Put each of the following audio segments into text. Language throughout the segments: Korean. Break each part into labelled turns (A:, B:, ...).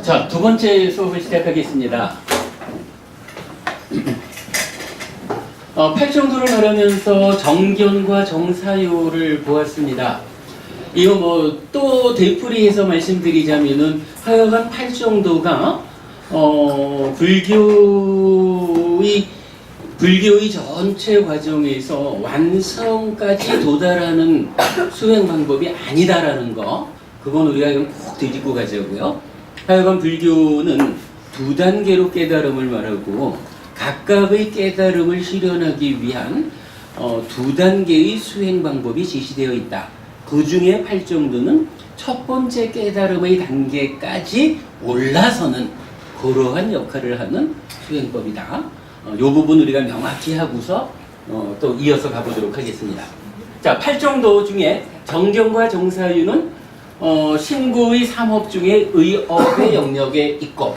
A: 자, 두 번째 수업을 시작하겠습니다. 팔정도를 말하면서 정견과 정사요를 보았습니다. 이거 뭐 또 되풀이해서 말씀드리자면은 하여간 팔정도가 불교의 전체 과정에서 완성까지 도달하는 수행 방법이 아니다라는 거, 그건 우리가 꼭 되짚고 가자고요. 하여간 불교는 두 단계로 깨달음을 말하고 각각의 깨달음을 실현하기 위한 두 단계의 수행 방법이 제시되어 있다. 그 중에 팔정도는 첫 번째 깨달음의 단계까지 올라서는 그러한 역할을 하는 수행법이다. 이 부분 우리가 명확히 하고서 또 이어서 가보도록 하겠습니다. 자, 팔정도 중에 정견과 정사유는 신구의 삼업 중에 의업의 영역에 있고,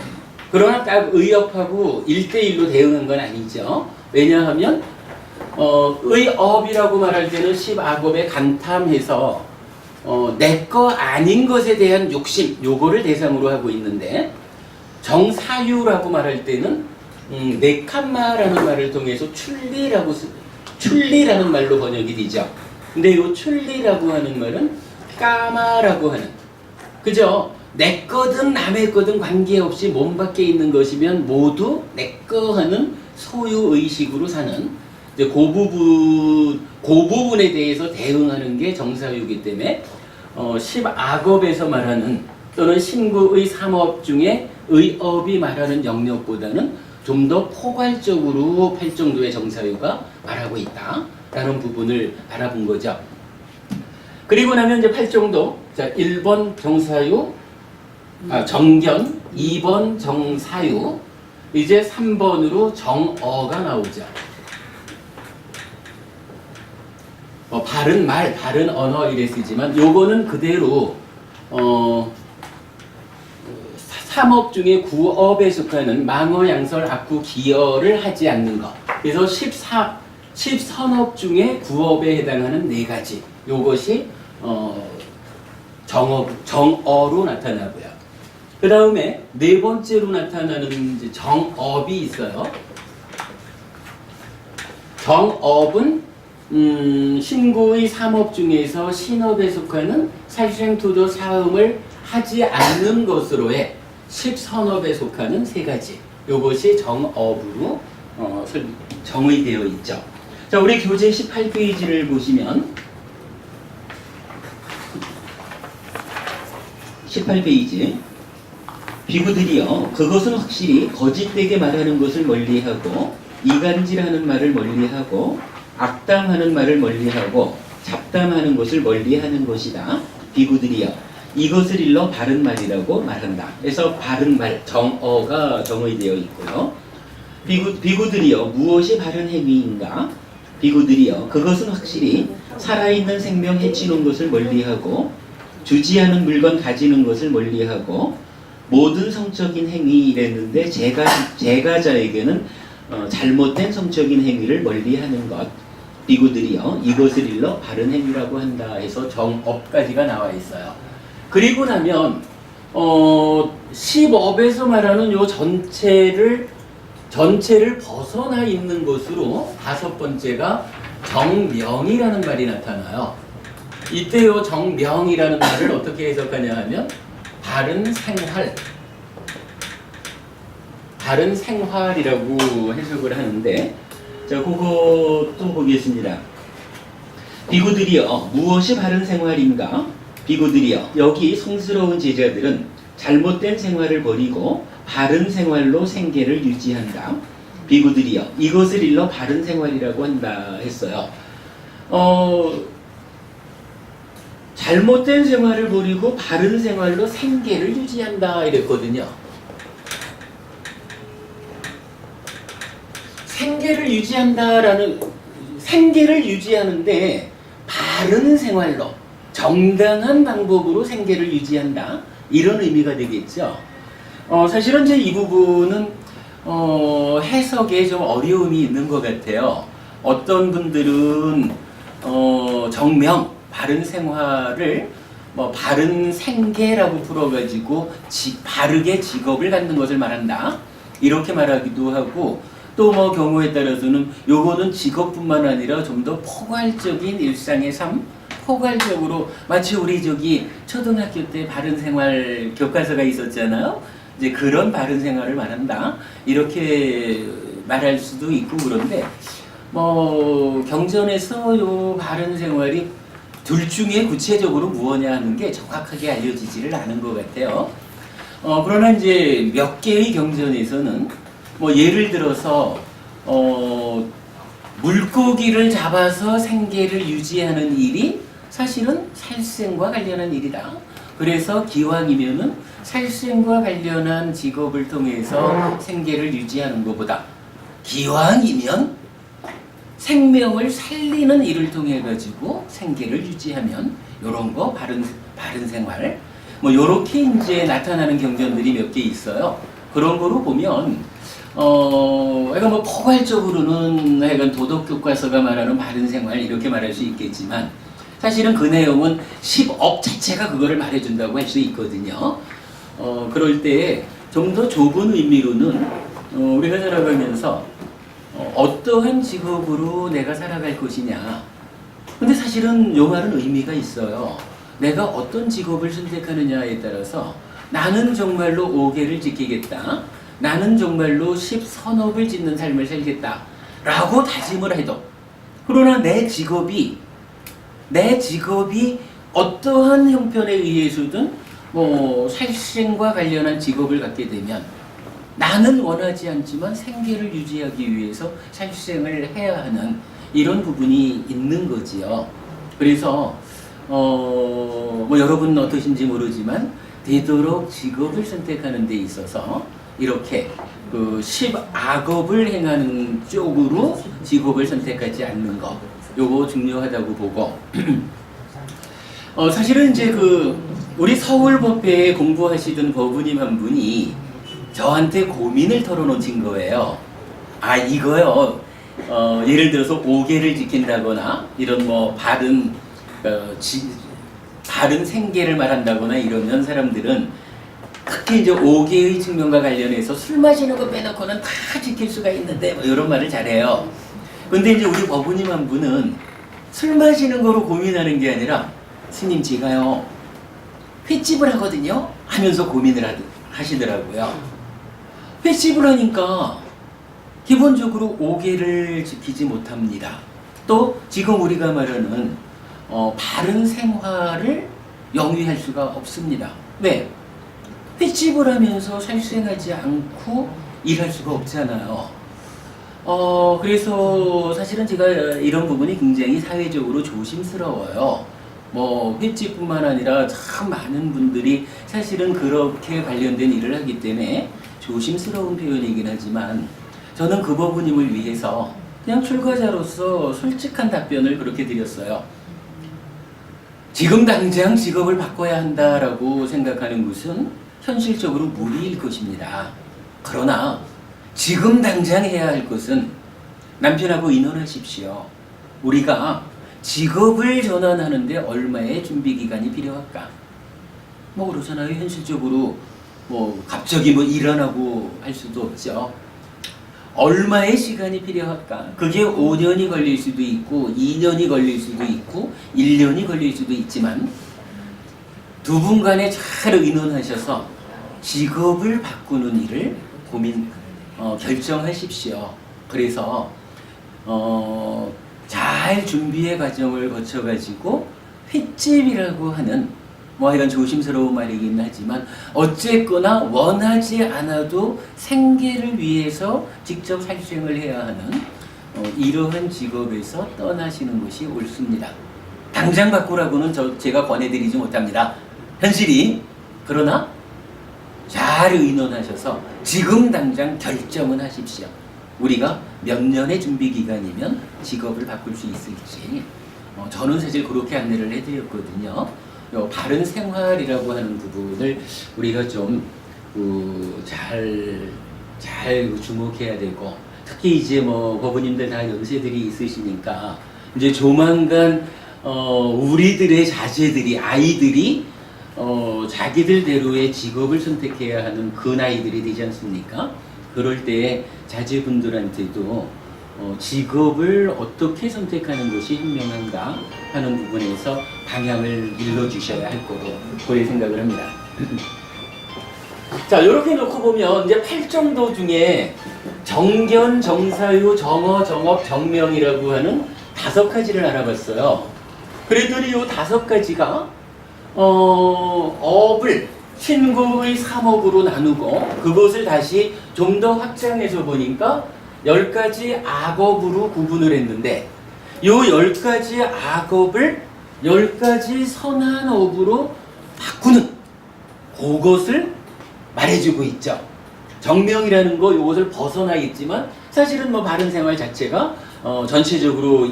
A: 그러나 딱 의업하고 1대1로 대응한 건 아니죠. 왜냐하면 의업이라고 말할 때는 10악업에 간탐해서 내 거 아닌 것에 대한 욕심, 요거를 대상으로 하고 있는데, 정사유라고 말할 때는 네칸마라는 말을 통해서 출리라는 말로 번역이 되죠. 근데 이 출리라고 하는 말은 까마라고 하는, 그죠? 내 거든 남의 거든 관계없이 몸 밖에 있는 것이면 모두 내 거 하는 소유의식으로 사는, 이제 그 부분에 대해서 대응하는 게 정사유이기 때문에 10악업에서 말하는 또는 신구의 삼업 중에 의업이 말하는 영역보다는 좀 더 포괄적으로 팔정도의 정사유가 말하고 있다라는 부분을 알아본 거죠. 그리고 나면 이제 팔정도, 자, 1번 정사유, 정견, 2번 정사유, 이제 3번으로 정어가 나오죠. 바른 말, 바른 언어 이래 쓰지만 요거는 그대로 삼업 중에 구업에 속하는 망어, 양설, 악구, 기어를 하지 않는 것. 그래서 10선업 중에 구업에 해당하는 4가지. 요것이 정어로 나타나고요. 그 다음에 네 번째로 나타나는 이제 정업이 있어요. 정업은 신구의 삼업 중에서 신업에 속하는 살생투도 사음을 하지 않는 것으로의 10선업에 속하는 3가지. 요것이 정업으로 정의되어 있죠. 자, 우리 교재 18페이지를 보시면 18페이지, 비구들이여 그것은 확실히 거짓되게 말하는 것을 멀리하고 이간질하는 말을 멀리하고 악담하는 말을 멀리하고 잡담하는 것을 멀리하는 것이다. 비구들이여 이것을 일러 바른 말이라고 말한다. 그래서 바른 말, 정어가 정의되어 있고요. 비구들이여 무엇이 바른 행위인가? 비구들이여 그것은 확실히 살아있는 생명 해치는 것을 멀리하고 주지하는 물건 가지는 것을 멀리하고 모든 성적인 행위 이랬는데 제가자에게는 잘못된 성적인 행위를 멀리하는 것. 비구들이여 이것을 일러 바른 행위라고 한다 해서 정업까지가 나와 있어요. 그리고 나면 10업에서 말하는 요 전체를 벗어나 있는 것으로 5번째가 정명이라는 말이 나타나요. 이때 요 정명이라는 말을 어떻게 해석하냐 하면 바른 생활이라고 해석을 하는데, 자, 그거 또 보겠습니다. 비구들이여 무엇이 바른 생활인가? 비구들이여 여기 성스러운 제자들은 잘못된 생활을 버리고 바른 생활로 생계를 유지한다. 비구들이여 이것을 일러 바른 생활이라고 한다 했어요. 잘못된 생활을 버리고 바른 생활로 생계를 유지한다 이랬거든요. 생계를 유지하는데 바른 생활로 정당한 방법으로 생계를 유지한다, 이런 의미가 되겠죠. 사실은 이제 이 부분은 해석에 좀 어려움이 있는 것 같아요. 어떤 분들은 정명, 바른 생활을 뭐 바른 생계라고 풀어가지고 바르게 직업을 갖는 것을 말한다. 이렇게 말하기도 하고 또 뭐 경우에 따라서는 요거는 직업뿐만 아니라 좀 더 포괄적인 일상의 삶, 포괄적으로 마치 우리 저기 초등학교 때 바른 생활 교과서가 있었잖아요. 이제 그런 바른 생활을 말한다. 이렇게 말할 수도 있고 그런데 뭐 경전에서 요 바른 생활이 둘 중에 구체적으로 무엇냐 하는 게 정확하게 알려지지를 않은 것 같아요. 그러나 이제 몇 개의 경전에서는 뭐 예를 들어서 물고기를 잡아서 생계를 유지하는 일이 사실은 살생과 관련한 일이다. 그래서 기왕이면은 살생과 관련한 직업을 통해서 생계를 유지하는 것보다 기왕이면 생명을 살리는 일을 통해 가지고 생계를 유지하면 요런 거 바른 생활 뭐 요렇게 이제 나타나는 경전들이 몇 개 있어요. 그런 거로 보면 약간 뭐 포괄적으로는 약간 도덕 교과서가 말하는 바른 생활 이렇게 말할 수 있겠지만 사실은 그 내용은 10업 자체가 그거를 말해준다고 할 수 있거든요. 그럴 때 좀 더 좁은 의미로는 우리가 살아가면서 어떠한 직업으로 내가 살아갈 것이냐. 근데 사실은 요 말은 의미가 있어요. 내가 어떤 직업을 선택하느냐에 따라서 나는 정말로 오계를 지키겠다. 나는 정말로 10선업을 짓는 삶을 살겠다. 라고 다짐을 해도 그러나 내 직업이 어떠한 형편에 의해서든 뭐 살생과 관련한 직업을 갖게 되면 나는 원하지 않지만 생계를 유지하기 위해서 살생을 해야 하는 이런 부분이 있는 거지요. 그래서 뭐 여러분 어떠신지 모르지만 되도록 직업을 선택하는 데 있어서 이렇게 그 10악업을 행하는 쪽으로 직업을 선택하지 않는 거 요거 중요하다고 보고 사실은 이제 그 우리 서울법회에 공부하시던 법우님 한 분이 저한테 고민을 털어놓으신 거예요. 아 이거요. 예를 들어서 오계를 지킨다거나 이런 뭐 바른 생계를 말한다거나 이러면 사람들은 특히 이제 오계의 측면과 관련해서 술 마시는 거 빼놓고는 다 지킬 수가 있는데 뭐 이런 말을 잘해요. 근데 이제 우리 법우님 한 분은 술 마시는 거로 고민하는 게 아니라 스님 제가요 횟집을 하거든요 하면서 고민을 하시더라고요. 횟집을 하니까 기본적으로 오계를 지키지 못합니다. 또 지금 우리가 말하는 바른 생활을 영위할 수가 없습니다. 왜? 횟집을 하면서 살생하지 않고 일할 수가 없잖아요. 그래서 사실은 제가 이런 부분이 굉장히 사회적으로 조심스러워요. 뭐 횟집뿐만 아니라 참 많은 분들이 사실은 그렇게 관련된 일을 하기 때문에 조심스러운 표현이긴 하지만 저는 그 법우님을 위해서 그냥 출가자로서 솔직한 답변을 그렇게 드렸어요. 지금 당장 직업을 바꿔야 한다라고 생각하는 것은 현실적으로 무리일 것입니다. 그러나 지금 당장 해야 할 것은 남편하고 의논하십시오. 우리가 직업을 전환하는데 얼마의 준비 기간이 필요할까? 뭐 그러잖아요. 현실적으로 뭐 갑자기 뭐 일어나고 할 수도 없죠. 얼마의 시간이 필요할까? 그게 5년이 걸릴 수도 있고 2년이 걸릴 수도 있고 1년이 걸릴 수도 있지만 두 분 간에 잘 의논하셔서 직업을 바꾸는 일을 결정하십시오. 그래서 잘 준비의 과정을 거쳐가지고 횟집이라고 하는 뭐 이런 조심스러운 말이긴 하지만 어쨌거나 원하지 않아도 생계를 위해서 직접 살생을 해야 하는 이러한 직업에서 떠나시는 것이 옳습니다. 당장 바꾸라고는 제가 권해드리지 못합니다. 현실이. 그러나 잘 의논하셔서 지금 당장 결정은 하십시오. 우리가 몇 년의 준비 기간이면 직업을 바꿀 수 있을지 저는 사실 그렇게 안내를 해드렸거든요. 바른 생활이라고 하는 부분을 우리가 좀 잘 주목해야 되고 특히 이제 뭐 법우님들 다 연세들이 있으시니까 이제 조만간 우리들의 자제들이 아이들이 자기들대로의 직업을 선택해야 하는 그 나이들이 되지 않습니까? 그럴 때에 자제분들한테도 직업을 어떻게 선택하는 것이 현명한가 하는 부분에서 방향을 일러주셔야 할 거로 그렇게 생각을 합니다. 자, 이렇게 놓고 보면 이제 8정도 중에 정견, 정사유, 정어, 정업, 정명이라고 하는 5가지를 알아봤어요. 그랬더니 이 5가지가 업을 신구의 3업으로 나누고 그것을 다시 좀 더 확장해서 보니까 10가지 악업으로 구분을 했는데 이 10가지 악업을 10가지 선한 업으로 바꾸는 그것을 말해주고 있죠. 정명이라는 거 이것을 벗어나 있지만 사실은 뭐 바른 생활 자체가 전체적으로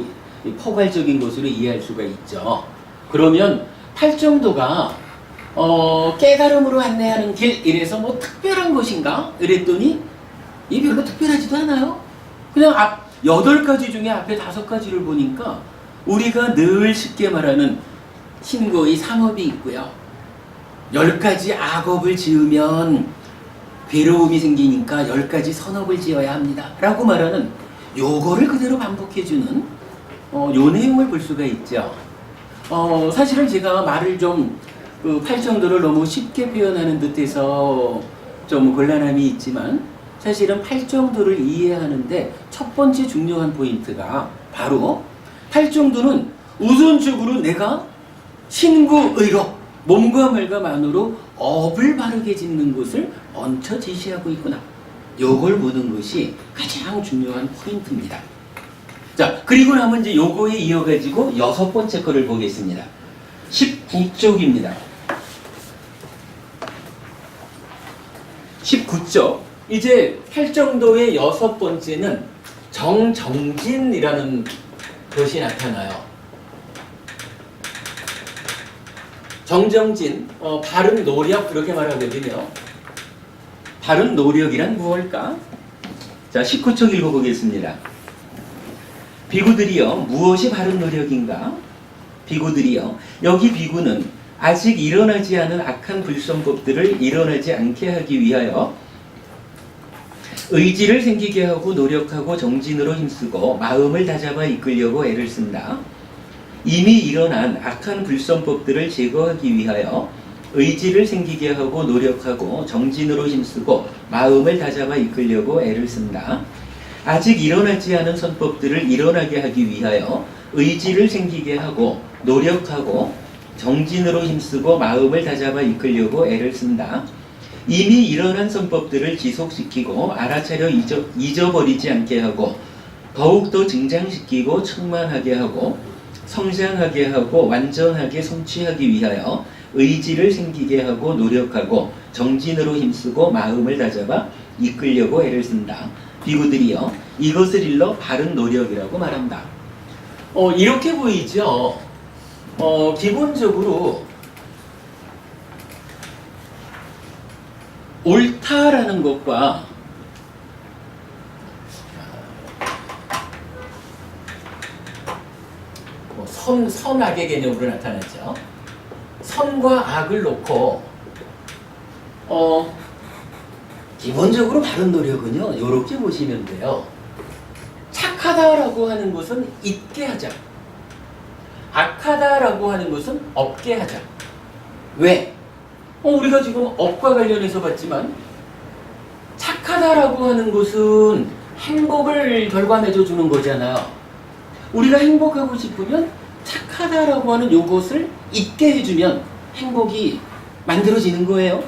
A: 포괄적인 것으로 이해할 수가 있죠. 그러면 8정도가 깨달음으로 안내하는 길 이래서 뭐 특별한 것인가? 이랬더니 이 별로 특별하지도 않아요. 그냥 앞 8가지 중에 앞에 5가지를 보니까 우리가 늘 쉽게 말하는 신고의 3업이 있고요. 10가지 악업을 지으면 괴로움이 생기니까 10가지 선업을 지어야 합니다. 라고 말하는 요거를 그대로 반복해주는 요 내용을 볼 수가 있죠. 사실은 제가 말을 좀 그 8정도를 너무 쉽게 표현하는 듯해서 좀 곤란함이 있지만 사실은 8정도를 이해하는데 첫 번째 중요한 포인트가 바로 8정도는 우선적으로 내가 신구의로 몸과 말과 만으로 업을 바르게 짓는 것을 얹혀 제시하고 있구나. 요걸 보는 것이 가장 중요한 포인트입니다. 자, 그리고 나면 이제 요거에 이어가지고 6번째 거를 보겠습니다. 19쪽입니다. 19쪽. 이제 8정도의 6번째는 정정진이라는 것이 나타나요. 정정진, 바른 노력 그렇게 말하거든요. 바른 노력이란 무엇일까? 자, 19쪽 읽어보겠습니다. 비구들이여 무엇이 바른 노력인가? 비구들이여 여기 비구는 아직 일어나지 않은 악한 불성법들을 일어나지 않게 하기 위하여 의지를 생기게 하고 노력하고 정진으로 힘쓰고 마음을 다잡아 이끌려고 애를 쓴다. 이미 일어난 악한 불성법들을 제거하기 위하여 의지를 생기게 하고 노력하고 정진으로 힘쓰고 마음을 다잡아 이끌려고 애를 쓴다. 아직 일어나지 않은 선법들을 일어나게 하기 위하여 의지를 생기게 하고 노력하고 정진으로 힘쓰고 마음을 다잡아 이끌려고 애를 쓴다. 이미 일어난 선법들을 지속시키고 알아차려 잊어버리지 않게 하고 더욱더 증장시키고 충만하게 하고 성장하게 하고 완전하게 성취하기 위하여 의지를 생기게 하고 노력하고 정진으로 힘쓰고 마음을 다잡아 이끌려고 애를 쓴다. 비구들이여 이것을 일러 바른 노력이라고 말한다. 이렇게 보이죠. 기본적으로 옳다라는 것과 선악의 개념으로 나타나죠. 선과 악을 놓고 기본적으로 바른 노력은요 이렇게 보시면 돼요. 착하다라고 하는 것은 있게 하자. 악하다라고 하는 것은 없게 하자. 왜? 우리가 지금 업과 관련해서 봤지만 착하다라고 하는 것은 행복을 결과맺어 주는 거잖아요. 우리가 행복하고 싶으면 착하다라고 하는 요것을 있게 해주면 행복이 만들어지는 거예요.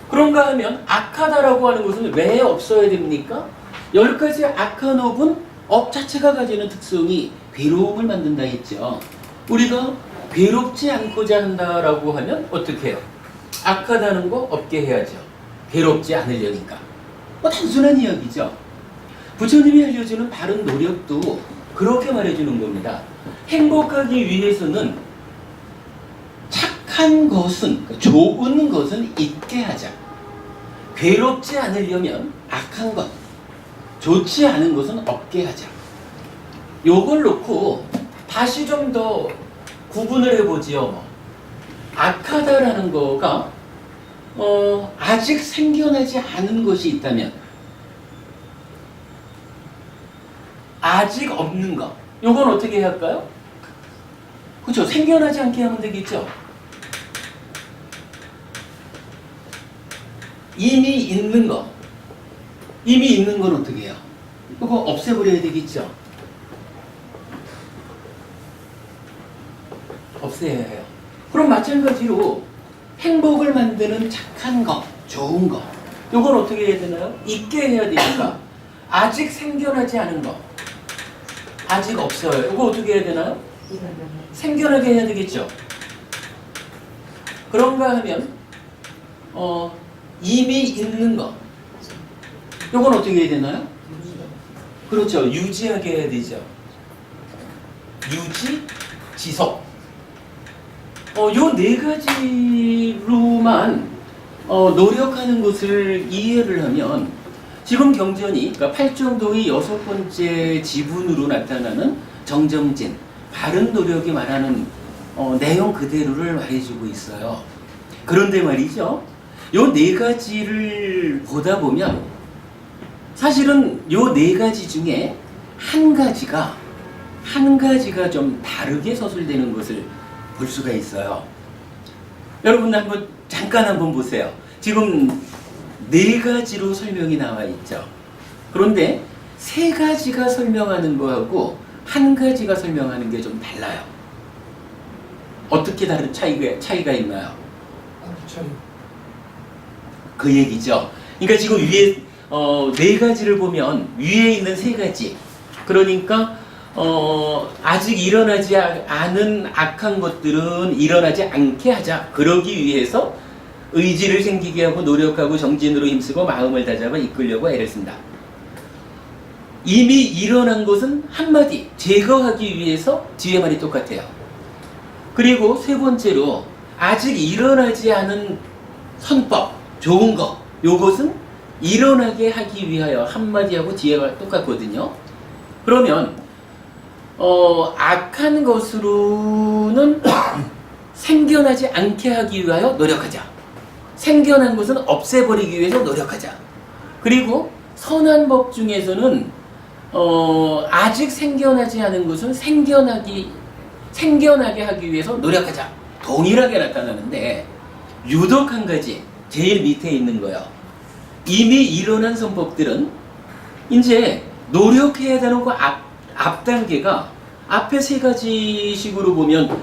A: 그런가 하면 악하다라고 하는 것은 왜 없어야 됩니까? 10가지 악한 업은 업 자체가 가지는 특성이 괴로움을 만든다 했죠. 우리가 괴롭지 않고자 한다라고 하면 어떻게 해요? 악하다는 거 없게 해야죠. 괴롭지 않으려니까. 단순한 이야기죠. 부처님이 알려주는 바른 노력도 그렇게 말해주는 겁니다. 행복하기 위해서는 착한 것은, 좋은 것은 있게 하자. 괴롭지 않으려면 악한 것, 좋지 않은 것은 없게 하자. 요걸 놓고 다시 좀 더 구분을 해보지요. 악하다라는 거가 아직 생겨나지 않은 것이 있다면, 아직 없는 거, 요건 어떻게 해야 할까요? 그렇죠. 생겨나지 않게 하면 되겠죠. 이미 있는 거, 이미 있는 건 어떻게 해요? 그거 없애버려야 되겠죠. 없애야 해요. 그럼 마찬가지로 행복을 만드는 착한 거, 좋은 거, 요건 어떻게 해야 되나요? 있게 해야 되니까 아직 생겨나지 않은 거, 아직 없어요. 이거 어떻게 해야 되나요? 생겨나게 해야 되겠죠. 그런가 하면 이미 있는 거, 요건 어떻게 해야 되나요? 그렇죠. 유지하게 해야 되죠. 유지, 지속. 요 네 가지로만 노력하는 것을 이해를 하면, 지금 경전이, 그러니까 팔정도의 6번째 지분으로 나타나는 정정진, 바른 노력이 말하는 내용 그대로를 말해주고 있어요. 그런데 말이죠, 요 네 가지를 보다 보면 사실은 요 네 가지 중에 한 가지가 좀 다르게 서술되는 것을 볼 수가 있어요. 여러분 잠깐 한번 보세요. 지금 네 가지로 설명이 나와 있죠. 그런데 세 가지가 설명하는 거하고 한 가지가 설명하는 게 좀 달라요. 어떻게 다른 차이가 있나요? 그 얘기죠. 그러니까 지금 위에 네 가지를 보면 위에 있는 세 가지, 그러니까 아직 일어나지 않은 악한 것들은 일어나지 않게 하자. 그러기 위해서 의지를 생기게 하고 노력하고 정진으로 힘쓰고 마음을 다잡아 이끌려고 애를 쓴다. 이미 일어난 것은 한마디 제거하기 위해서 뒤에 말이 똑같아요. 그리고 세 번째로 아직 일어나지 않은 선법, 좋은 거, 요것은 일어나게 하기 위하여 한마디하고 뒤에가 똑같거든요. 그러면 악한 것으로는 생겨나지 않게 하기 위하여 노력하자. 생겨난 것은 없애버리기 위해서 노력하자. 그리고 선한 법 중에서는 아직 생겨나지 않은 것은 생겨나게 하기 위해서 노력하자. 동일하게 나타나는데, 유독 한 가지 제일 밑에 있는 거요. 이미 일어난 선법들은 이제 노력해야 되는 그 앞 단계가 앞에 세 가지 식으로 보면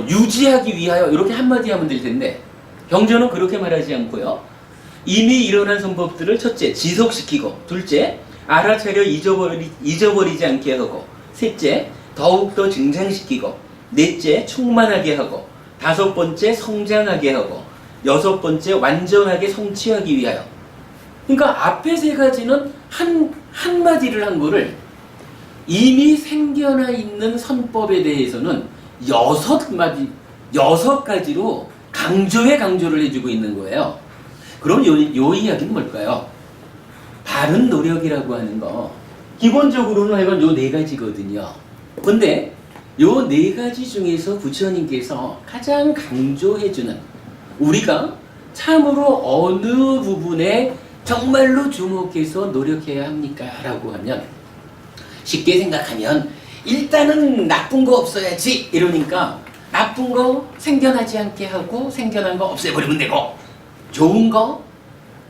A: 유지하기 위하여 이렇게 한마디 하면 될 텐데, 경전은 그렇게 말하지 않고요. 이미 일어난 선법들을 첫째 지속시키고, 둘째 알아차려 잊어버리지 않게 하고, 셋째 더욱더 증장시키고, 넷째 충만하게 하고, 다섯 번째 성장하게 하고, 여섯 번째 완전하게 성취하기 위하여. 그러니까 앞에 세 가지는 한마디를 한 거를 이미 생겨나 있는 선법에 대해서는 여섯 가지로 강조를 해주고 있는 거예요. 그럼 요 이야기는 뭘까요? 바른 노력이라고 하는 거, 기본적으로는 이건 요 네 가지거든요. 근데 요 네 가지 중에서 부처님께서 가장 강조해주는, 우리가 참으로 어느 부분에 정말로 주목해서 노력해야 합니까? 라고 하면, 쉽게 생각하면 일단은 나쁜 거 없어야지 이러니까 나쁜 거 생겨나지 않게 하고 생겨난 거 없애버리면 되고, 좋은 거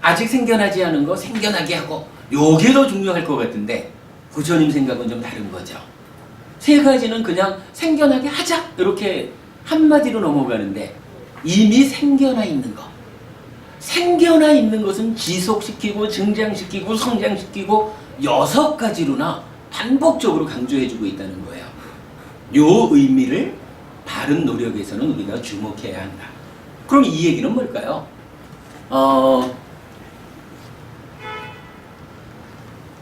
A: 아직 생겨나지 않은 거 생겨나게 하고, 요게 더 중요할 것 같은데 부처님 생각은 좀 다른 거죠. 세 가지는 그냥 생겨나게 하자 이렇게 한마디로 넘어가는데, 이미 생겨나 있는 거, 생겨나 있는 것은 지속시키고 증장시키고 성장시키고 여섯 가지로나 반복적으로 강조해주고 있다는 거예요. 요 의미를 바른 노력에서는 우리가 주목해야 한다. 그럼 이 얘기는 뭘까요?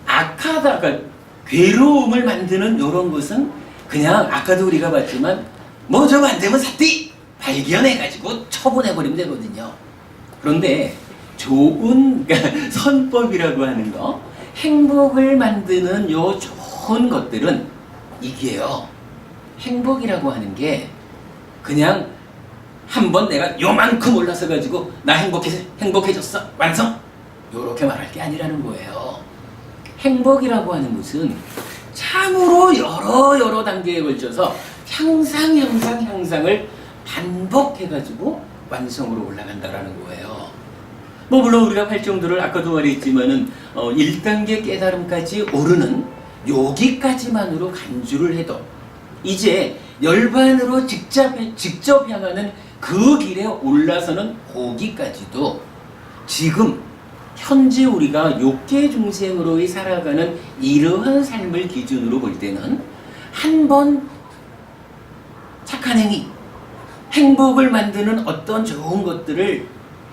A: 악하다, 그러니까 괴로움을 만드는 이런 것은 그냥 아까도 우리가 봤지만 뭐 저거 안 되면 사띠 발견해가지고 처분해버리면 되거든요. 그런데 좋은, 그러니까 선법이라고 하는 거, 행복을 만드는 요 좋은 것들은 이게요, 행복이라고 하는 게 그냥 한번 내가 요만큼 올라서 가지고 나 행복해졌어 완성 요렇게 말할 게 아니라는 거예요. 행복이라고 하는 것은 참으로 여러 단계에 걸쳐서 향상을 반복해 가지고 완성으로 올라간다라는 거예요. 뭐 물론 우리가 활정도를 아까도 말했지만은 1단계 깨달음까지 오르는 여기까지만으로 간주를 해도 이제 열반으로 직접 향하는 그 길에 올라서는 거기까지도 지금 현재 우리가 욕계 중생으로의 살아가는 이러한 삶을 기준으로 볼 때는 한 번 착한 행위, 행복을 만드는 어떤 좋은 것들을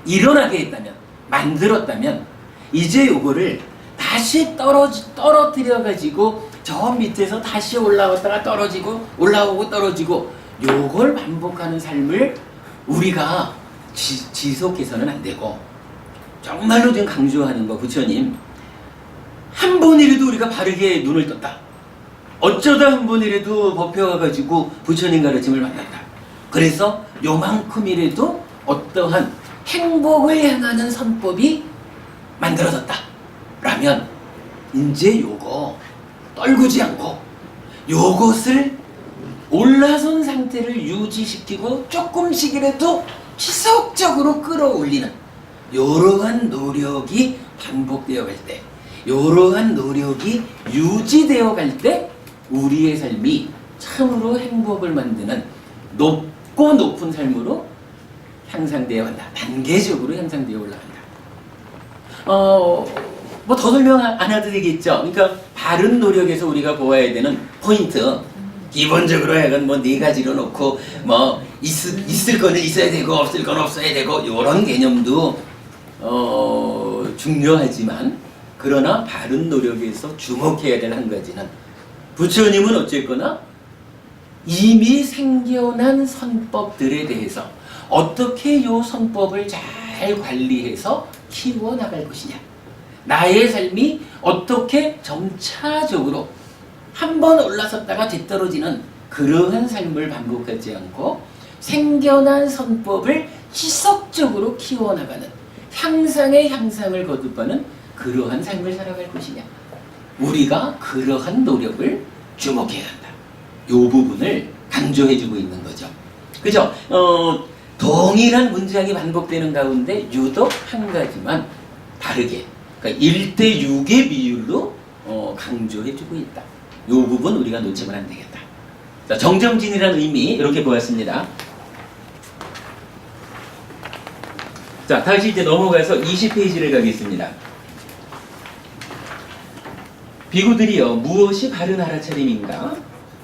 A: 일어나게 했다면, 만들었다면 이제 요거를 다시 떨어뜨려 가지고 저 밑에서 다시 올라왔다가 떨어지고 올라오고 떨어지고 요걸 반복하는 삶을 우리가 지속해서는 안 되고, 정말로 지금 강조하는 거 부처님 한 번이라도 우리가 바르게 눈을 떴다, 어쩌다 한 번이라도 법혀와가지고 부처님 가르침을 만났다, 그래서 요만큼이라도 어떠한 행복을 향하는 선법이 만들어졌다 라면 이제 요거 떨구지 않고 요것을 올라선 상태를 유지시키고 조금씩이라도 지속적으로 끌어올리는 이러한 노력이 반복되어 갈 때, 이러한 노력이 유지되어 갈 때 우리의 삶이 참으로 행복을 만드는 높고 높은 삶으로 향상되어 간다. 단계적으로 향상되어 올라간다. 뭐 더 설명 안 해도 되겠죠. 그러니까 바른 노력에서 우리가 보아야 되는 포인트, 기본적으로 약간 뭐 4가지로 놓고 뭐 있을 거는 있어야 되고 없을 건 없어야 되고 이런 개념도 중요하지만, 그러나 바른 노력에서 주목해야 될 한 가지는 부처님은 어쨌거나 이미 생겨난 선법들에 대해서 어떻게 요 선법을 잘 관리해서 키워나갈 것이냐, 나의 삶이 어떻게 점차적으로 한 번 올라섰다가 뒤떨어지는 그러한 삶을 반복하지 않고 생겨난 선법을 지속적으로 키워나가는 향상의 향상을 거듭하는 그러한 삶을 살아갈 것이냐, 우리가 그러한 노력을 주목해야 한다. 이 부분을 강조해주고 있는 거죠. 그죠? 동일한 문장이 반복되는 가운데 유독 한 가지만 다르게, 그러니까 1대6의 비율로 강조해주고 있다. 이 부분 우리가 놓치면 안 되겠다. 자, 정정진이라는 의미 이렇게 보았습니다. 자, 다시 이제 넘어가서 20페이지를 가겠습니다. 비구들이여, 무엇이 바른 알아차림인가?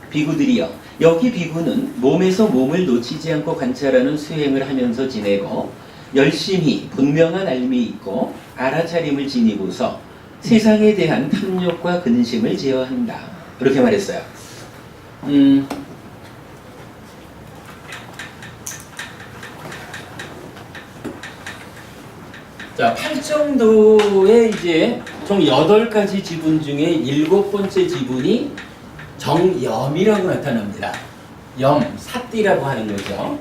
A: 비구들이여, 여기 비구는 몸에서 몸을 놓치지 않고 관찰하는 수행을 하면서 지내고 열심히 분명한 알미 있고 알아차림을 지니고서 세상에 대한 탐욕과 근심을 제어한다. 그렇게 말했어요. 자, 8정도의 이제 총 8가지 지분 중에 7번째 지분이 정염이라고 나타납니다. 염, 사띠라고 하는 거죠.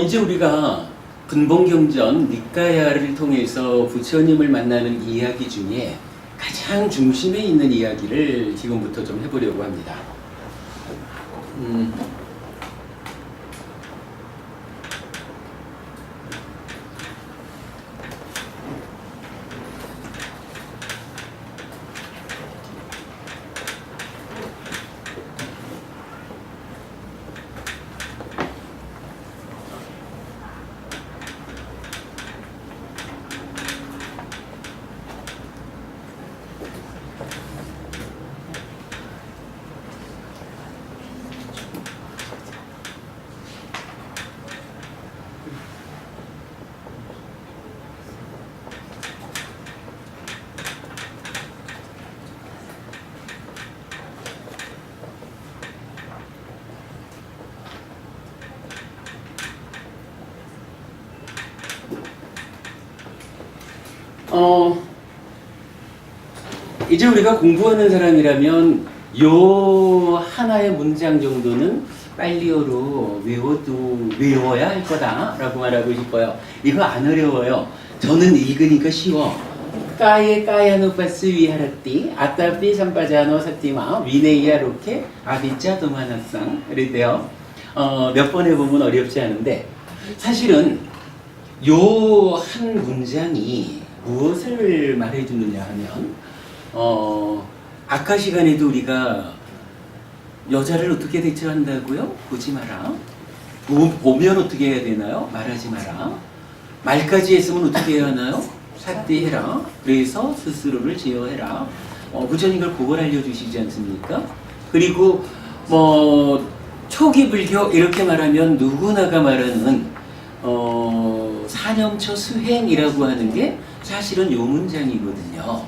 A: 이제 우리가 근본경전 니까야를 통해서 부처님을 만나는 이야기 중에 가장 중심에 있는 이야기를 지금부터 좀 해보려고 합니다. 이제 우리가 공부하는 사람이라면 요 하나의 문장 정도는 빨리어로 외워야 할 거다라고 말하고 싶어요. 이거 안 어려워요. 저는 읽으니까 쉬워. 까에 까야노파스 위하라띠 아따삐 삼바자노 사띠마 위네이아 로케 아비짜 도마나상 이랬대요. 몇 번 해보면 어렵지 않은데 사실은 요 한 문장이 무엇을 말해주느냐 하면 아까 시간에도 우리가 여자를 어떻게 대처한다고요? 보지 마라. 보면 어떻게 해야 되나요? 말하지 마라. 말까지 했으면 어떻게 해야 하나요? 삿대해라. 그래서 스스로를 제어해라. 부처님 이걸 그걸 알려주시지 않습니까? 그리고 초기 불교 이렇게 말하면 누구나가 말하는 사념처 수행이라고 하는 게 사실은 요 문장이거든요.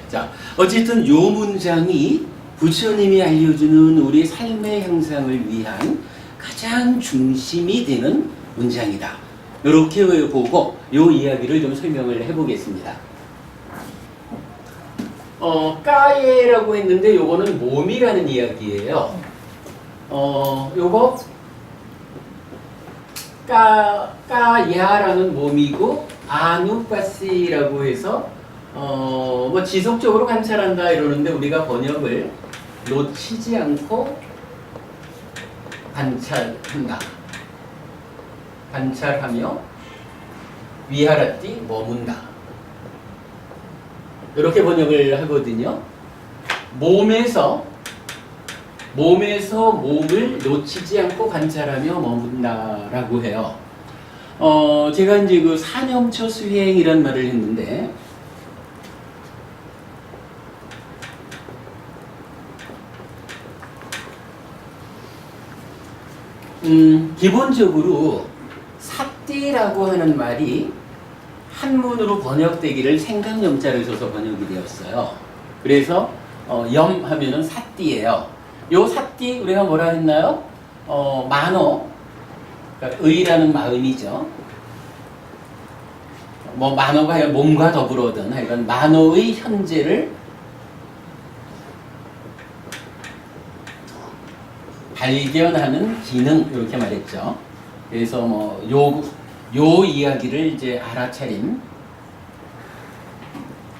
A: 자, 어쨌든 요 문장이 부처님이 알려주는 우리 삶의 향상을 위한 가장 중심이 되는 문장이다. 이렇게 보고 요 이야기를 좀 설명을 해보겠습니다. 까예라고 했는데 요거는 몸이라는 이야기예요. 요거 까야라는 몸이고 아누파시라고 해서 지속적으로 관찰한다 이러는데 우리가 번역을 놓치지 않고 관찰한다. 관찰하며 위하라띠 머문다. 이렇게 번역을 하거든요. 몸에서 몸을 놓치지 않고 관찰하며 머문다라고 해요. 제가 이제 그 사념처 수행이란 말을 했는데 기본적으로 삿띠라고 하는 말이 한문으로 번역되기를 생강염자를 써서 번역이 되었어요. 그래서 염 하면은 삿띠예요. 요 삿띠 우리가 뭐라 했나요? 만호, 그러니까 의라는 마음이죠. 만호가 몸과 더불어든 하여간 만호의 현재를 발견하는 기능 이렇게 말했죠. 그래서 요 이야기를 이제 알아차림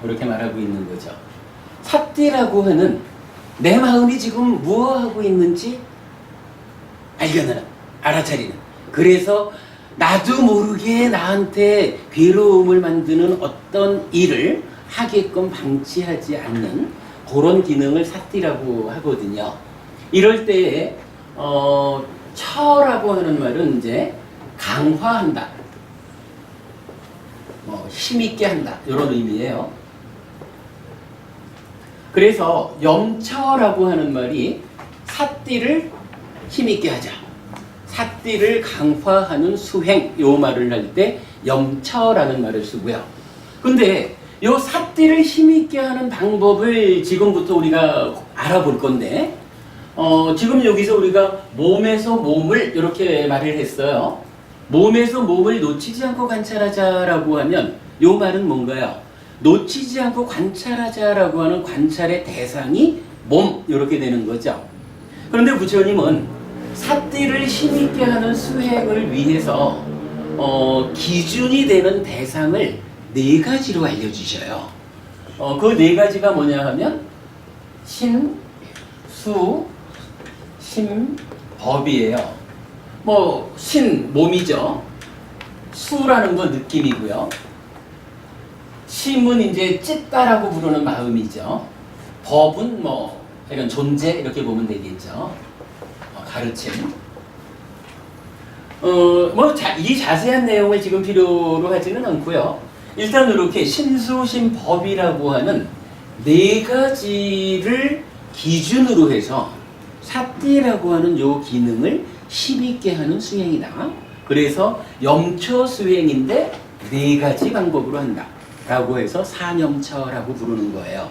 A: 이렇게 말하고 있는 거죠. 삿띠라고 하는 내 마음이 지금 무엇하고 있는지 발견하는, 알아차리는. 그래서 나도 모르게 나한테 괴로움을 만드는 어떤 일을 하게끔 방치하지 않는 그런 기능을 삿띠라고 하거든요. 이럴 때에 처라고 하는 말은 이제 강화한다, 힘있게 한다 이런 의미예요. 그래서 염처라고 하는 말이 삿띠를 힘있게 하자, 삿띠를 강화하는 수행 요 말을 할 때 염처라는 말을 쓰고요. 근데 요 삿띠를 힘있게 하는 방법을 지금부터 우리가 알아볼 건데 지금 여기서 우리가 몸에서 몸을 이렇게 말을 했어요. 몸에서 몸을 놓치지 않고 관찰하자라고 하면 요 말은 뭔가요? 놓치지 않고 관찰하자라고 하는 관찰의 대상이 몸 이렇게 되는 거죠. 그런데 부처님은 삿띠를 힘있게 하는 수행을 위해서 기준이 되는 대상을 4가지로 알려주셔요. 그 4가지가 뭐냐 하면 신, 수, 심, 법이에요. 신, 몸이죠. 수라는 건 느낌이고요. 심은 이제 찢다라고 부르는 마음이죠. 법은 이런 존재 이렇게 보면 되겠죠. 가르침. 이 자세한 내용을 지금 필요로 하지는 않고요. 일단 이렇게 신수심법이라고 하는 4가지를 기준으로 해서 삿띠라고 하는 요 기능을 힘있게 하는 수행이다. 그래서 염처 수행인데 4가지 방법으로 한다 라고 해서 사념처라고 부르는 거예요.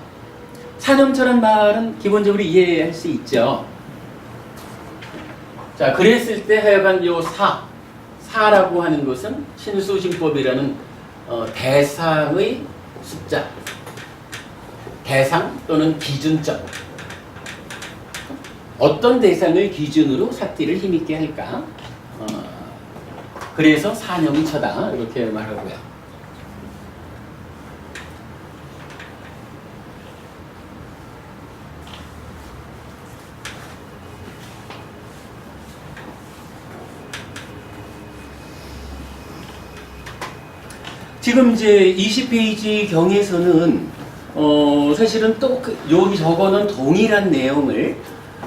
A: 사념처란 말은 기본적으로 이해할 수 있죠. 자, 그랬을 때 하여간 요 사라고 하는 것은 신수심법이라는 대상의 숫자, 대상 또는 기준점. 어떤 대상을 기준으로 삭디를 힘있게 할까? 그래서 사념이 처다 이렇게 말하고요. 지금 이제 20페이지 경에서는 사실은 또 여기 적어놓은 동일한 내용을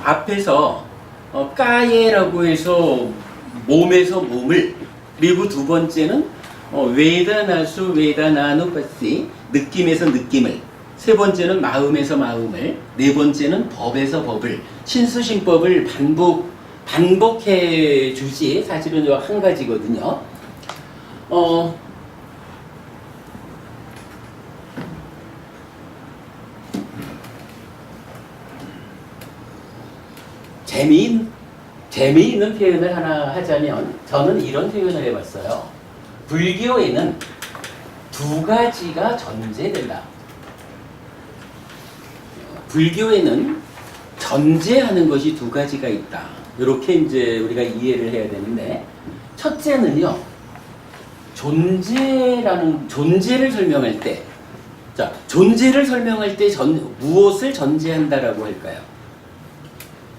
A: 앞에서 까예라고 해서 몸에서 몸을, 그리고 두 번째는 웨다나수 웨다나누파시, 느낌에서 느낌을, 세 번째는 마음에서 마음을, 네 번째는 법에서 법을, 신수신법을 반복해 주지 사실은 한 가지거든요. 재미있는 표현을 하나 하자면 저는 이런 표현을 해봤어요. 불교에는 두 가지가 전제된다. 불교에는 전제하는 것이 두 가지가 있다. 이렇게 이제 우리가 이해를 해야 되는데, 첫째는요, 존재를 설명할 때, 자, 존재를 설명할 때 무엇을 전제한다라고 할까요?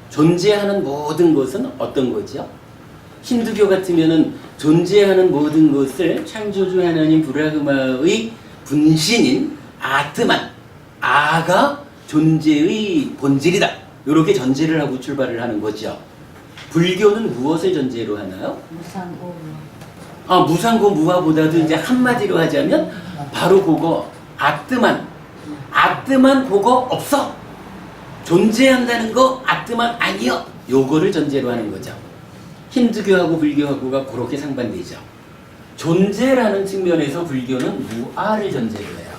A: 존재하는 모든 것은 어떤 거죠? 힌두교 같으면은 존재하는 모든 것을 창조주 하나님 브라흐마의 분신인 아트만, 아가 존재의 본질이다. 이렇게 전제를 하고 출발을 하는 거죠. 불교는 무엇을 전제로 하나요?
B: 무상고.
A: 무상고 무아보다도 이제 한마디로 하자면 바로 그거, 아트만 그거 없어. 존재한다는 거 아트만 아니여. 요거를 전제로 하는 거죠. 힌두교하고 불교하고가 그렇게 상반되죠. 존재라는 측면에서 불교는 무아를 전제로 해요.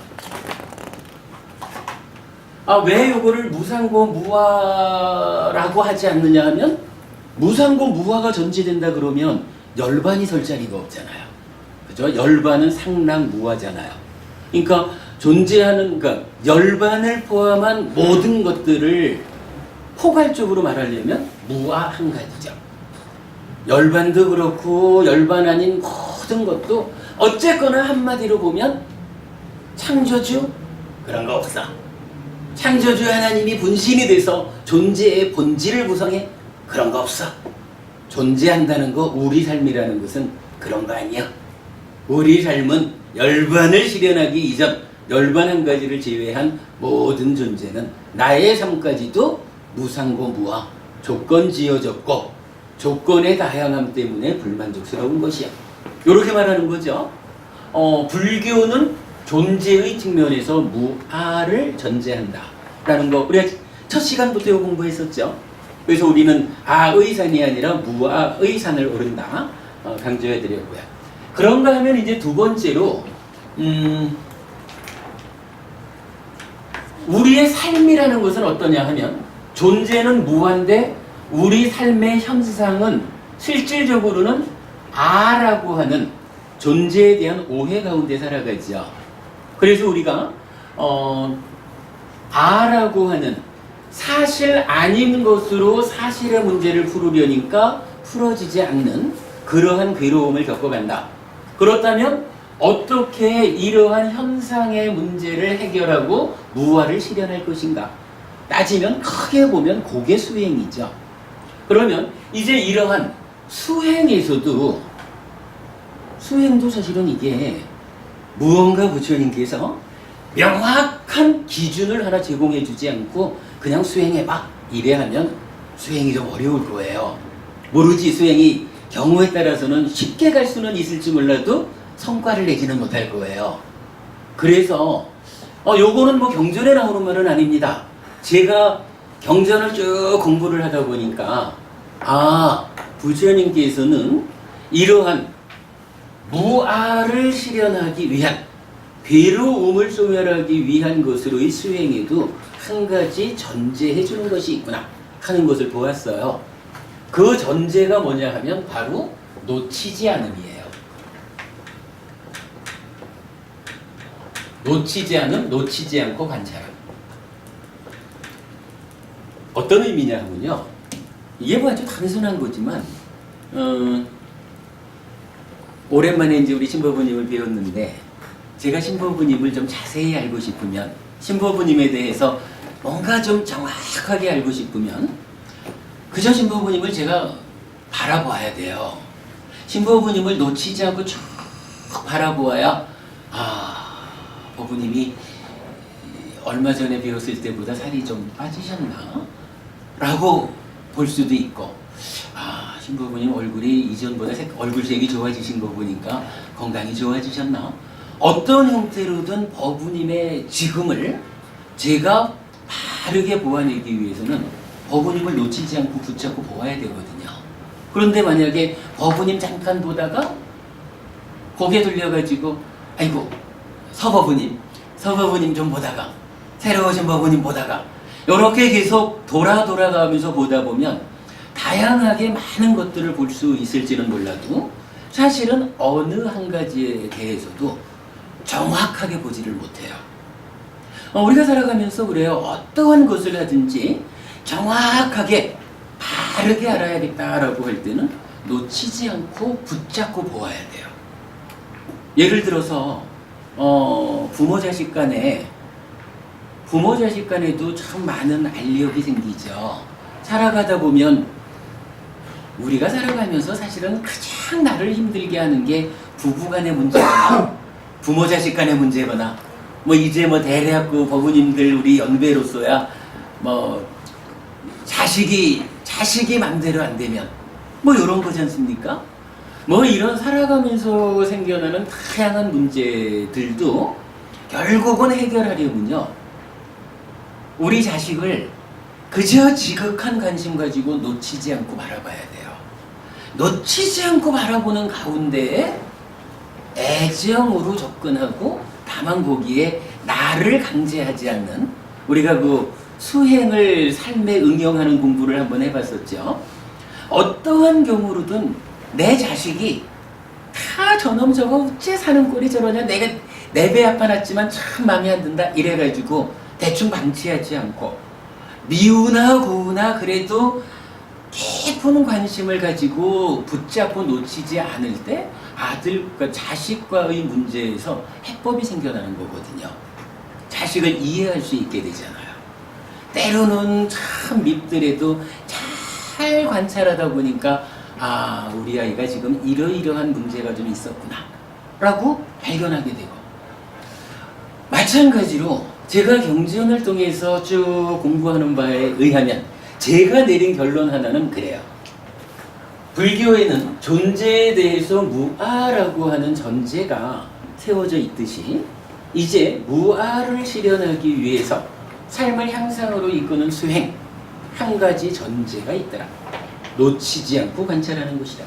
A: 왜 요거를 무상고 무아라고 하지 않느냐 하면, 무상고 무아가 전제된다 그러면 열반이 설 자리가 없잖아요. 그죠? 열반은 상랑 무아잖아요. 그러니까 그러니까 열반을 포함한 모든 것들을 포괄적으로 말하려면 무아 한 가지죠. 열반도 그렇고 열반 아닌 모든 것도 어쨌거나 한마디로 보면 창조주 그런 거 없어. 창조주 하나님이 분신이 돼서 존재의 본질을 구성해 그런 거 없어. 존재한다는 거, 우리 삶이라는 것은 그런 거 아니야. 우리 삶은 열반을 실현하기 이전 열반 한 가지를 제외한 모든 존재는 나의 삶까지도 무상고 무아, 조건 지어졌고 조건의 다양함 때문에 불만족스러운 것이야. 이렇게 말하는 거죠. 불교는 존재의 측면에서 무아를 전제한다 라는 거, 우리가 첫 시간부터 이거 공부했었죠. 그래서 우리는 아의 산이 아니라 무아의 산을 오른다 강조해 드렸고요. 그런가 하면 이제 두 번째로 우리의 삶이라는 것은 어떠냐 하면, 존재는 무한데 우리 삶의 현상은 실질적으로는 아라고 하는 존재에 대한 오해 가운데 살아가죠. 그래서 우리가 아라고 하는 사실 아닌 것으로 사실의 문제를 풀으려니까 풀어지지 않는 그러한 괴로움을 겪어간다. 그렇다면 어떻게 이러한 현상의 문제를 해결하고 무아를 실현할 것인가? 따지면 크게 보면 그게 수행이죠. 그러면 이제 이러한 수행도 사실은 이게 무언가 부처님께서 명확한 기준을 하나 제공해 주지 않고 그냥 수행해봐 이래 하면 수행이 좀 어려울 거예요. 모르지, 수행이 경우에 따라서는 쉽게 갈 수는 있을지 몰라도 성과를 내지는 못할 거예요. 그래서 요거는 뭐 경전에 나오는 말은 아닙니다. 제가 경전을 쭉 공부를 하다 보니까 부처님께서는 이러한 무아를 실현하기 위한, 괴로움을 소멸하기 위한 것으로의 수행에도 한 가지 전제해 주는 것이 있구나 하는 것을 보았어요. 그 전제가 뭐냐 하면 바로 놓치지 않음이에요. 놓치지 않음, 놓치지 않고 관찰함. 어떤 의미냐 하면요. 이게 뭐 아주 단순한 거지만, 오랜만에 이제 우리 신부부님을 배웠는데, 제가 신부부님을 좀 자세히 알고 싶으면, 신부부님에 대해서 뭔가 좀 정확하게 알고 싶으면, 그저 신부부님을 제가 바라보아야 돼요. 신부부님을 놓치지 않고 쭉 바라보아야, 부부님이 얼마 전에 배웠을 때보다 살이 좀 빠지셨나? 라고 볼 수도 있고, 신부부님 얼굴이 이전보다 얼굴색이 좋아지신 거 보니까 건강이 좋아지셨나? 어떤 형태로든 부부님의 지금을 제가 바르게 보아내기 위해서는 부부님을 놓치지 않고 붙잡고 보아야 되거든요. 그런데 만약에 부부님 잠깐 보다가 고개 돌려가지고 아이고 서부부님 좀 보다가 새로 오신 부부님 보다가 이렇게 계속 돌아가면서 보다 보면 다양하게 많은 것들을 볼 수 있을지는 몰라도 사실은 어느 한 가지에 대해서도 정확하게 보지를 못해요. 우리가 살아가면서 그래요. 어떠한 것을 하든지 정확하게 바르게 알아야겠다라고 할 때는 놓치지 않고 붙잡고 보아야 돼요. 예를 들어서 부모 자식 간에도 참 많은 알력이 생기죠. 살아가다 보면 우리가 살아가면서 사실은 가장 나를 힘들게 하는 게 부부 간의 문제거나 부모 자식 간의 문제거나 이제 대대학교 부모님들 우리 연배로서야 자식이 맘대로 안 되면 이런 거지 않습니까? 이런 살아가면서 생겨나는 다양한 문제들도 결국은 해결하려면요, 우리 자식을 그저 지극한 관심 가지고 놓치지 않고 바라봐야 돼요. 놓치지 않고 바라보는 가운데에 애정으로 접근하고 다만 거기에 나를 강제하지 않는, 우리가 수행을 삶에 응용하는 공부를 한번 해봤었죠. 어떠한 경우로든 내 자식이 다 저놈 저거 어째 사는 꼴이 저러냐, 내가 내 배 아파 났지만 참 마음에 안 든다 이래가지고 대충 방치하지 않고 미우나 고우나 그래도 깊은 관심을 가지고 붙잡고 놓치지 않을 때 아들과 자식과의 문제에서 해법이 생겨나는 거거든요. 자식을 이해할 수 있게 되잖아요. 때로는 참 밉더라도 잘 관찰하다 보니까 우리 아이가 지금 이러이러한 문제가 좀 있었구나 라고 발견하게 되고, 마찬가지로 제가 경전을 통해서 쭉 공부하는 바에 의하면 제가 내린 결론 하나는 그래요. 불교에는 존재에 대해서 무아라고 하는 전제가 세워져 있듯이 이제 무아를 실현하기 위해서 삶을 향상으로 이끄는 수행 한 가지 전제가 있더라. 놓치지 않고 관찰하는 것이다.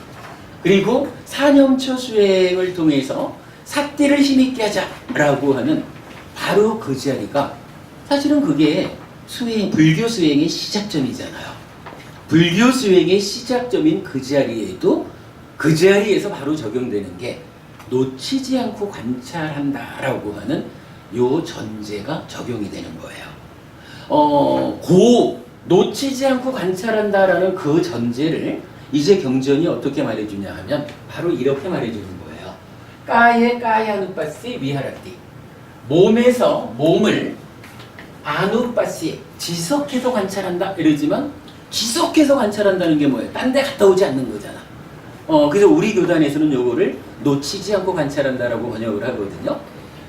A: 그리고 사념초 수행을 통해서 삿대를 힘있게 하자라고 하는 바로 그 자리가 사실은 그게 불교 수행의 시작점이잖아요. 불교 수행의 시작점인 그 자리에도 그 자리에서 바로 적용되는 게 놓치지 않고 관찰한다라고 하는 요 전제가 적용이 되는 거예요. 놓치지 않고 관찰한다라는 그 전제를 이제 경전이 어떻게 말해주냐 하면 바로 이렇게 말해주는 거예요. 까에 까야누빠시 위하라띠. 몸을 아누빠시 지속해서 관찰한다 이러지만 지속해서 관찰한다는 게 뭐예요? 딴 데 갔다 오지 않는 거잖아. 그래서 우리 교단에서는 요거를 놓치지 않고 관찰한다라고 번역을 하거든요.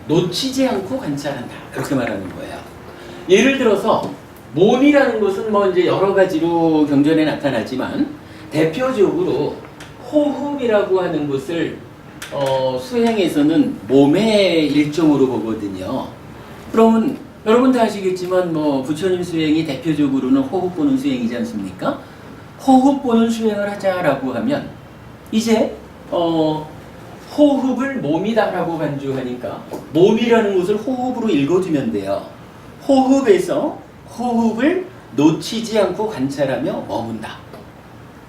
A: 놓치지 않고 관찰한다 이렇게 말하는 거예요. 예를 들어서 몸이라는 것은 이제 여러 가지로 경전에 나타나지만 대표적으로 호흡이라고 하는 것을 수행에서는 몸의 일종으로 보거든요. 그러면 여러분 다 아시겠지만 부처님 수행이 대표적으로는 호흡 보는 수행이지 않습니까? 호흡 보는 수행을 하자라고 하면 이제 호흡을 몸이다라고 간주하니까 몸이라는 것을 호흡으로 읽어두면 돼요. 호흡에서 호흡을 놓치지 않고 관찰하며 머문다.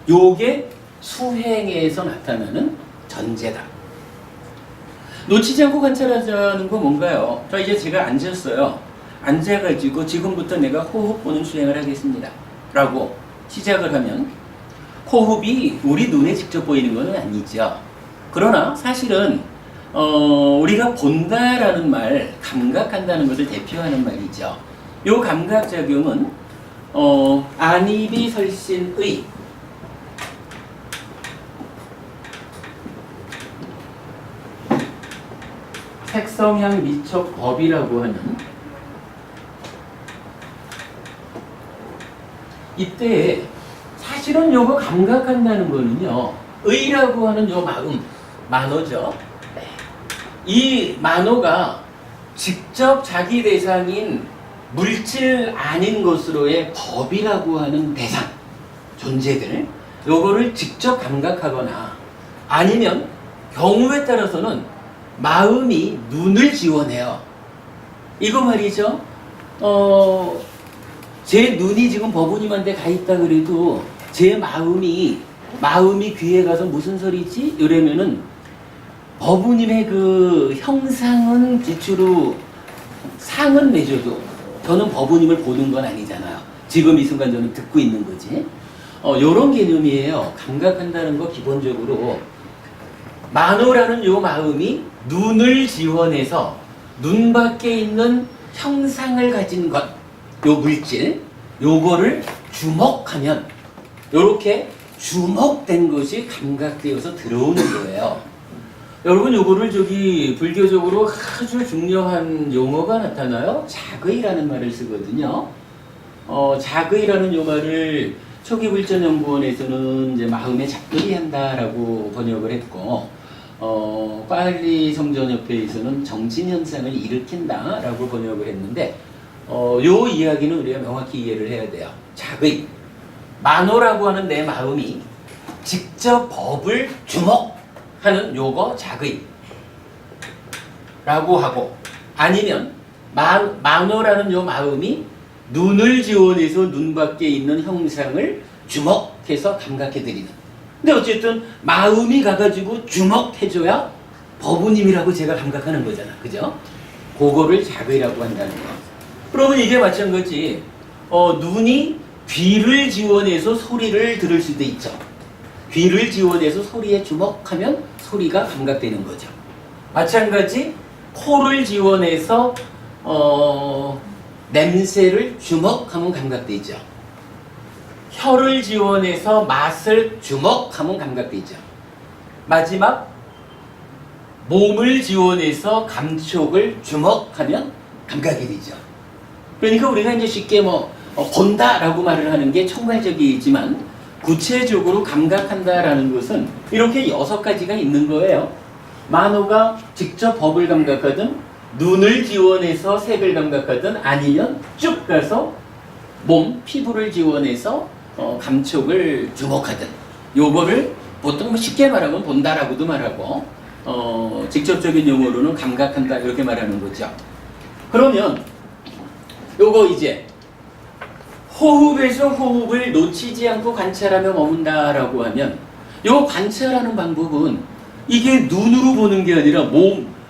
A: 요게 수행에서 나타나는 전제다. 놓치지 않고 관찰하자는 거 뭔가요? 자, 이제 제가 앉았어요. 앉아가지고 지금부터 내가 호흡 보는 수행을 하겠습니다. 라고 시작을 하면 호흡이 우리 눈에 직접 보이는 건 아니죠. 그러나 사실은 우리가 본다라는 말, 감각한다는 것을 대표하는 말이죠. 이 감각작용은 안이비설신의 색성향 미척 법이라고 하는 이때 사실은 요거 감각한다는 거는요, 의라고 하는 요 마음, 만호죠. 이 만호가 직접 자기 대상인 물질 아닌 것으로의 법이라고 하는 대상, 존재들, 요거를 직접 감각하거나 아니면 경우에 따라서는 마음이 눈을 지원해요. 이거 말이죠. 제 눈이 지금 법우님한테 가 있다 그래도 제 마음이 귀에 가서 무슨 소리지? 이러면은 법우님의 그 형상은 빛으로 상은 내줘도 저는 법우님을 보는 건 아니잖아요. 지금 이 순간 저는 듣고 있는 거지. 요런 개념이에요. 감각한다는 거 기본적으로 만호라는 요 마음이 눈을 지원해서 눈 밖에 있는 형상을 가진 것, 요 물질, 요거를 주목하면 요렇게 주목된 것이 감각되어서 들어오는 거예요. 여러분 요거를 불교적으로 아주 중요한 용어가 나타나요. 자의라는 말을 쓰거든요. 자의라는 요 말을 초기불전연구원에서는 이제 마음에 잡들이 한다라고 번역을 했고, 빨리 성전협회에서는 정신현상을 일으킨다라고 번역을 했는데, 요 이야기는 우리가 명확히 이해를 해야 돼요. 자의, 만호라고 하는 내 마음이 직접 법을 주목하는 요거 자의 라고 하고, 아니면 만호라는 요 마음이 눈을 지원해서 눈 밖에 있는 형상을 주목해서 감각해드리는. 근데 어쨌든 마음이 가가지고 주목해줘야 법우님이라고 제가 감각하는 거잖아. 그죠? 그거를 자의라고 한다는 거. 그러면 이게 마찬가지. 눈이 귀를 지원해서 소리를 들을 수도 있죠. 귀를 지원해서 소리에 주목하면 소리가 감각되는 거죠. 마찬가지 코를 지원해서 냄새를 주목하면 감각되죠. 혀를 지원해서 맛을 주목하면 감각되죠. 마지막 몸을 지원해서 감촉을 주목하면 감각이 되죠. 그러니까 우리가 이제 쉽게 본다라고 말을 하는 게 총괄적이지만 구체적으로 감각한다라는 것은 이렇게 6가지가 있는 거예요. 만호가 직접 법을 감각하든 눈을 지원해서 색을 감각하든 아니면 쭉 가서 몸, 피부를 지원해서 감촉을 주목하든, 요거를 보통 쉽게 말하면 본다라고도 말하고 직접적인 용어로는 감각한다 이렇게 말하는 거죠. 그러면 요거 이제 호흡에서 호흡을 놓치지 않고 관찰하며 머문다라고 하면 요 관찰하는 방법은 이게 눈으로 보는 게 아니라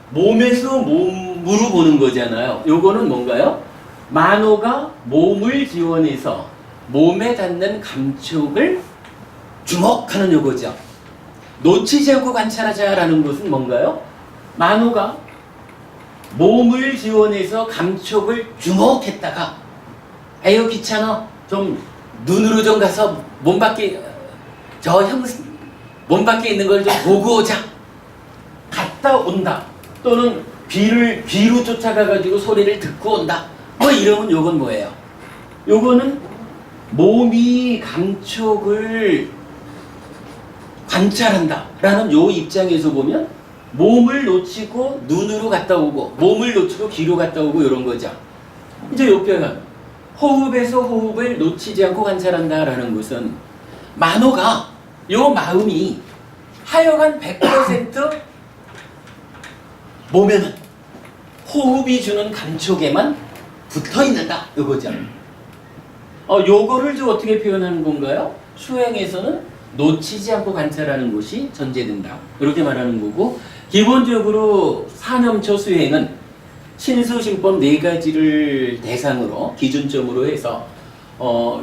A: 몸에서 몸으로 보는 거잖아요. 요거는 뭔가요? 만호가 몸을 지원해서 몸에 닿는 감촉을 주목하는 요거죠. 놓치지 않고 관찰하자라는 것은 뭔가요? 만호가 몸을 지원해서 감촉을 주목했다가 에휴 귀찮아 좀 눈으로 좀 가서 몸 밖에 몸 밖에 있는 걸 좀 보고 오자, 갔다 온다, 또는 귀로 쫓아가가지고 소리를 듣고 온다, 이러면 요건 뭐예요? 요거는 몸이 감촉을 관찰한다 라는 요 입장에서 보면 몸을 놓치고 눈으로 갔다 오고 몸을 놓치고 귀로 갔다 오고 이런 거죠. 이제 요 표현 호흡에서 호흡을 놓치지 않고 관찰한다 라는 것은 만호가 요 마음이 하여간 100% 몸에는 호흡이 주는 감촉에만 붙어 있는다 이거죠. 요거를 좀 어떻게 표현하는 건가요? 수행에서는 놓치지 않고 관찰하는 것이 전제된다 이렇게 말하는 거고, 기본적으로 산염초 수행은 신수신법 4가지를 대상으로 기준점으로 해서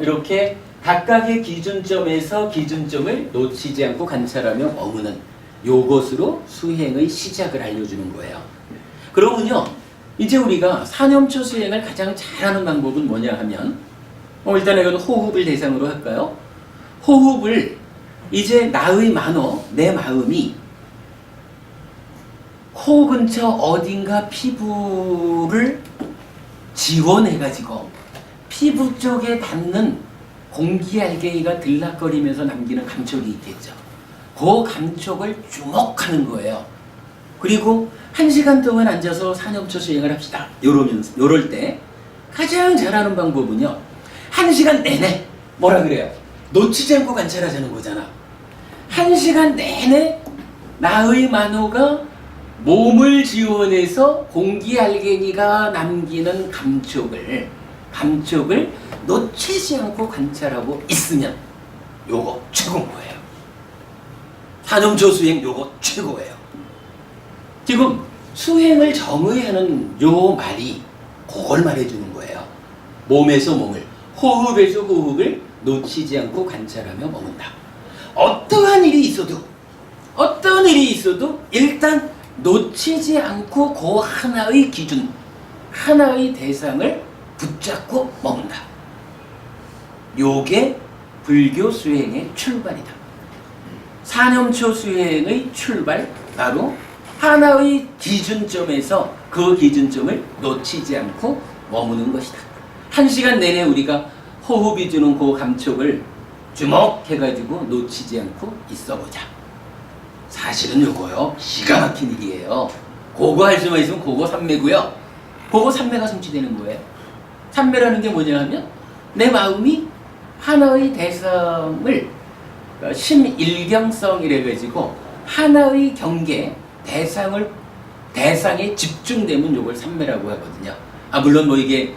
A: 이렇게 각각의 기준점에서 기준점을 놓치지 않고 관찰하며 머무는 요것으로 수행의 시작을 알려주는 거예요. 그러면요, 이제 우리가 산염초 수행을 가장 잘하는 방법은 뭐냐 하면 일단 이건 호흡을 대상으로 할까요? 호흡을 이제 나의 만호, 내 마음이 코 근처 어딘가 피부를 지원해가지고 피부 쪽에 닿는 공기 알갱이가 들락거리면서 남기는 감촉이 있겠죠. 그 감촉을 주목하는 거예요. 그리고 1시간 동안 앉아서 산염초 수행을 합시다. 요럴 때 가장 잘하는 방법은요, 1시간 내내 뭐라 그래요? 놓치지 않고 관찰하자는 거잖아. 1시간 내내 나의 만호가 몸을 지원해서 공기 알갱이가 남기는 감촉을 놓치지 않고 관찰하고 있으면 요거 최고인 거예요. 산염초 수행 요거 최고예요. 지금 수행을 정의하는 요 말이 그걸 말해주는 거예요. 몸에서 몸을, 호흡에서 호흡을 놓치지 않고 관찰하며 머문다. 어떠한 일이 있어도 일단 놓치지 않고 그 하나의 기준, 하나의 대상을 붙잡고 머문다. 요게 불교 수행의 출발이다. 산염초 수행의 출발, 바로 하나의 기준점에서 그 기준점을 놓치지 않고 머무는 것이다. 1시간 내내 우리가 호흡이 주는 그 감촉을 주목해가지고 놓치지 않고 있어보자. 사실은 요거요, 기가 막힌 일이에요. 그거 할 수만 있으면 그거 삼매고요. 그거 삼매가 성취되는 거예요. 삼매라는 게 뭐냐 하면 내 마음이 하나의 대상을 심일경성이래가지고 하나의 경계, 대상에 집중되면 요걸 삼매라고 하거든요. 물론 뭐 이게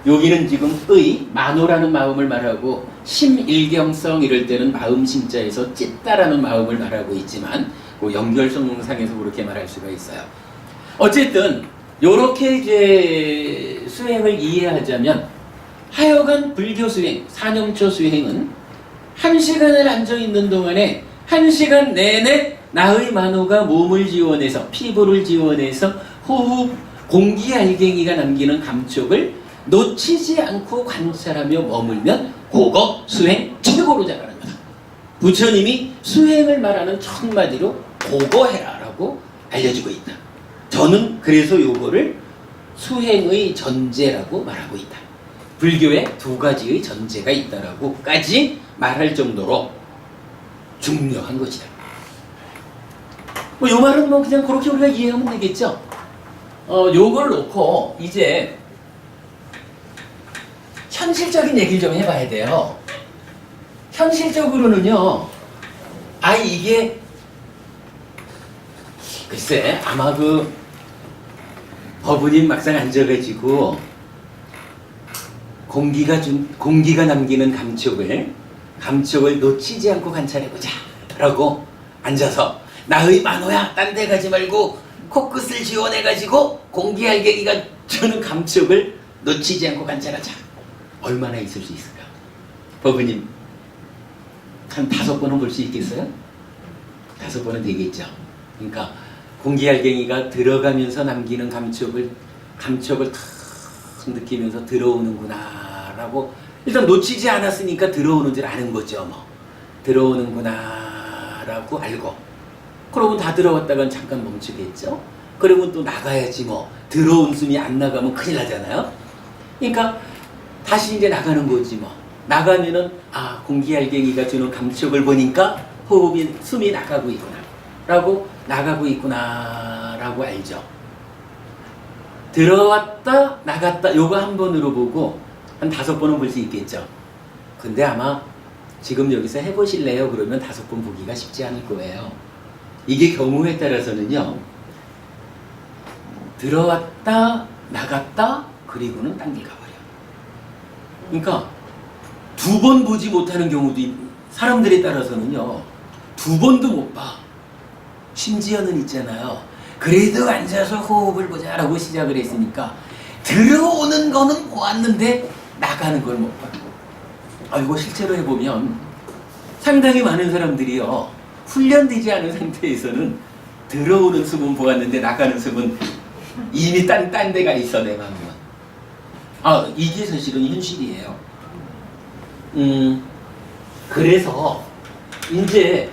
A: 여기는 지금 만호라는 마음을 말하고 심일경성 이럴 때는 마음 심자에서 찢다라는 마음을 말하고 있지만 그 연결성상에서 그렇게 말할 수가 있어요. 어쨌든 요렇게 이제 수행을 이해하자면 하여간 불교 수행, 산염초 수행은 1시간을 앉아있는 동안에 1시간 내내 나의 만호가 몸을 지원해서 피부를 지원해서 호흡, 공기 알갱이가 남기는 감촉을 놓치지 않고 관찰하며 머물면 그거 수행 최고로 잘하는 거다. 부처님이 수행을 말하는 첫마디로 그거 해라 라고 알려주고 있다. 저는 그래서 요거를 수행의 전제라고 말하고 있다. 불교에 2가지의 전제가 있다라고까지 말할 정도로 중요한 것이다. 요 말은 그냥 그렇게 우리가 이해하면 되겠죠? 요걸 놓고 이제 현실적인 얘기를 좀 해봐야 돼요. 현실적으로는요, 이게 글쎄 아마 법은님 막상 앉아가지고 공기가 남기는 감촉을 놓치지 않고 관찰해보자 라고 앉아서 나의 만호야 딴 데 가지 말고 코끝을 지원해가지고 공기 알갱이가 주는 감촉을 놓치지 않고 관찰하자. 얼마나 있을 수 있을까? 법은님 한 5번은 볼 수 있겠어요? 5번은 되겠죠. 그러니까 공기 알갱이가 들어가면서 남기는 감촉을 탁 느끼면서 들어오는구나 라고 일단 놓치지 않았으니까 들어오는 줄 아는 거죠. 들어오는구나 라고 알고, 그러면 다 들어왔다간 잠깐 멈추겠죠. 그러면 또 나가야지. 들어온 숨이 안 나가면 큰일 나잖아요. 그러니까 다시 이제 나가는 거지. 나가면은 공기 알갱이가 주는 감촉을 보니까 숨이 나가고 있구나 라고 알죠. 들어왔다 나갔다 요거 한 번으로 보고 한 5번은 볼 수 있겠죠. 근데 아마 지금 여기서 해보실래요? 그러면 5번 보기가 쉽지 않을 거예요. 이게 경우에 따라서는요, 들어왔다 나갔다 그리고는 딴 길 가버려. 그러니까 2번 보지 못하는 경우도 사람들에 따라서는요 2번도 못 봐. 심지어는 있잖아요. 그래도 앉아서 호흡을 보자라고 시작을 했으니까 들어오는 거는 보았는데 나가는 걸 못 봤고. 이거 실제로 해보면 상당히 많은 사람들이요. 훈련되지 않은 상태에서는 들어오는 숲은 보았는데 나가는 숲은 이미 딴 데가 있어 내 마음은. 이게 사실은 현실이에요. 그래서 이제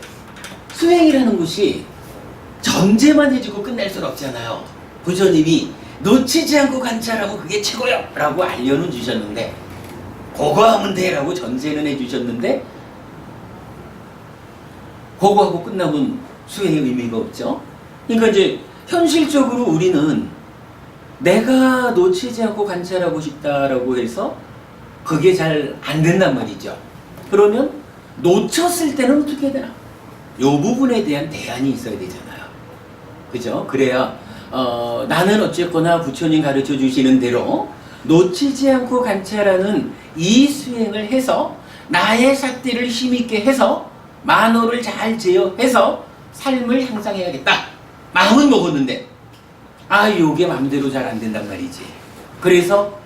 A: 수행이라는 것이 전제만 해주고 끝날 수는 없잖아요. 부처님이 놓치지 않고 관찰하고 그게 최고요 라고 알려는 주셨는데 그거 하면 돼 라고 전제는 해주셨는데 그거 하고 끝나면 수행의 의미가 없죠. 그러니까 이제 현실적으로 우리는 내가 놓치지 않고 관찰하고 싶다라고 해서 그게 잘 안 된단 말이죠. 그러면 놓쳤을 때는 어떻게 해야 되나? 요 부분에 대한 대안이 있어야 되잖아요. 그죠? 그래야 나는 어쨌거나 부처님 가르쳐 주시는 대로 놓치지 않고 관찰하는 이 수행을 해서 나의 삭디를 힘있게 해서 만호를 잘 제어해서 삶을 향상해야겠다. 마음은 먹었는데 요게 마음대로 잘 안 된단 말이지. 그래서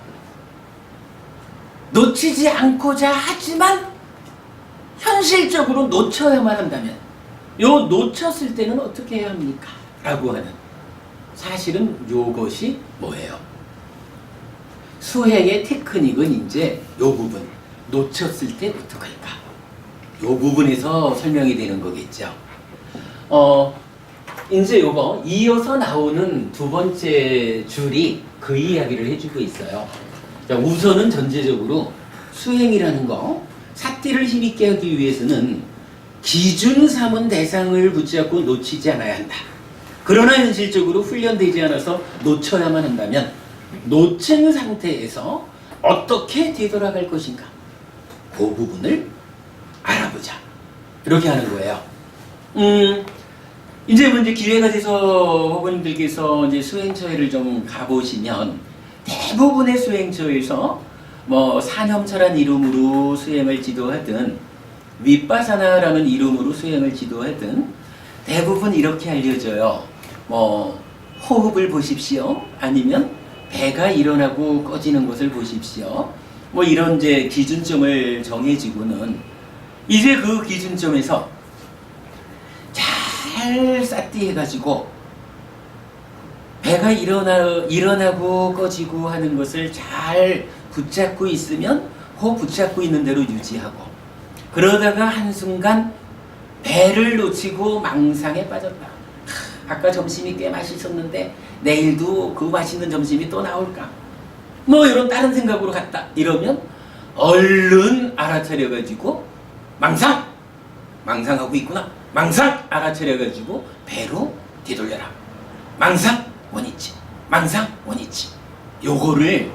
A: 놓치지 않고자 하지만 현실적으로 놓쳐야만 한다면 요 놓쳤을 때는 어떻게 해야 합니까? 라고 하는 사실은 요것이 뭐예요? 수행의 테크닉은 이제 요 부분 놓쳤을 때 어떡할까? 요 부분에서 설명이 되는 거겠죠. 이제 요거 이어서 나오는 두 번째 줄이 그 이야기를 해주고 있어요. 자, 우선은 전제적으로 수행이라는 거 삿띠를 힘있게 하기 위해서는 기준 삼은 대상을 붙잡고 놓치지 않아야 한다. 그러나 현실적으로 훈련되지 않아서 놓쳐야만 한다면 놓친 상태에서 어떻게 되돌아갈 것인가? 그 부분을 알아보자. 이렇게 하는 거예요. 이제 기회가 돼서 호구님들께서 이제 수행처회를 좀 가보시면 대부분의 수행처에서 사념처란 이름으로 수행을 지도하든 윗바사나라는 이름으로 수행을 지도하든 대부분 이렇게 알려져요. 호흡을 보십시오. 아니면 배가 일어나고 꺼지는 것을 보십시오. 이런 이제 기준점을 정해지고는 이제 그 기준점에서 잘 쌌디 해가지고 배가 일어나고 꺼지고 하는 것을 잘 붙잡고 있으면 그 붙잡고 있는 대로 유지하고 그러다가 한순간 배를 놓치고 망상에 빠졌다. 아까 점심이 꽤 맛있었는데 내일도 그 맛있는 점심이 또 나올까? 이런 다른 생각으로 갔다. 이러면 얼른 알아차려가지고 망상하고 있구나. 망상 알아차려가지고 배로 뒤돌려라. 망상 원위치, 망상 원위치. 요거를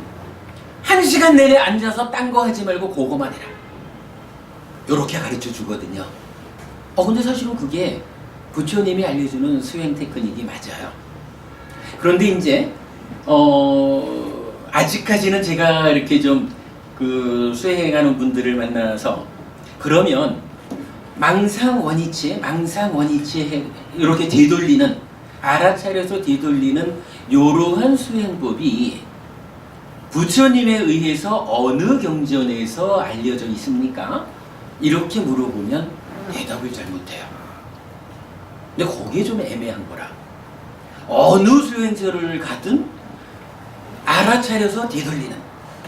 A: 1시간 내내 앉아서 딴 거 하지 말고 그거만 해라. 요렇게 가르쳐 주거든요. 근데 사실은 그게 부처님이 알려주는 수행 테크닉이 맞아요. 그런데 이제 아직까지는 제가 이렇게 좀 수행하는 분들을 만나서 그러면 망상 원위치 이렇게 뒤돌리는 알아차려서 뒤돌리는 요러한 수행법이 부처님에 의해서 어느 경전에서 알려져 있습니까? 이렇게 물어보면 대답을 잘 못해요. 근데 거기에 좀 애매한 거라. 어느 수행처를 가든 알아차려서 뒤돌리는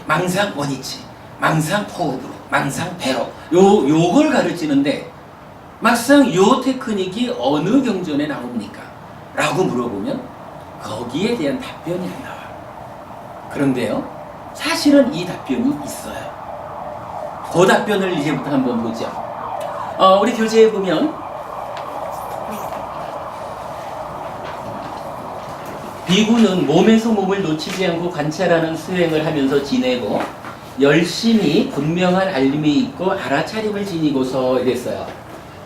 A: 망상 원위치, 망상 호흡으로, 망상 배로 요걸 가르치는데 막상 요 테크닉이 어느 경전에 나옵니까? 라고 물어보면 거기에 대한 답변이 안 나와요. 그런데요, 사실은 이 답변이 있어요. 그 답변을 이제부터 한번 보죠. 우리 교재에 보면 비구는 몸에서 몸을 놓치지 않고 관찰하는 수행을 하면서 지내고 열심히 분명한 알림이 있고 알아차림을 지니고서 이랬어요.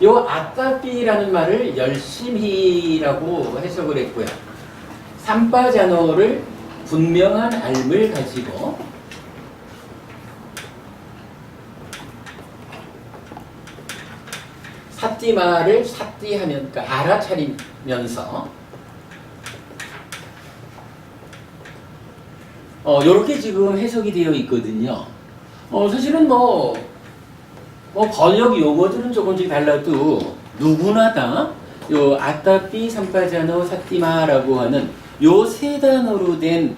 A: 요 아까비라는 말을 열심히라고 해석을 했고요. 삼바자노를 분명한 알을 가지고 삿디마를 삿디하면, 그러니까 알아차리면서 요렇게 지금 해석이 되어 있거든요. 사실은 번역 용어들은 조금씩 달라도 누구나 다 요 아따삐 삼파자노 삿디마라고 하는 요 세 단어로 된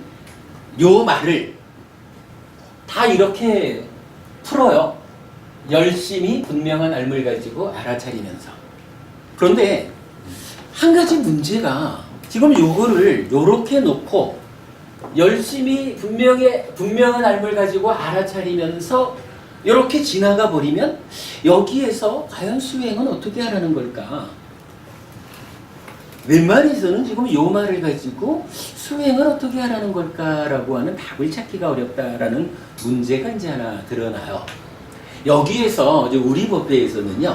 A: 요 말을 다 이렇게 풀어요. 열심히 분명한 알물 가지고 알아차리면서. 그런데 한 가지 문제가 지금 요거를 요렇게 놓고 열심히 분명한 알물 가지고 알아차리면서 이렇게 지나가 버리면 여기에서 과연 수행은 어떻게 하라는 걸까? 웬만해서는 지금 요 말을 가지고 수행을 어떻게 하라는 걸까라고 하는 답을 찾기가 어렵다라는 문제가 이제 하나 드러나요. 여기에서 이제 우리 법회에서는요,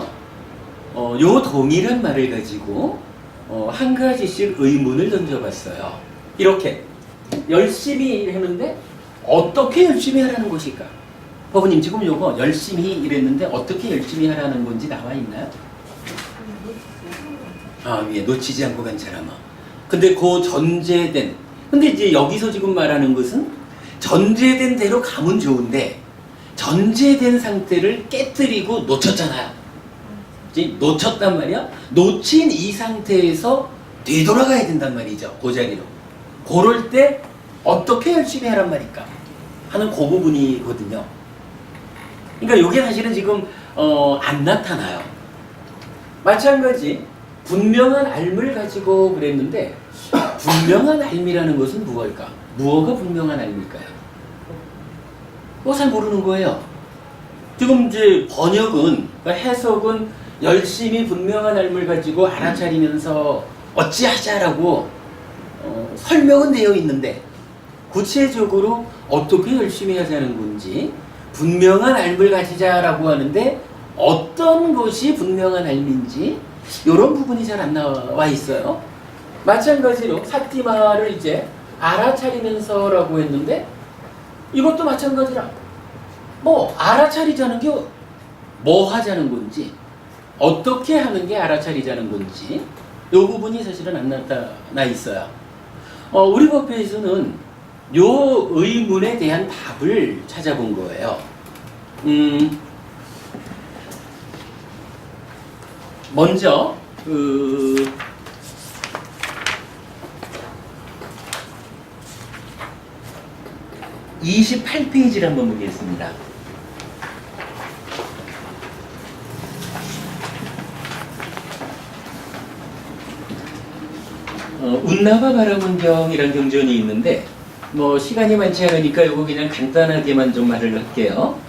A: 요 동일한 말을 가지고 한 가지씩 의문을 던져봤어요. 이렇게 열심히 했는데 어떻게 열심히 하라는 것일까? 법부님 지금 요거 열심히 이랬는데 어떻게 열심히 하라는 건지 나와 있나요? 위에 놓치지 않고 관찰하마. 근데 근데 이제 여기서 지금 말하는 것은 전제된 대로 가면 좋은데 전제된 상태를 깨뜨리고 놓쳤잖아요. 놓쳤단 말이야. 놓친 이 상태에서 되돌아가야 된단 말이죠. 그 자리로. 그럴 때 어떻게 열심히 하란 말일까 하는 그 부분이거든요. 그러니까 이게 사실은 지금 안 나타나요. 마찬가지 분명한 알물 가지고 그랬는데 분명한 알미라는 것은 무엇일까? 무엇가 분명한 알미일까요? 그거 잘 모르는 거예요. 지금 이제 번역은, 그러니까 해석은 열심히 분명한 알물 가지고 알아차리면서 어찌하자라고 설명은 되어 있는데 구체적으로 어떻게 열심히 하자는 건지 분명한 알물 가지자라고 하는데 어떤 것이 분명한 알미인지 이런 부분이 잘 안 나와 있어요. 마찬가지로 삿디마를 이제 알아차리면서라고 했는데 이것도 마찬가지라. 알아차리자는 게 뭐 하자는 건지 어떻게 하는 게 알아차리자는 건지 이 부분이 사실은 안 나타나 있어요. 우리 법회에서는 요 의문에 대한 답을 찾아본 거예요. 먼저 28페이지를 한번 보겠습니다. 운나바 바라문경이라는 경전이 있는데 시간이 많지 않으니까 이거 그냥 간단하게만 좀 말을 할게요.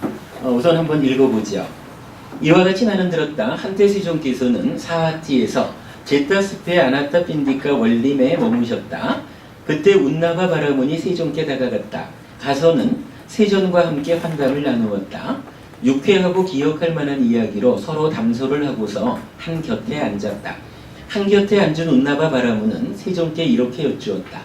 A: 우선 한번 읽어보죠. 이와 같이 나는 들었다. 한때 세존께서는 사와티에서 제타스페 아나타 핀디카 원림에 머무셨다. 그때 운나바 바라문이 세존께 다가갔다. 가서는 세존과 함께 환담을 나누었다. 유쾌하고 기억할 만한 이야기로 서로 담소를 하고서 한 곁에 앉았다. 한 곁에 앉은 운나바 바라문은 세존께 이렇게 여쭈었다.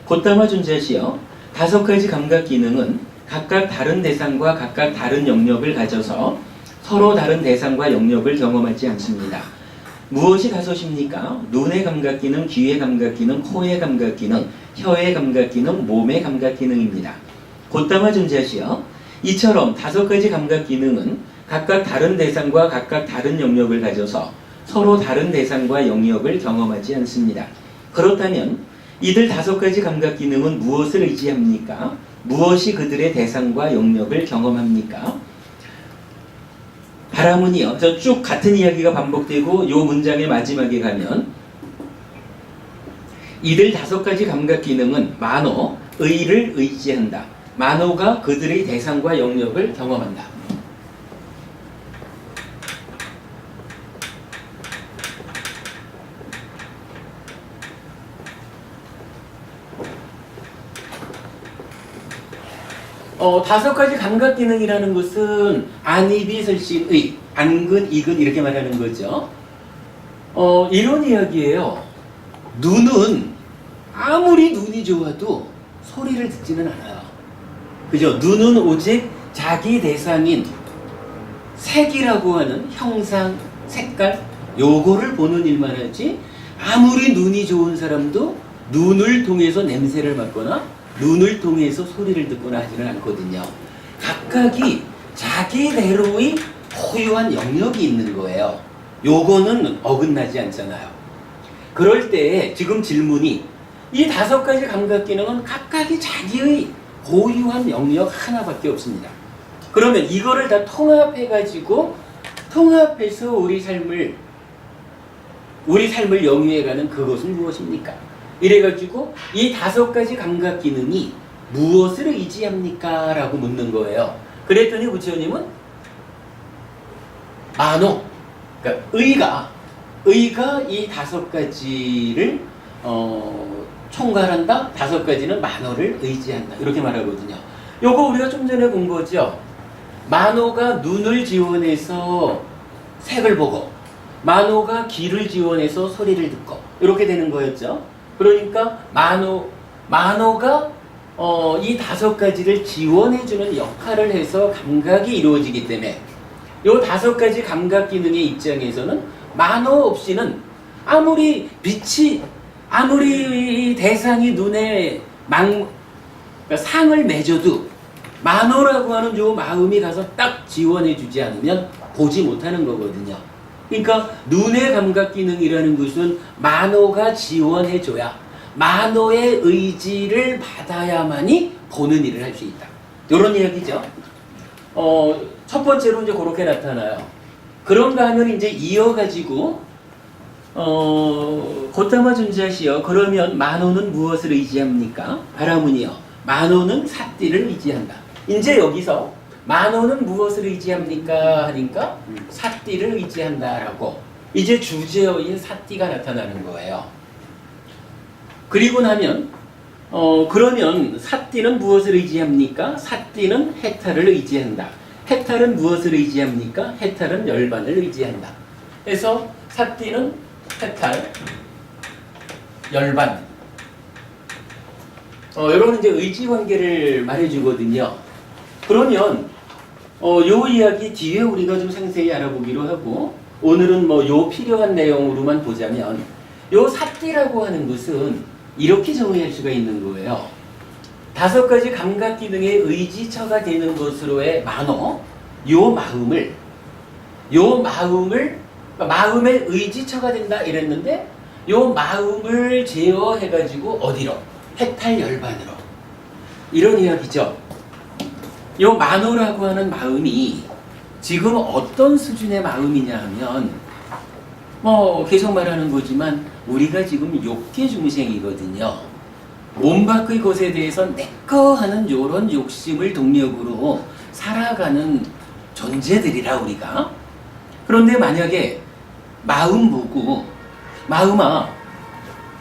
A: 곧다마 존자시여, 5가지 감각 기능은 각각 다른 대상과 각각 다른 영역을 가져서 서로 다른 대상과 영역을 경험하지 않습니다. 무엇이 5입니까? 눈의 감각 기능, 귀의 감각 기능, 코의 감각 기능, 혀의 감각 기능, 몸의 감각 기능입니다. 곧다마 존자시여, 이처럼 5가지 감각 기능은 각각 다른 대상과 각각 다른 영역을 가져서 서로 다른 대상과 영역을 경험하지 않습니다. 그렇다면 이들 5가지 감각 기능은 무엇을 의지합니까? 무엇이 그들의 대상과 영역을 경험합니까? 바라문이요. 쭉 같은 이야기가 반복되고 이 문장의 마지막에 가면 이들 5가지 감각 기능은 만호, 의를 의지한다. 만호가 그들의 대상과 영역을 경험한다. 다섯 가지 감각 기능이라는 것은 안이비 설신의, 안근, 이근 이렇게 말하는 거죠. 이런 이야기예요. 눈은 아무리 눈이 좋아도 소리를 듣지는 않아요. 그죠? 눈은 오직 자기 대상인 색이라고 하는 형상, 색깔, 요거를 보는 일만 하지, 아무리 눈이 좋은 사람도 눈을 통해서 냄새를 맡거나 눈을 통해서 소리를 듣거나 하지는 않거든요. 각각이 자기대로의 고유한 영역이 있는 거예요. 요거는 어긋나지 않잖아요. 그럴 때 지금 질문이, 이 5가지 감각 기능은 각각이 자기의 고유한 영역 하나밖에 없습니다. 그러면 이거를 다 통합해가지고, 통합해서 우리 삶을 영위해가는 그것은 무엇입니까? 이래가지고 이 5가지 감각 기능이 무엇을 의지합니까? 라고 묻는 거예요. 그랬더니 부처님은 만호, 그러니까 의가 이 5가지를 총괄한다. 5가지는 만호를 의지한다. 이렇게 말하거든요. 요거 우리가 좀 전에 본 거죠. 만호가 눈을 지원해서 색을 보고, 만호가 귀를 지원해서 소리를 듣고, 이렇게 되는 거였죠. 그러니까 만호가 이 5가지를 지원해주는 역할을 해서 감각이 이루어지기 때문에, 요 5가지 감각 기능의 입장에서는 만호 없이는 아무리 대상이 눈에 그러니까 상을 맺어도 만호라고 하는 요 마음이 가서 딱 지원해주지 않으면 보지 못하는 거거든요. 그러니까 눈의 감각 기능이라는 것은 만호가 지원해줘야, 만호의 의지를 받아야만이 보는 일을 할 수 있다. 이런 이야기죠. 첫 번째로 이제 그렇게 나타나요. 그런가 하면 이제 이어가지고, 곧담아 존재하시어. 그러면 만호는 무엇을 의지합니까? 바라문이여. 만호는 삿띠를 의지한다. 이제 여기서 만호는 무엇을 의지합니까? 하니까 삿띠를 의지한다라고, 이제 주제어인 삿띠가 나타나는 거예요. 그리고 나면 그러면 삿띠는 무엇을 의지합니까? 삿띠는 해탈을 의지한다. 해탈은 무엇을 의지합니까? 해탈은 열반을 의지한다. 그래서 삿띠는 해탈, 열반, 이런 이제 의지 관계를 말해주거든요. 그러면 요 이야기 뒤에 우리가 좀 상세히 알아보기로 하고, 오늘은 뭐 요 필요한 내용으로만 보자면, 요 삿띠라고 하는 것은 이렇게 정의할 수가 있는 거예요. 5가지 감각 기능의 의지처가 되는 것으로의 만호, 요 마음의 의지처가 된다 이랬는데, 요 마음을 제어해가지고 어디로? 해탈 열반으로. 이런 이야기죠. 요 만호라고 하는 마음이 지금 어떤 수준의 마음이냐 하면, 계속 말하는 거지만 우리가 지금 욕계 중생이거든요. 몸 밖의 것에 대해서 내꺼 하는 요런 욕심을 동력으로 살아가는 존재들이라 우리가. 그런데 만약에 마음 보고, 마음아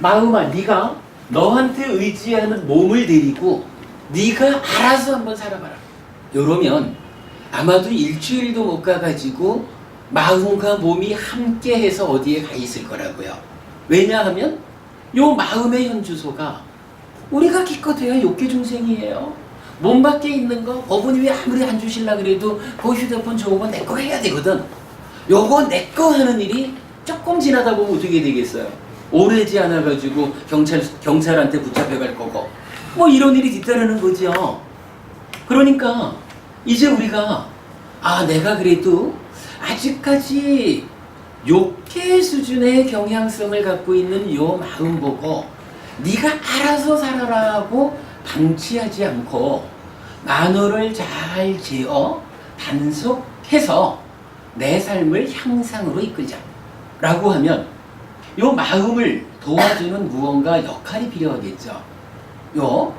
A: 네가 너한테 의지하는 몸을 데리고 네가 알아서 한번 살아봐라. 이러면 아마도 일주일도 못 가가지고 마음과 몸이 함께해서 어디에 가 있을 거라고요. 왜냐하면 요 마음의 현주소가 우리가 기껏해야 욕계 중생이에요. 몸 밖에 있는 거 법원이 아무리 안 주실라 그래도 그 휴대폰 저거 내 거 해야 되거든. 요거 내 거 하는 일이 조금 지나다 보면 어떻게 되겠어요? 오래지 않아가지고 경찰한테 붙잡혀갈 거고, 이런 일이 뒤따르는 거죠. 그러니까 이제 우리가 내가 그래도 아직까지 욕계 수준의 경향성을 갖고 있는 요 마음 보고 네가 알아서 살아라고 방치하지 않고 만호를 잘 지어 단속해서 내 삶을 향상으로 이끌자 라고 하면, 요 마음을 도와주는 무언가 역할이 필요하겠죠. 요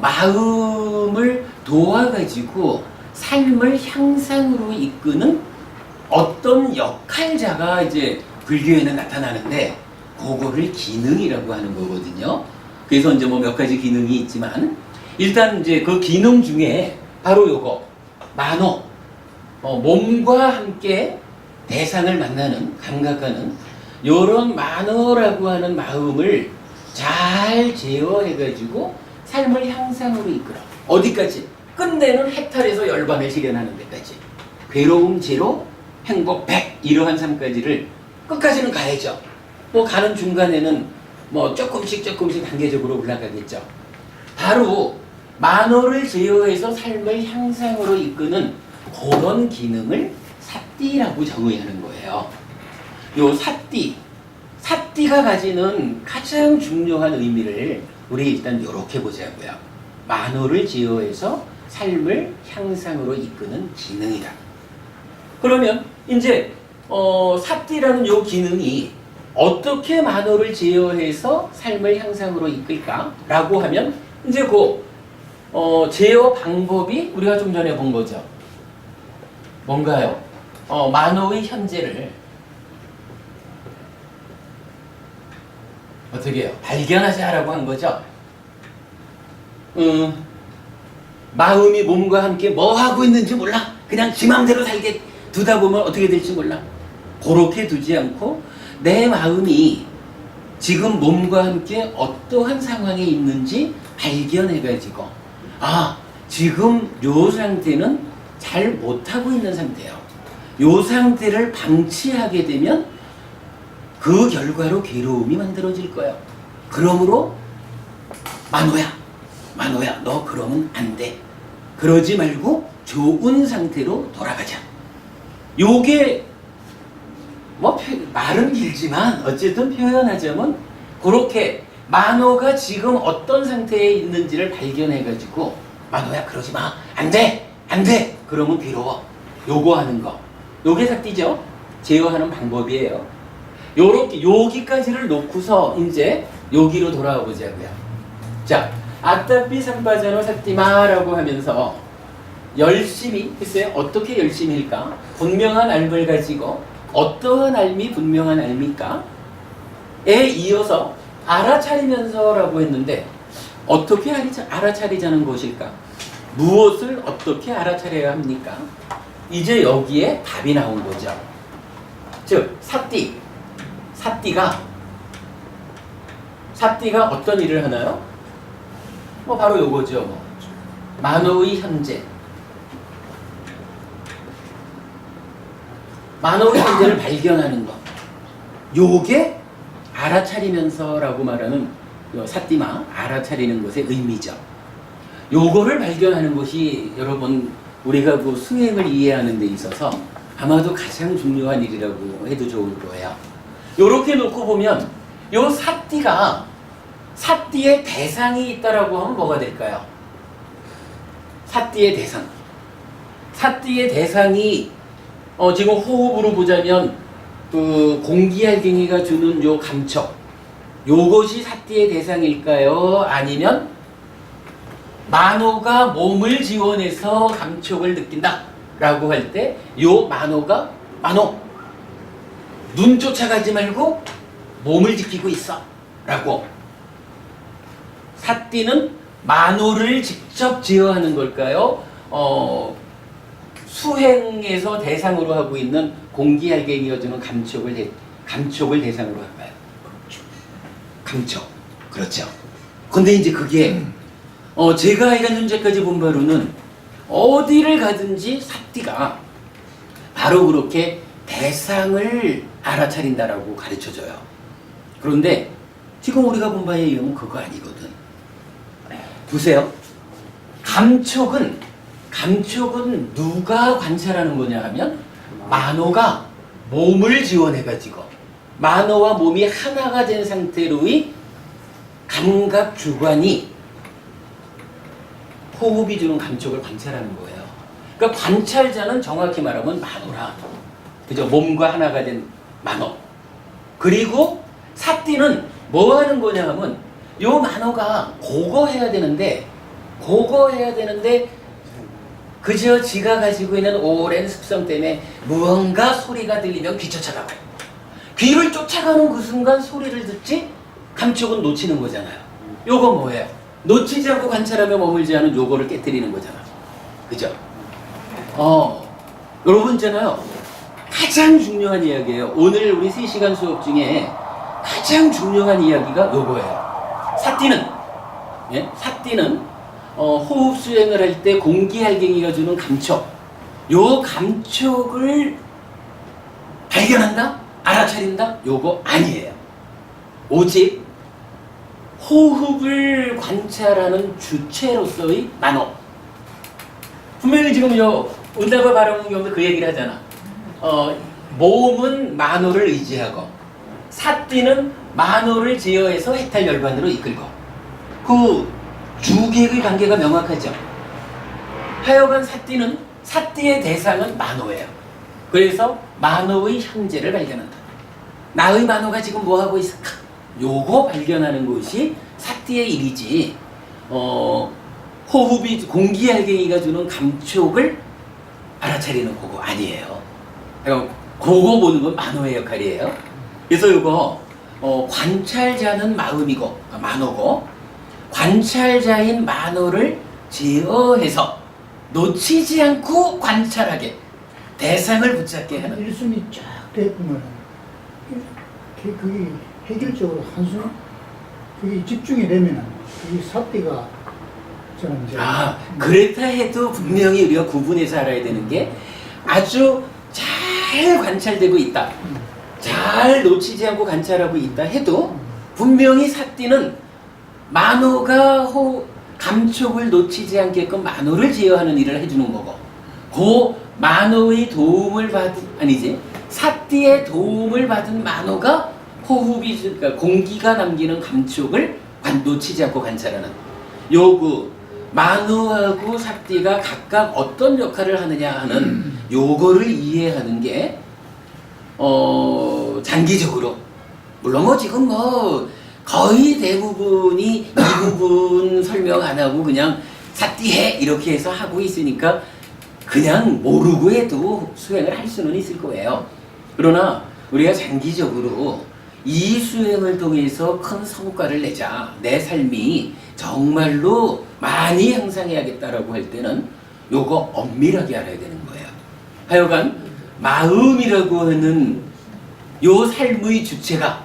A: 마음을 도와가지고 삶을 향상으로 이끄는 어떤 역할자가 이제 불교에는 나타나는데, 그거를 기능이라고 하는 거거든요. 그래서 이제 몇 가지 기능이 있지만, 일단 이제 그 기능 중에 바로 요거 만호, 몸과 함께 대상을 만나는, 감각하는 요런 만호라고 하는 마음을 잘 제어해가지고 삶을 향상으로 이끌어. 어디까지? 끝내는 해탈에서 열반을 실현하는 데까지. 괴로움 제로, 행복 100, 이러한 삶까지를 끝까지는 가야죠. 뭐 가는 중간에는 뭐 조금씩 단계적으로 올라가겠죠. 바로 만호를 제어해서 삶을 향상으로 이끄는 그런 기능을 사띠라고 정의하는 거예요. 요 사띠가 가지는 가장 중요한 의미를 우리 일단 이렇게 보자고요. 만호를 제어해서 삶을 향상으로 이끄는 기능이다. 그러면 이제 사띠라는 요 기능이 어떻게 만호를 제어해서 삶을 향상으로 이끌까라고 하면 이제 제어 방법이 우리가 좀 전에 본 거죠. 뭔가요? 만호의 현재를 어떻게 해요? 발견하자라고 한 거죠. 마음이 몸과 함께 뭐 하고 있는지 몰라. 그냥 지 맘대로 살게 두다 보면 어떻게 될지 몰라. 그렇게 두지 않고 내 마음이 지금 몸과 함께 어떠한 상황에 있는지 발견해가지고 지금 요 상태는 잘 못하고 있는 상태예요. 요 상태를 방치하게 되면 그 결과로 괴로움이 만들어질 거예요. 그러므로 만호야 너 그러면 안 돼. 그러지 말고 좋은 상태로 돌아가자. 요게 뭐 말은 길지만 어쨌든 표현하자면 그렇게 만호가 지금 어떤 상태에 있는지를 발견해가지고 만호야 그러지 마. 안 돼. 그러면 괴로워. 요거 하는 거. 요게 사띠죠. 제어하는 방법이에요. 요렇게 여기까지를 놓고서 이제 여기로 돌아와 보자고요. 자, 아따삐 삼바자노 사띠마라고 하면서 열심히 글쎄요 어떻게 열심히일까? 분명한 알을 가지고 어떠한 알미 분명한 알미까? 에 이어서 알아차리면서라고 했는데 어떻게 알아차리자는 것일까? 무엇을 어떻게 알아차려야 합니까? 이제 여기에 답이 나온 거죠. 즉 사띠가 어떤 일을 하나요? 뭐 바로 요거죠. 만호의 현재. 만호의 현재를 발견하는 것. 요게 알아차리면서라고 말하는 사띠마, 알아차리는 것의 의미죠. 요거를 발견하는 것이 여러분 우리가 그 수행을 이해하는 데 있어서 아마도 가장 중요한 일이라고 해도 좋을 거예요. 요렇게 놓고 보면 요 사띠의 대상이 있다라고 하면 뭐가 될까요? 사띠의 대상이 지금 호흡으로 보자면 그 공기알갱이가 주는 요 감촉, 요것이 사띠의 대상일까요? 아니면 만호가 몸을 지원해서 감촉을 느낀다 라고 할 때 요 만호 눈 쫓아가지 말고 몸을 지키고 있어 라고. 사띠는 만호를 직접 제어하는 걸까요? 수행에서 대상으로 하고 있는 공기알갱이가 주는 감촉을 대상으로 할까요? 감촉. 그렇죠. 근데 이제 그게 제가 알던 현재까지 본 바로는 어디를 가든지 사띠가 바로 그렇게 대상을 알아차린다라고 가르쳐줘요. 그런데 지금 우리가 본 바에 의하면 그거 아니거든. 보세요. 감촉은 누가 관찰하는 거냐 하면 만호가 몸을 지원해가지고 만호와 몸이 하나가 된 상태로의 감각 주관이 호흡이 주는 감촉을 관찰하는 거예요. 그러니까 관찰자는 정확히 말하면 만호라. 그죠? 몸과 하나가 된 만호. 그리고 사띠는 뭐 하는 거냐 하면 요 만호가 그거 해야 되는데 그저 지가 가지고 있는 오랜 습성 때문에 무언가 소리가 들리면 귀 쫓아가고 귀를 쫓아가는 그 순간 소리를 듣지 감촉은 놓치는 거잖아요. 요거 뭐예요? 놓치지 않고 관찰하며 머물지 않은 요거를 깨뜨리는 거잖아. 그죠? 여러분 있잖아요. 가장 중요한 이야기예요. 오늘 우리 3시간 수업 중에 가장 중요한 이야기가 요거예요. 사띠는 호흡 수행을 할 때 공기알갱이가 주는 감촉, 요 감촉을 발견한다? 알아차린다? 요거 아니에요. 오직 호흡을 관찰하는 주체로서의 만호. 분명히 지금 요 은다고 발음은 경우도 그 얘기를 하잖아. 몸은 만호를 의지하고 사띠는 만호를 제어해서 해탈 열반으로 이끌고, 그 두 개의 관계가 명확하죠. 하여간 사띠의 대상은 만호예요. 그래서 만호의 형제를 발견한다. 나의 만호가 지금 뭐 하고 있을까? 요거 발견하는 것이 사띠의 일이지. 호흡이 공기알갱이가 주는 감촉을 알아차리는 그거 아니에요. 그러니까 그거 보는 건 만호의 역할이에요. 그래서 이거 관찰자는 마음이고 만호고, 관찰자인 만호를 제어해서 놓치지 않고 관찰하게 대상을 붙잡게 하는.
B: 일순이 쫙 되면 그게 해결적으로 한순 그게 집중이 되면은 그게 사띠가 저는 이제
A: 그렇다 해도 분명히 우리가 구분해서 알아야 되는 게 아주 잘 관찰되고 있다, 잘 놓치지 않고 관찰하고 있다 해도 분명히 사띠는 만호가 감촉을 놓치지 않게끔 만호를 제어하는 일을 해주는 거고, 그 만호의 도움을 사띠의 도움을 받은 만호가 호흡이, 그러니까 공기가 남기는 감촉을 놓치지 않고 관찰하는, 요구 만호하고 사띠가 각각 어떤 역할을 하느냐 하는 요거를 이해하는 게 장기적으로, 물론 뭐 지금 뭐 거의 대부분이 이 부분 설명 안 하고 그냥 사띠해 이렇게 해서 하고 있으니까 그냥 모르고 해도 수행을 할 수는 있을 거예요. 그러나 우리가 장기적으로 이 수행을 통해서 큰 성과를 내자, 내 삶이 정말로 많이 향상해야겠다라고 할 때는 요거 엄밀하게 알아야 되는 거예요. 하여간 마음이라고 하는 요 삶의 주체가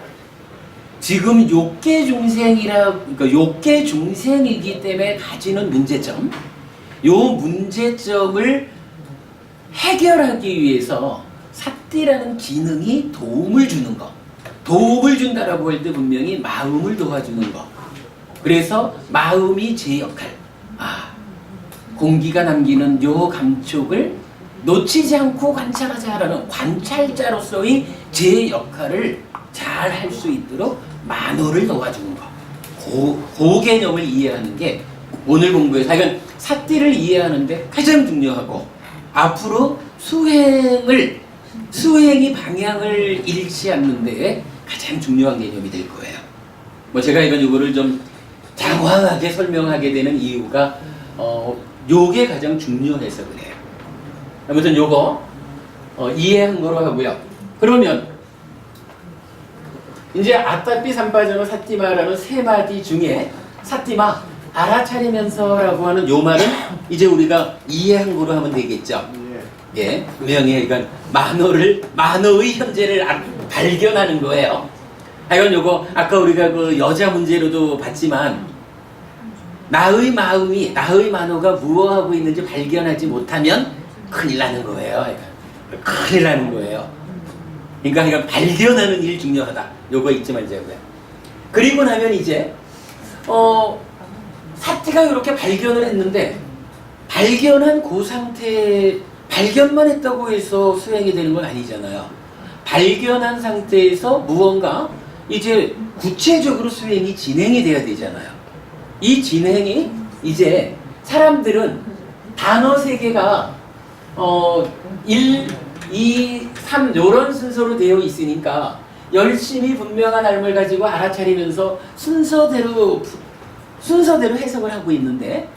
A: 지금 그러니까 욕계 중생이기 때문에 가지는 문제점, 요 문제점을 해결하기 위해서 사띠라는 기능이 도움을 주는 거, 도움을 준다라고 할 때 분명히 마음을 도와주는 거. 그래서 마음이 제 역할, 공기가 남기는 요 감촉을 놓치지 않고 관찰하자라는 관찰자로서의 제 역할을 잘 할 수 있도록 만호를 도와주는 거. 그 개념을 이해하는 게 오늘 공부에서 하여간 사띠를 이해하는데 가장 중요하고, 앞으로 수행이 방향을 잃지 않는 데에 가장 중요한 개념이 될 거예요. 뭐 제가 이거를 좀 장황하게 설명하게 되는 이유가 요게 가장 중요해서 그래요. 아무튼 요거 이해한 거로 하고요. 그러면 이제 아따삐 삼바저노 사띠마라는 세 마디 중에 사띠마 알아차리면서라고 하는 요 말은 이제 우리가 이해한 거로 하면 되겠죠. 예, 분명히 그러니까 만호의 현재를 발견하는 거예요. 하여간 요거 아까 우리가 그 여자 문제로도 봤지만 나의 만호가 무엇하고 있는지 발견하지 못하면 큰일 나는 거예요. 큰일 나는 거예요. 그러니까 발견하는 일이 중요하다. 요거 잊지 말자고요. 그리고 나면 이제 사띠가 이렇게 발견을 했는데, 발견한 그 상태, 발견만 했다고 해서 수행이 되는 건 아니잖아요. 발견한 상태에서 무언가 이제 구체적으로 수행이 진행이 돼야 되잖아요. 이 진행이 이제 사람들은 단어 세 개가 1, 2, 3 요런 순서로 되어 있으니까 열심히 분명한 삶을 가지고 알아차리면서 순서대로 해석을 하고 있는데,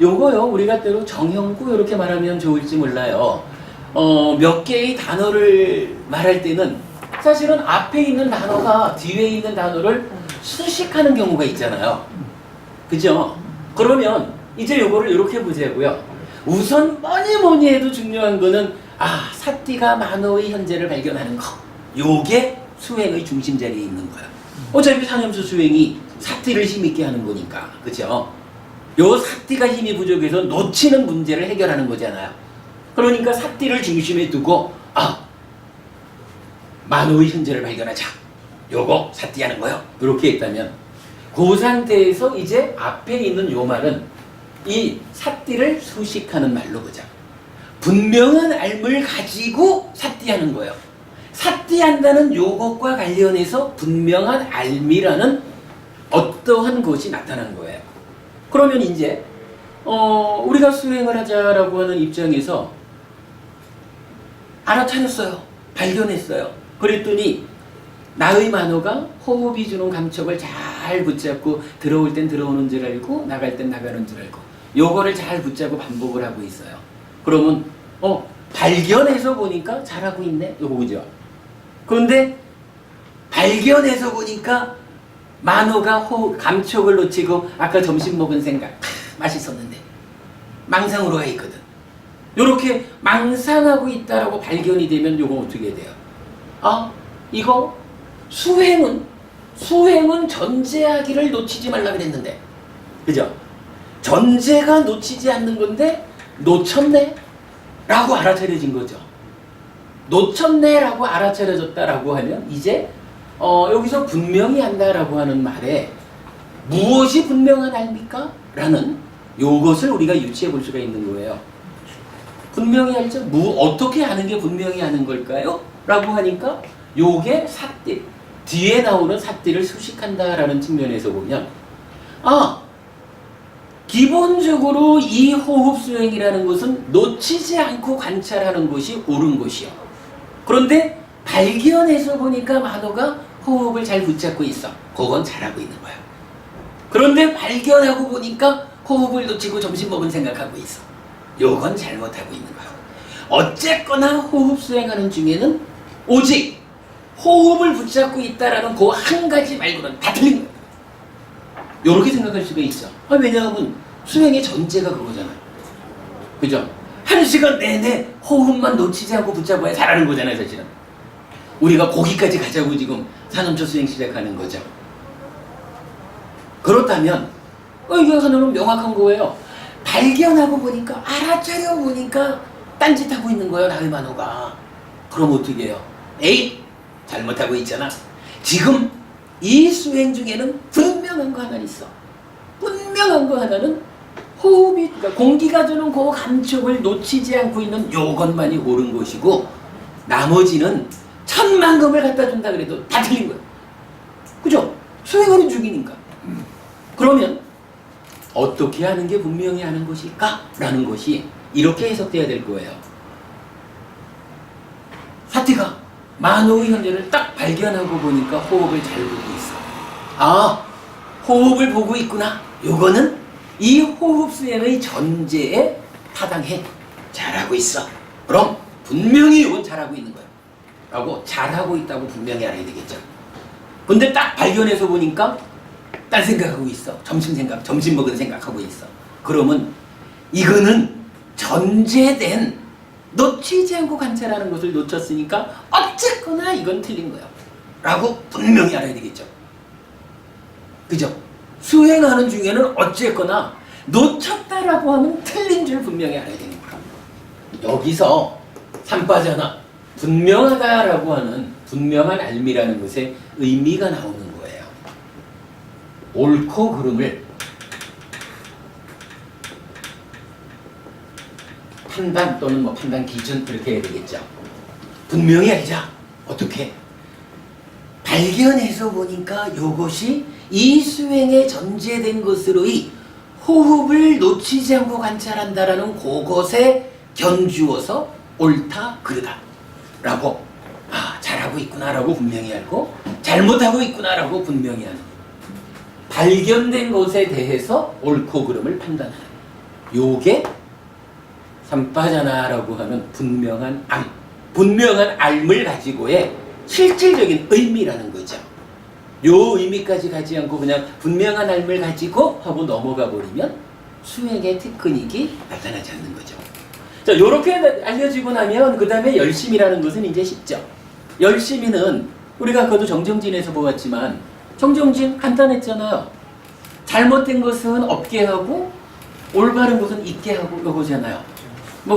A: 요거요 우리가 때로 정형구 이렇게 말하면 좋을지 몰라요. 몇 개의 단어를 말할 때는 사실은 앞에 있는 단어가 뒤에 있는 단어를 수식하는 경우가 있잖아요. 그죠? 그러면 이제 요거를 이렇게 보자고요. 우선 뭐니 해도 중요한 거는 사띠가 만호의 현재를 발견하는 거. 요게 수행의 중심 자리에 있는 거야. 어차피 상염수 수행이 사띠를 힘있게 하는 거니까. 그죠? 요 사띠가 힘이 부족해서 놓치는 문제를 해결하는 거잖아요. 그러니까 사띠를 중심에 두고 만호의 현재를 발견하자. 요거 사띠하는 거요. 이렇게 했다면 그 상태에서 이제 앞에 있는 요 말은 이 사띠를 수식하는 말로 보자. 분명한 알을 가지고 사띠하는 거예요. 사띠한다는 요것과 관련해서 분명한 알미라는 어떠한 것이 나타난 거예요. 그러면 이제 우리가 수행을 하자라고 하는 입장에서 알아차렸어요. 발견했어요. 그랬더니 나의 만호가 호흡이 주는 감촉을 잘 붙잡고 들어올 땐 들어오는 줄 알고 나갈 땐 나가는 줄 알고 요거를 잘 붙잡고 반복을 하고 있어요. 그러면 발견해서 보니까 잘하고 있네. 요거 그죠? 그런데 발견해서 보니까 만호가 호흡 감촉을 놓치고 아까 점심 먹은 생각 맛있었는데 망상으로 가 있거든. 요렇게 망상하고 있다라고 발견이 되면 요거 어떻게 돼요? 이거 수행은 전제하기를 놓치지 말라 그랬는데, 그죠? 전제가 놓치지 않는 건데 놓쳤네 라고 알아차려진 거죠. 놓쳤네 라고 알아차려졌다라고 하면 이제 여기서 분명히 한다라고 하는 말에 무엇이 분명한 알입니까? 라는 요것을 우리가 유추해 볼 수가 있는 거예요. 분명히 알죠? 어떻게 하는 게 분명히 하는 걸까요? 라고 하니까 요게 사띠, 뒤에 나오는 사띠를 수식한다라는 측면에서 보면 기본적으로 이 호흡 수행이라는 것은 놓치지 않고 관찰하는 것이 옳은 것이요. 그런데 발견해서 보니까 만호가 호흡을 잘 붙잡고 있어. 그건 잘하고 있는 거야. 그런데 발견하고 보니까 호흡을 놓치고 점심 먹은 생각하고 있어. 요건 잘못하고 있는 거야. 어쨌거나 호흡 수행하는 중에는 오직 호흡을 붙잡고 있다라는 그 한 가지 말고는 다 틀린 거야. 요렇게 생각할 수가 있죠. 왜냐하면 수행의 전제가 그거잖아. 그죠? 1시간 내내 호흡만 놓치지 않고 붙잡아야 잘하는 거잖아요, 사실은. 우리가 거기까지 가자고 지금 산엄초 수행 시작하는 거죠. 그렇다면 이게 하나는 명확한 거예요. 발견하고 보니까 알아차려 보니까 딴짓하고 있는 거예요, 나의 만호가. 그럼 어떻게 해요? 에이, 잘못하고 있잖아. 지금 이 수행 중에는 분명한 거 하나 있어. 분명한 거 하나는 호흡이, 그러니까 공기가 주는 그 감촉을 놓치지 않고 있는 요것만이 옳은 것이고 나머지는 천만금을 갖다 준다 그래도 다 틀린 거야. 그죠? 수행하는 중이니까. 그러면 어떻게 하는 게 분명히 하는 것일까? 라는 것이 이렇게 해석돼야 될 거예요. 사티가 만호의 현재를 딱 발견하고 보니까 호흡을 잘 보고 있어. 호흡을 보고 있구나. 요거는 이 호흡 수행의 전제에 타당해. 잘하고 있어. 그럼 분명히 이건 잘하고 있는 거야. 라고 잘하고 있다고 분명히 알아야 되겠죠. 근데 딱 발견해서 보니까 딴 생각하고 있어. 점심 먹은 생각하고 있어. 그러면 이거는 전제된 놓치지 않고 관찰하는 것을 놓쳤으니까 어쨌거나 이건 틀린 거야. 라고 분명히 알아야 되겠죠. 그죠? 수행하는 중에는 어쨌거나 놓쳤다라고 하면 틀린 줄 분명히 알아야 되는 거야. 여기서 삼빠자나 분명하다라고 하는 분명한 알미라는 것에 의미가 나오는 거예요. 옳고 그름을 판단 또는 판단 기준 그렇게 해야 되겠죠. 분명히 알자. 어떻게? 발견해서 보니까 이것이 이 수행에 전제된 것으로의 호흡을 놓치지 않고 관찰한다라는 그것에 견주어서 옳다 그르다 라고 잘하고 있구나라고 분명히 알고 잘못하고 있구나라고 분명히 하는 발견된 것에 대해서 옳고 그름을 판단하는 요게 삼빠자나라고 하는 분명한 알을 가지고의 실질적인 의미라는 거죠. 요 의미까지 가지 않고 그냥 분명한 알을 가지고 하고 넘어가 버리면 수행의 테크닉이 나타나지 않는 거죠. 자, 요렇게 알려지고 나면 그 다음에 열심이라는 것은 이제 쉽죠. 열심히는 우리가 아까도 정정진에서 보았지만 정정진 간단했잖아요. 잘못된 것은 없게 하고 올바른 것은 있게 하고 요거잖아요.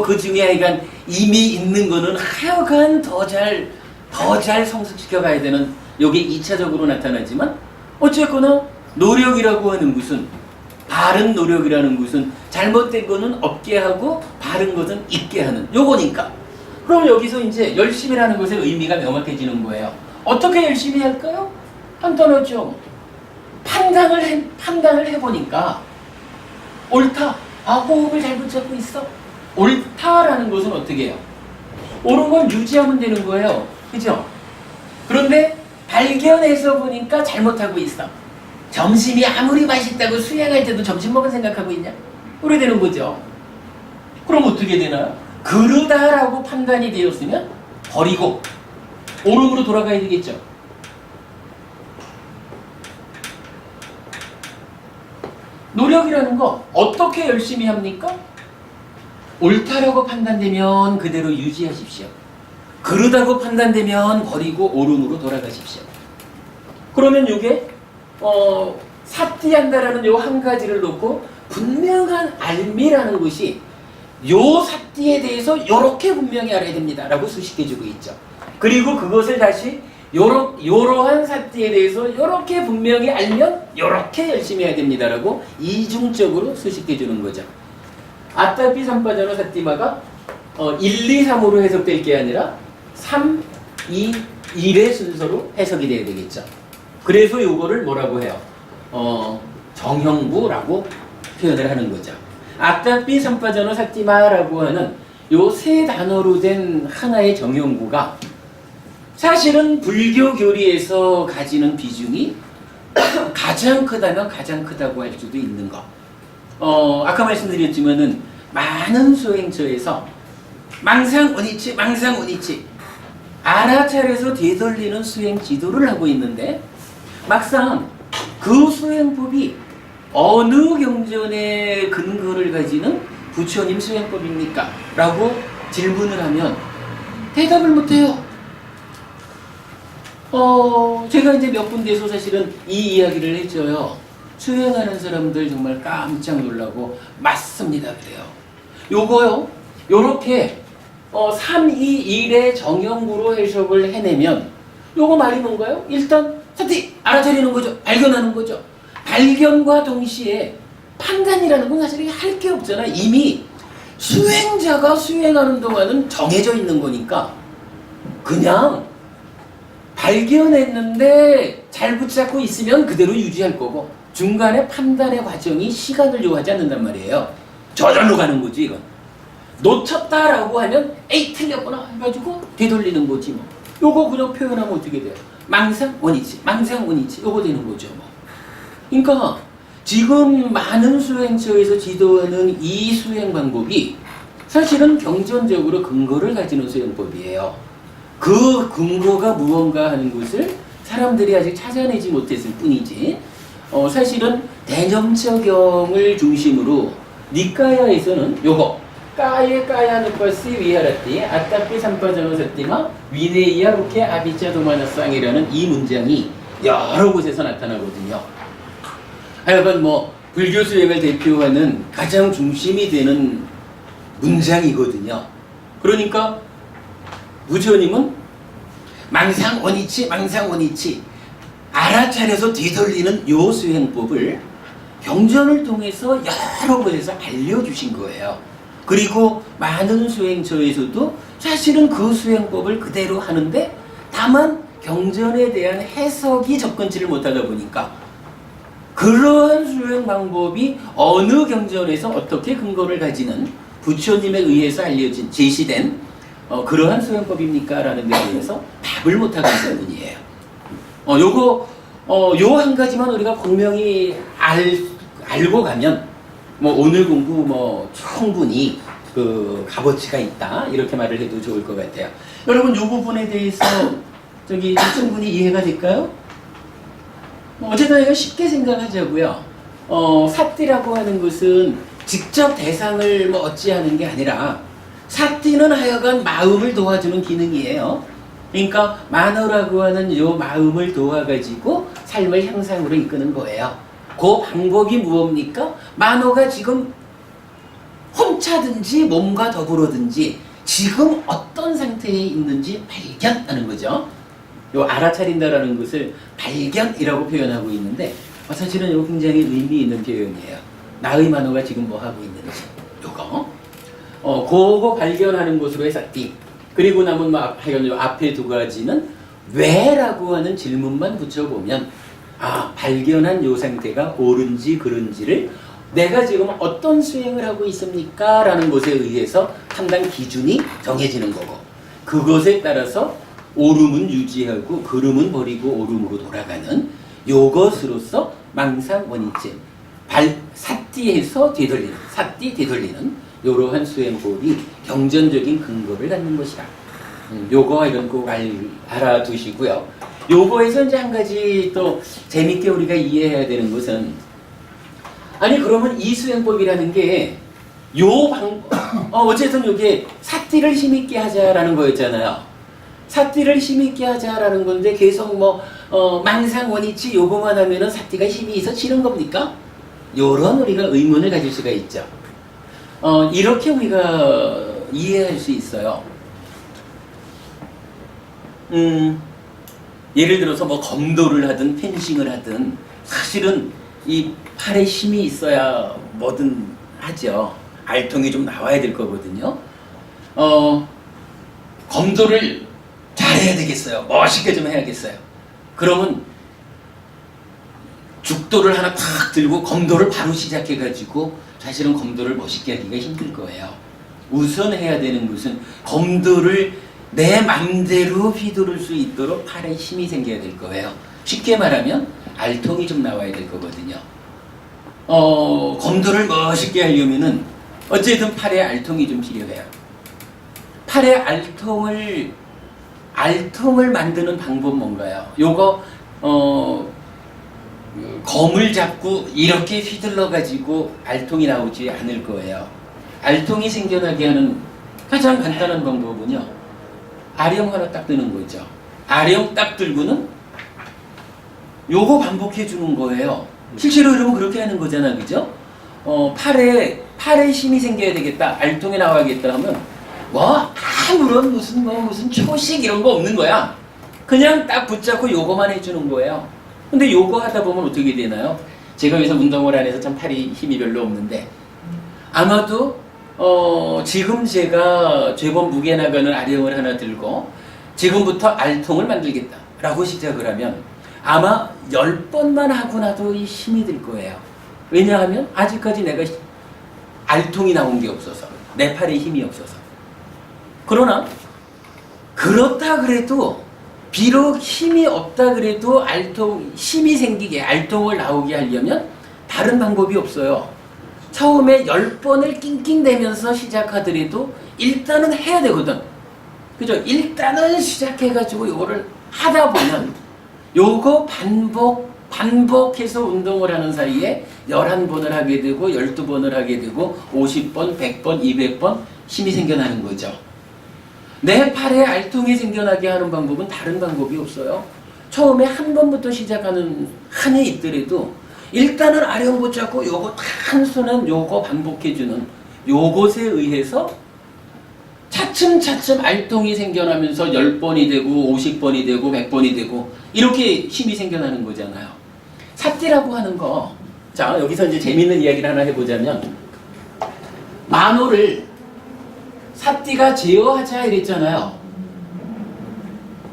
A: 그 중에 하여간 이미 있는 거는 하여간 더 잘 더 잘 성숙시켜 가야 되는 요게 2차적으로 나타나지만 어쨌거나 노력이라고 하는 것은 바른 노력이라는 것은 잘못된 거는 없게 하고 바른 것은 있게 하는 요거니까. 그럼 여기서 이제 열심히라는 것의 의미가 명확해지는 거예요. 어떻게 열심히 할까요? 간단하죠. 판단을 해보니까 옳다. 호흡을 잘 붙잡고 있어. 옳다라는 것은 어떻게 해요? 옳은 걸 유지하면 되는 거예요. 그죠? 그런데 발견해서 보니까 잘못하고 있어. 점심이 아무리 맛있다고 수행할 때도 점심 먹은 생각하고 있냐? 그래 되는 거죠. 그럼 어떻게 되나요? 그르다라고 판단이 되었으면 버리고 옳음으로 돌아가야 되겠죠. 노력이라는 거 어떻게 열심히 합니까? 옳다라고 판단되면 그대로 유지하십시오. 그르다고 판단되면 버리고 옳음으로 돌아가십시오. 그러면 이게 사띠한다라는 요 한 가지를 놓고 분명한 알미라는 것이 요 사띠에 대해서 요렇게 분명히 알아야 됩니다 라고 수식해주고 있죠. 그리고 그것을 다시 요러한 사띠에 대해서 요렇게 분명히 알면 요렇게 열심히 해야 됩니다 라고 이중적으로 수식해주는 거죠. 아따피 삼빠자노 사띠마가 1, 2, 3으로 해석될 게 아니라 3, 2, 1의 순서로 해석이 돼야 되겠죠. 그래서 요거를 뭐라고 해요? 정형부라고 표현을 하는 거죠. 아따피 삼빠자노 사띠마라고 하는 요 세 단어로 된 하나의 정형부가 사실은 불교 교리에서 가지는 비중이 가장 크다면 가장 크다고 할 수도 있는 거. 아까 말씀드렸지만은 많은 수행처에서 망상원이치 알아차려서 되돌리는 수행 지도를 하고 있는데 막상 그 수행법이 어느 경전의 근거를 가지는 부처님 수행법입니까? 라고 질문을 하면 대답을 못해요. 제가 이제 몇 군데에서 사실은 이 이야기를 해줘요. 수행하는 사람들 정말 깜짝 놀라고 맞습니다 그래요. 요거요 요렇게 3, 2, 1의 정형구로 해석을 해내면 요거 말이 뭔가요? 일단 사티 알아차리는 거죠. 발견하는 거죠. 발견과 동시에 판단이라는 건 사실 할 게 없잖아. 이미 수행자가 수행하는 동안은 정해져 있는 거니까 그냥 발견했는데 잘 붙잡고 있으면 그대로 유지할 거고 중간에 판단의 과정이 시간을 요하지 않는단 말이에요. 저절로 가는 거지 이건. 놓쳤다라고 하면 에이 틀렸구나 해가지고 되돌리는 거지 뭐. 요거 그냥 표현하면 어떻게 돼요? 망상원이치 요거 되는 거죠 뭐. 그러니까 지금 많은 수행처에서 지도하는 이 수행 방법이 사실은 경전적으로 근거를 가지는 수행법이에요. 그 근거가 무언가 하는 것을 사람들이 아직 찾아내지 못했을 뿐이지 사실은 대념처경을 중심으로 니까야에서는 요거 까야누빠시 위하라띠 아따피 삼빠자노사띠마 위네이야 로케 아비짜 도마나쌍이라는 이 문장이 여러 곳에서 나타나거든요. 하여간 뭐 불교 수행을 대표하는 가장 중심이 되는 문장이거든요. 그러니까 부처님은 망상원이치 알아차려서 되돌리는 요 수행법을 경전을 통해서 여러 곳에서 알려주신 거예요. 그리고 많은 수행처에서도 사실은 그 수행법을 그대로 하는데 다만 경전에 대한 해석이 접근치를 못하다 보니까 그러한 수행 방법이 어느 경전에서 어떻게 근거를 가지는 부처님에 의해서 알려진 제시된 그러한 수행법입니까? 라는 데 대해서 답을 못하고 있는 분이에요. 요 한 가지만 우리가 분명히 알고 가면 뭐 오늘 공부 뭐 충분히 그 값어치가 있다 이렇게 말을 해도 좋을 것 같아요. 여러분 요 부분에 대해서 충분히 이해가 될까요? 어쨌든 이거 쉽게 생각하자고요. 사띠라고 하는 것은 직접 대상을 뭐 어찌하는 게 아니라 사띠는 하여간 마음을 도와주는 기능이에요. 그러니까 만어라고 하는 요 마음을 도와가지고 삶을 향상으로 이끄는 거예요. 그 방법이 무엇입니까? 만어가 지금 혼자든지 몸과 더불어든지 지금 어떤 상태에 있는지 발견하는 거죠. 요 알아차린다라는 것을 발견이라고 표현하고 있는데 사실은 이거 굉장히 의미 있는 표현이에요. 나의 만호가 지금 뭐 하고 있는지 요거 그거 발견하는 것으로 해서 띠 그리고 남은 앞에 두 가지는 왜라고 하는 질문만 붙여보면 발견한 요 상태가 옳은지 그른지를 내가 지금 어떤 수행을 하고 있습니까? 라는 것에 의해서 판단 기준이 정해지는 거고 그것에 따라서 옳음은 유지하고 그름은 버리고 옳음으로 돌아가는 요것으로서 망상원이증 사띠에서 되돌리는 사띠 되돌리는 이러한 수행법이 경전적인 근거를 갖는 것이다. 요거 이런 거 알아두시고요. 요거에서 이제 한 가지 또 재밌게 우리가 이해해야 되는 것은 아니 그러면 이 수행법이라는 게 요 방법 어쨌든 요게 사띠를 힘있게 하자라는 거였잖아요. 사띠를 힘있게 하자라는 건데 계속 망상원이치 요거만 하면은 사띠가 힘이 있어지는 겁니까? 요런 우리가 의문을 가질 수가 있죠. 이렇게 우리가 이해할 수 있어요. 예를 들어서 검도를 하든 펜싱을 하든 사실은 이 팔에 힘이 있어야 뭐든 하죠. 알통이 좀 나와야 될 거거든요. 검도를 잘해야 되겠어요. 멋있게 좀 해야겠어요. 그러면 죽도를 하나 탁 들고 검도를 바로 시작해가지고 사실은 검도를 멋있게 하기가 힘들 거예요. 우선 해야 되는 것은 검도를 내 맘대로 휘두를 수 있도록 팔에 힘이 생겨야 될 거예요. 쉽게 말하면 알통이 좀 나와야 될 거거든요. 검도를 멋있게 하려면은 어쨌든 팔에 알통이 좀 필요해요. 팔에 알통을 만드는 방법 뭔가요? 요거 검을 잡고 이렇게 휘둘러 가지고 알통이 나오지 않을 거예요. 알통이 생겨나게 하는 가장 간단한 방법은요. 아령 하나 딱 드는 거죠. 아령 딱 들고는 요거 반복해 주는 거예요. 실제로 여러분 그렇게 하는 거잖아, 그죠? 팔에 힘이 생겨야 되겠다, 알통이 나와야겠다 하면 아무런 무슨 초식 이런 거 없는 거야. 그냥 딱 붙잡고 요거만 해주는 거예요. 근데 요거 하다 보면 어떻게 되나요? 제가 여기서 운동을 안 해서 참 팔이 힘이 별로 없는데 아마도 지금 제가 제법 무게 나가는 아령을 하나 들고 지금부터 알통을 만들겠다 라고 시작을 하면 아마 10번만 하고 나도 이 힘이 들 거예요. 왜냐하면 아직까지 내가 알통이 나온 게 없어서 내 팔에 힘이 없어서. 그러나 그렇다 그래도 비록 힘이 없다 그래도 힘이 생기게 알통을 나오게 하려면 다른 방법이 없어요. 처음에 10번을 낑낑대면서 시작하더라도 일단은 해야 되거든. 그죠? 일단은 시작해가지고 요거를 하다 보면 요거 반복해서 운동을 하는 사이에 11번을 하게 되고 12번을 하게 되고 50번, 100번, 200번 힘이 생겨나는 거죠. 내 팔에 알통이 생겨나게 하는 방법은 다른 방법이 없어요. 처음에 한 번부터 시작하는 한이 있더라도 일단은 아령 붙잡고 요거 한 손은 요거 반복해주는 요것에 의해서 차츰차츰 알통이 생겨나면서 10번이 되고 50번이 되고 100번이 되고 이렇게 힘이 생겨나는 거잖아요. 사띠라고 하는 거, 자 여기서 이제 재밌는 이야기를 하나 해보자면 만호를 사띠가 제어하자 이랬잖아요.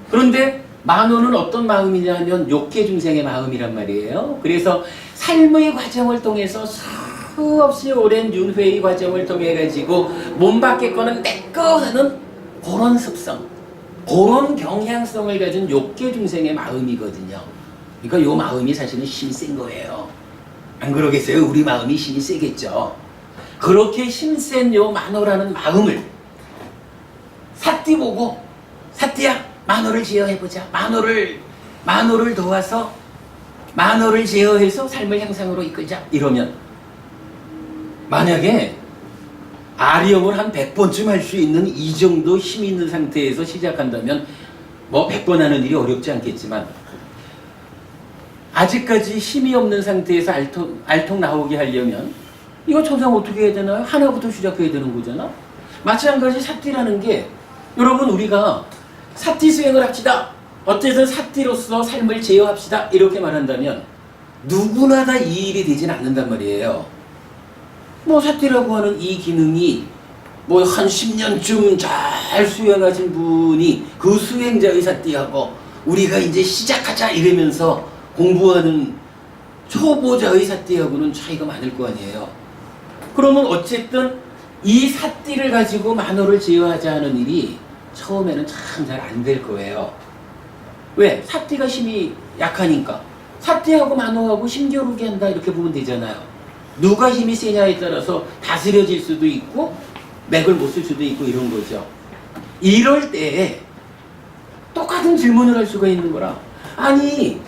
A: 그런데 만호는 어떤 마음이냐면 욕계 중생의 마음이란 말이에요. 그래서 삶의 과정을 통해서 수없이 오랜 윤회의 과정을 통해 가지고 몸 밖에 거는 내꺼 하는 그런 습성, 그런 경향성을 가진 욕계 중생의 마음이거든요. 그러니까 요 마음이 사실은 힘이 센 거예요. 안 그러겠어요? 우리 마음이 힘이 세겠죠. 그렇게 힘센 요 만호라는 마음을 사띠 보고 사띠야 만호를 제어해보자. 만호를 도와서 만호를 제어해서 삶을 향상으로 이끌자. 이러면 만약에 아령을 한 100번쯤 할 수 있는 이 정도 힘 있는 상태에서 시작한다면 100번 하는 일이 어렵지 않겠지만 아직까지 힘이 없는 상태에서 알통 나오게 하려면 이거 천상 어떻게 해야 되나요? 하나부터 시작해야 되는 거잖아. 마찬가지 사띠라는 게 여러분 우리가 사띠 수행을 합시다. 어쨌든 사띠로서 삶을 제어합시다. 이렇게 말한다면 누구나 다 이 일이 되진 않는단 말이에요. 뭐 사띠라고 하는 이 기능이 뭐 한 10년쯤 잘 수행하신 분이 그 수행자의 사띠하고 우리가 이제 시작하자 이러면서 공부하는 초보자의 사띠하고는 차이가 많을 거 아니에요. 그러면 어쨌든 이 사띠를 가지고 만호를 제어하자 하는 일이 처음에는 참 잘 안 될 거예요. 왜? 사띠가 힘이 약하니까. 사띠하고 만호하고 힘겨루게 한다 이렇게 보면 되잖아요. 누가 힘이 세냐에 따라서 다스려질 수도 있고 맥을 못 쓸 수도 있고 이런 거죠. 이럴 때 똑같은 질문을 할 수가 있는 거라. 아니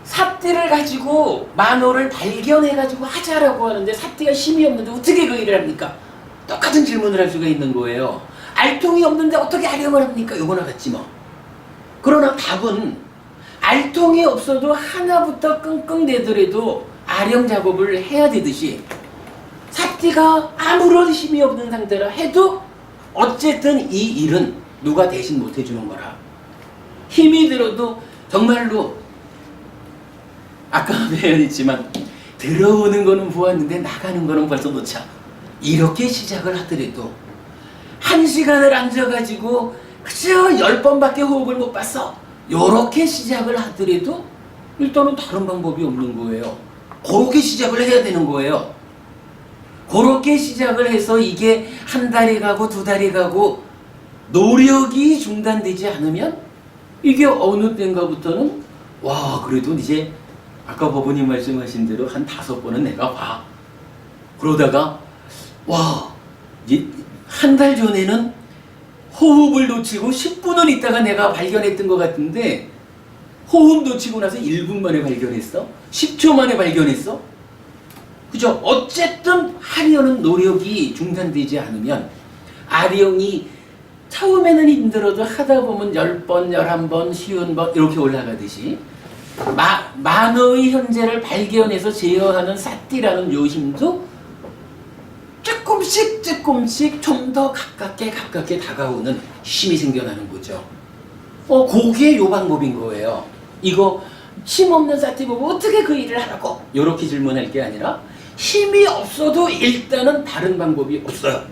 A: 사띠를 가지고 만호를 발견해가지고 하자라고 하는데 사띠가 힘이 없는데 어떻게 그 일을 합니까? 똑같은 질문을 할 수가 있는 거예요. 알통이 없는데 어떻게 아령을 합니까? 요거나 같지 뭐. 그러나 답은 알통이 없어도 하나부터 끙끙대더라도 아령 작업을 해야 되듯이 사띠가 아무런 힘이 없는 상태라 해도 어쨌든 이 일은 누가 대신 못 해주는 거라. 힘이 들어도 정말로 아까 표현했지만 들어오는 거는 보았는데 나가는 거는 벌써 놓자. 이렇게 시작을 하더라도 1시간을 앉아가지고 그저 10번밖에 호흡을 못 봤어. 요렇게 시작을 하더라도 일단은 다른 방법이 없는 거예요. 그렇게 시작을 해야 되는 거예요. 그렇게 시작을 해서 이게 한 달이 가고 2달이 가고 노력이 중단되지 않으면 이게 어느 때인가부터는 와 그래도 이제 아까 법원님 말씀하신 대로 한 5번은 내가 봐. 그러다가 와 이제 한 달 전에는 호흡을 놓치고 10분은 있다가 내가 발견했던 것 같은데 호흡 놓치고 나서 1분 만에 발견했어? 10초 만에 발견했어? 그죠? 어쨌든 하려는 노력이 중단되지 않으면 아령이 처음에는 힘들어도 하다 보면 10번, 11번, 50번 이렇게 올라가듯이 만어의 현재를 발견해서 제어하는 사띠라는 요심도 조금씩 좀 더 가깝게 다가오는 힘이 생겨나는 거죠. 그게 요 방법인 거예요. 이거 힘없는 사띠 보고 어떻게 그 일을 하라고 이렇게 질문할 게 아니라 힘이 없어도 일단은 다른 방법이 없어요.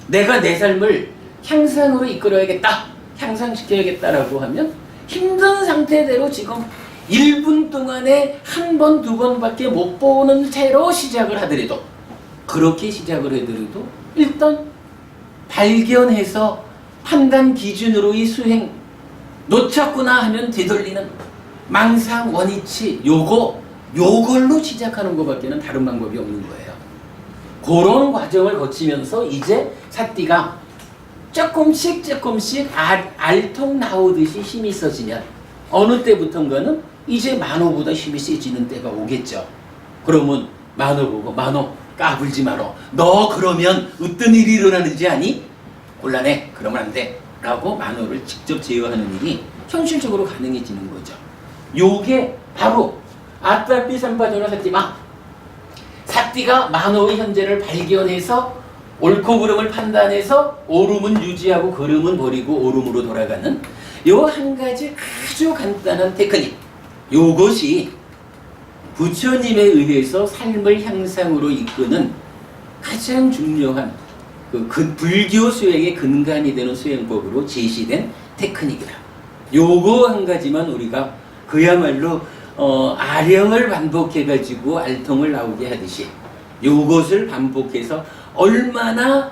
A: 내가 내 삶을 향상으로 이끌어야겠다, 향상시켜야겠다라고 하면 힘든 상태대로 지금 1분 동안에 1번, 2번밖에 못 보는 채로 시작을 하더라도 그렇게 시작을 해더라도 일단 발견해서 판단 기준으로의 수행 놓쳤구나 하면 되돌리는 망상, 원위치 요걸로 시작하는 것밖에는 다른 방법이 없는 거예요. 그런 과정을 거치면서 이제 사띠가 조금씩 알통 나오듯이 힘이 있어지면 어느 때부턴가는 이제 만호보다 힘이 세지는 때가 오겠죠. 그러면 만호 보고 만호 까불지 마라. 너 그러면 어떤 일이 일어나는지 아니? 곤란해. 그러면 안 돼. 라고 만호를 직접 제어하는 일이 현실적으로 가능해지는 거죠. 요게 바로 아따삐 삼바조나 사띠마. 사띠가 만호의 현재를 발견해서 옳고 그름을 판단해서 옳음은 유지하고 그름은 버리고 옳음으로 돌아가는 요 한 가지 아주 간단한 테크닉. 요것이 부처님에 의해서 삶을 향상으로 이끄는 가장 중요한 그 불교 수행의 근간이 되는 수행법으로 제시된 테크닉이다. 요거 한 가지만 우리가 그야말로 아령을 반복해가지고 알통을 나오게 하듯이 요것을 반복해서 얼마나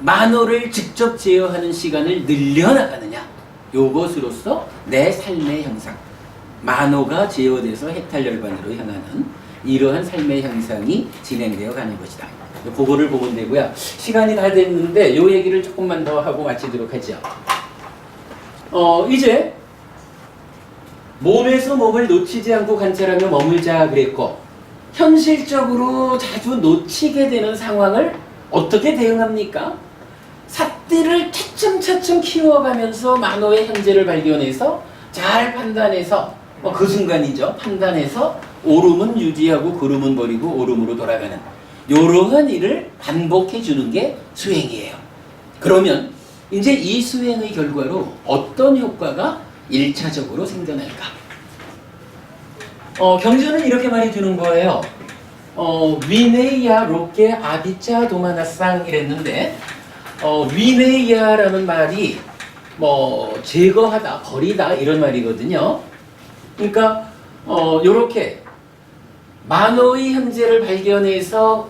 A: 만호를 직접 제어하는 시간을 늘려나가느냐, 요것으로서 내 삶의 향상, 만호가 제어돼서 해탈열반으로 향하는 이러한 삶의 향상이 진행되어 가는 것이다. 그거를 보면 되고요. 시간이 다 됐는데 요 얘기를 조금만 더 하고 마치도록 하죠. 이제 몸에서 몸을 놓치지 않고 관찰하며 머물자 그랬고, 현실적으로 자주 놓치게 되는 상황을 어떻게 대응합니까? 사띠를 차츰 키워가면서 만호의 현재를 발견해서 잘 판단해서 그 순간이죠. 판단해서 옳음은 유지하고 그름은 버리고 옳음으로 돌아가는 이러한 일을 반복해 주는 게 수행이에요. 그러면 이제 이 수행의 결과로 어떤 효과가 1차적으로 생겨날까? 경전은 이렇게 말해주는 거예요. 위네이야 롭게 아비짜 도마나상 이랬는데 위네이야라는 말이 뭐 제거하다, 버리다 이런 말이거든요. 그러니까 요렇게 만호의 현재를 발견해서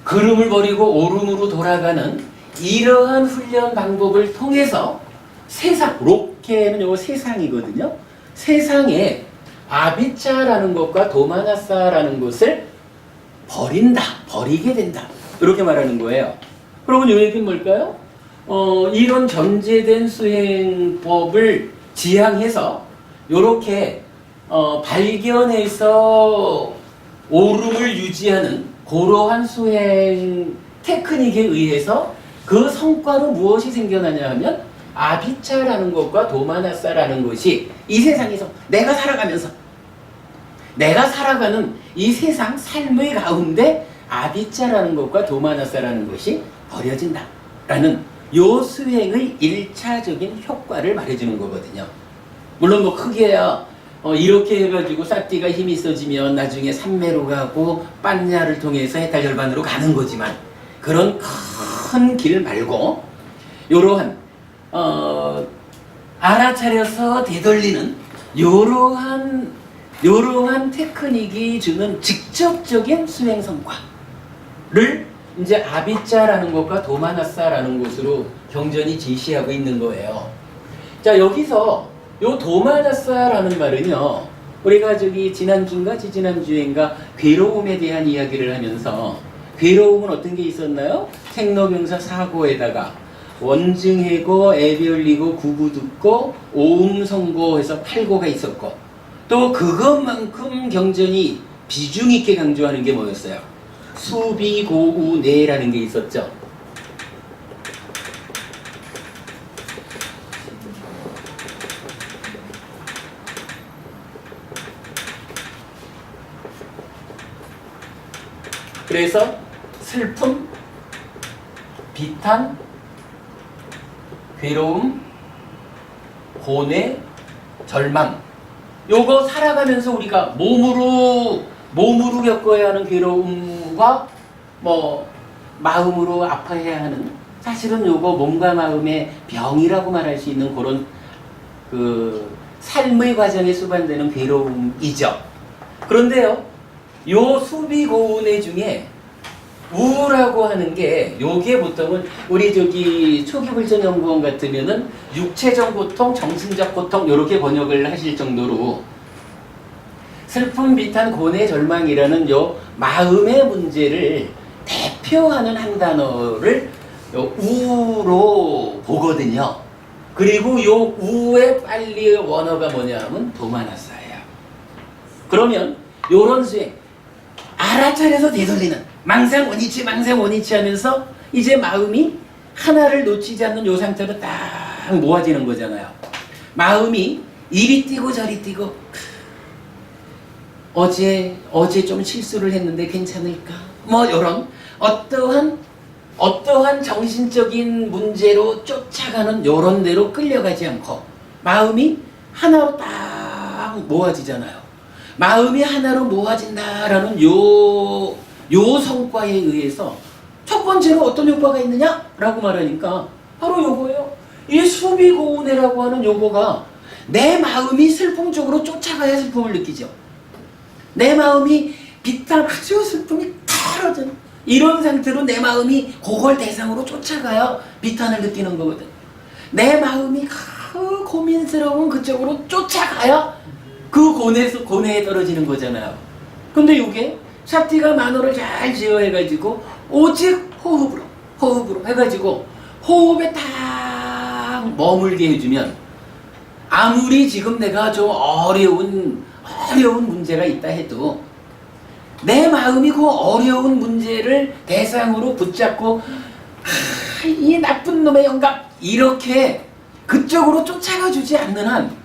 A: 그름을 버리고 오름으로 돌아가는 이러한 훈련 방법을 통해서 세상, 롭케는 요거 세상이거든요. 세상에 아비짜라는 것과 도마나사라는 것을 버린다, 버리게 된다. 이렇게 말하는 거예요. 그러면 이 얘기는 뭘까요? 이런 전제된 수행법을 지향해서 이렇게 발견해서 오름을 유지하는 그러한 수행 테크닉에 의해서 그 성과로 무엇이 생겨나냐 하면 아비차라는 것과 도마나사라는 것이 이 세상에서 내가 살아가는 이 세상 삶의 가운데 아비차라는 것과 도마나사라는 것이 버려진다 라는 요 수행의 1차적인 효과를 말해주는 거거든요. 물론 뭐 크게야 이렇게 해가지고 사띠가 힘이 있어지면 나중에 삼매로 가고 빤야를 통해서 해탈열반으로 가는 거지만 그런 큰 길 말고 요러한 알아차려서 되돌리는 요러한 테크닉이 주는 직접적인 수행 성과를 이제 아비짜라는 것과 도마나사라는 것으로 경전이 제시하고 있는 거예요. 자, 여기서 요 도마나사라는 말은요, 우리가 지난주인가 지지난주인가 괴로움에 대한 이야기를 하면서 괴로움은 어떤 게 있었나요? 생로병사 사고에다가 원증해고 애별리고 구구듣고 오음성고해서 8고가 있었고 또 그것만큼 경전이 비중 있게 강조하는 게 뭐였어요? 수비고우내라는 게 있었죠. 그래서 슬픔, 비탄, 괴로움, 고뇌, 절망 요거 살아가면서 우리가 몸으로 겪어야 하는 괴로움과 뭐 마음으로 아파해야 하는 사실은 요거 몸과 마음의 병이라고 말할 수 있는 그런 그 삶의 과정에 수반되는 괴로움이죠. 그런데요, 요 수비고운의 중에 우라고 하는 게 요게 보통은 우리 초기불전연구원 같으면은 육체적 고통, 정신적 고통 요렇게 번역을 하실 정도로 슬픔, 비탄, 고뇌, 절망이라는 요 마음의 문제를 대표하는 한 단어를 요 우로 보거든요. 그리고 요 우의 빨리의 원어가 뭐냐 하면 도마나사예요. 그러면 요런 수행 알아차려서 되돌리는 망상원이치 하면서 이제 마음이 하나를 놓치지 않는 요 상태로 딱 모아지는 거잖아요. 마음이 이리 뛰고 저리 뛰고 어제 좀 실수를 했는데 괜찮을까? 뭐 요런 어떠한 정신적인 문제로 쫓아가는 요런 데로 끌려가지 않고 마음이 하나로 딱 모아지잖아요. 마음이 하나로 모아진다라는 요 성과에 의해서 첫 번째로 어떤 효과가 있느냐라고 말하니까 바로 요거예요. 이 수비고운해라고 하는 요거가 내 마음이 슬픔 쪽으로 쫓아가야 슬픔을 느끼죠. 내 마음이 비탄 아주 슬픔이 털어진 이런 상태로 내 마음이 그걸 대상으로 쫓아가야 비탄을 느끼는 거거든. 내 마음이 그 고민스러운 그쪽으로 쫓아가야 그 고뇌에 떨어지는 거잖아요. 근데 이게 샤티가 만호를 잘 지어해가지고 오직 호흡으로 해가지고 호흡에 딱 머물게 해주면 아무리 지금 내가 좀 어려운 문제가 있다 해도 내 마음이 그 어려운 문제를 대상으로 붙잡고 이 나쁜 놈의 영감 이렇게 그쪽으로 쫓아가 주지 않는 한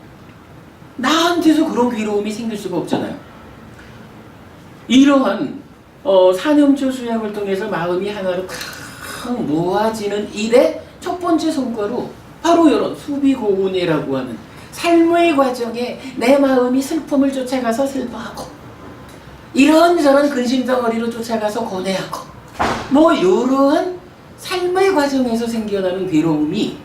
A: 나한테서 그런 괴로움이 생길 수가 없잖아요. 이러한 사념초 수양을 통해서 마음이 하나로 탁 모아지는 일의 첫 번째 성과로 바로 이런 수비고운이라고 하는 삶의 과정에 내 마음이 슬픔을 쫓아가서 슬퍼하고 이런저런 근심덩어리로 쫓아가서 고뇌하고 뭐 이러한 삶의 과정에서 생겨나는 괴로움이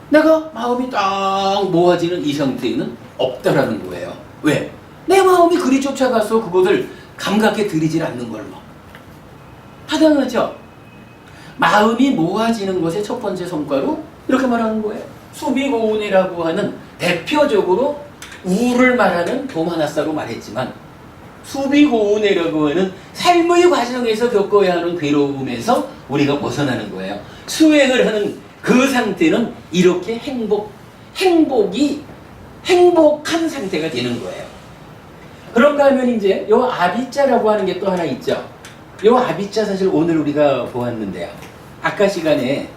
A: 내가 마음이 딱 모아지는 이 상태에는 없다라는 거예요. 왜? 내 마음이 그리 쫓아가서 그것을 감각에 들이질 않는 걸로. 타당하죠? 마음이 모아지는 것의 첫 번째 성과로 이렇게 말하는 거예요. 수비고운이라고 하는 대표적으로 우를 말하는 도마나사로 말했지만 수비고운이라고 하는 삶의 과정에서 겪어야 하는 괴로움에서 우리가 벗어나는 거예요. 수행을 하는 그 상태는 이렇게 행복한 상태가 되는 거예요. 그런가 하면 이제 요 아비자라고 하는 게 또 하나 있죠. 요 아비자 사실 오늘 우리가 보았는데요. 아까 시간에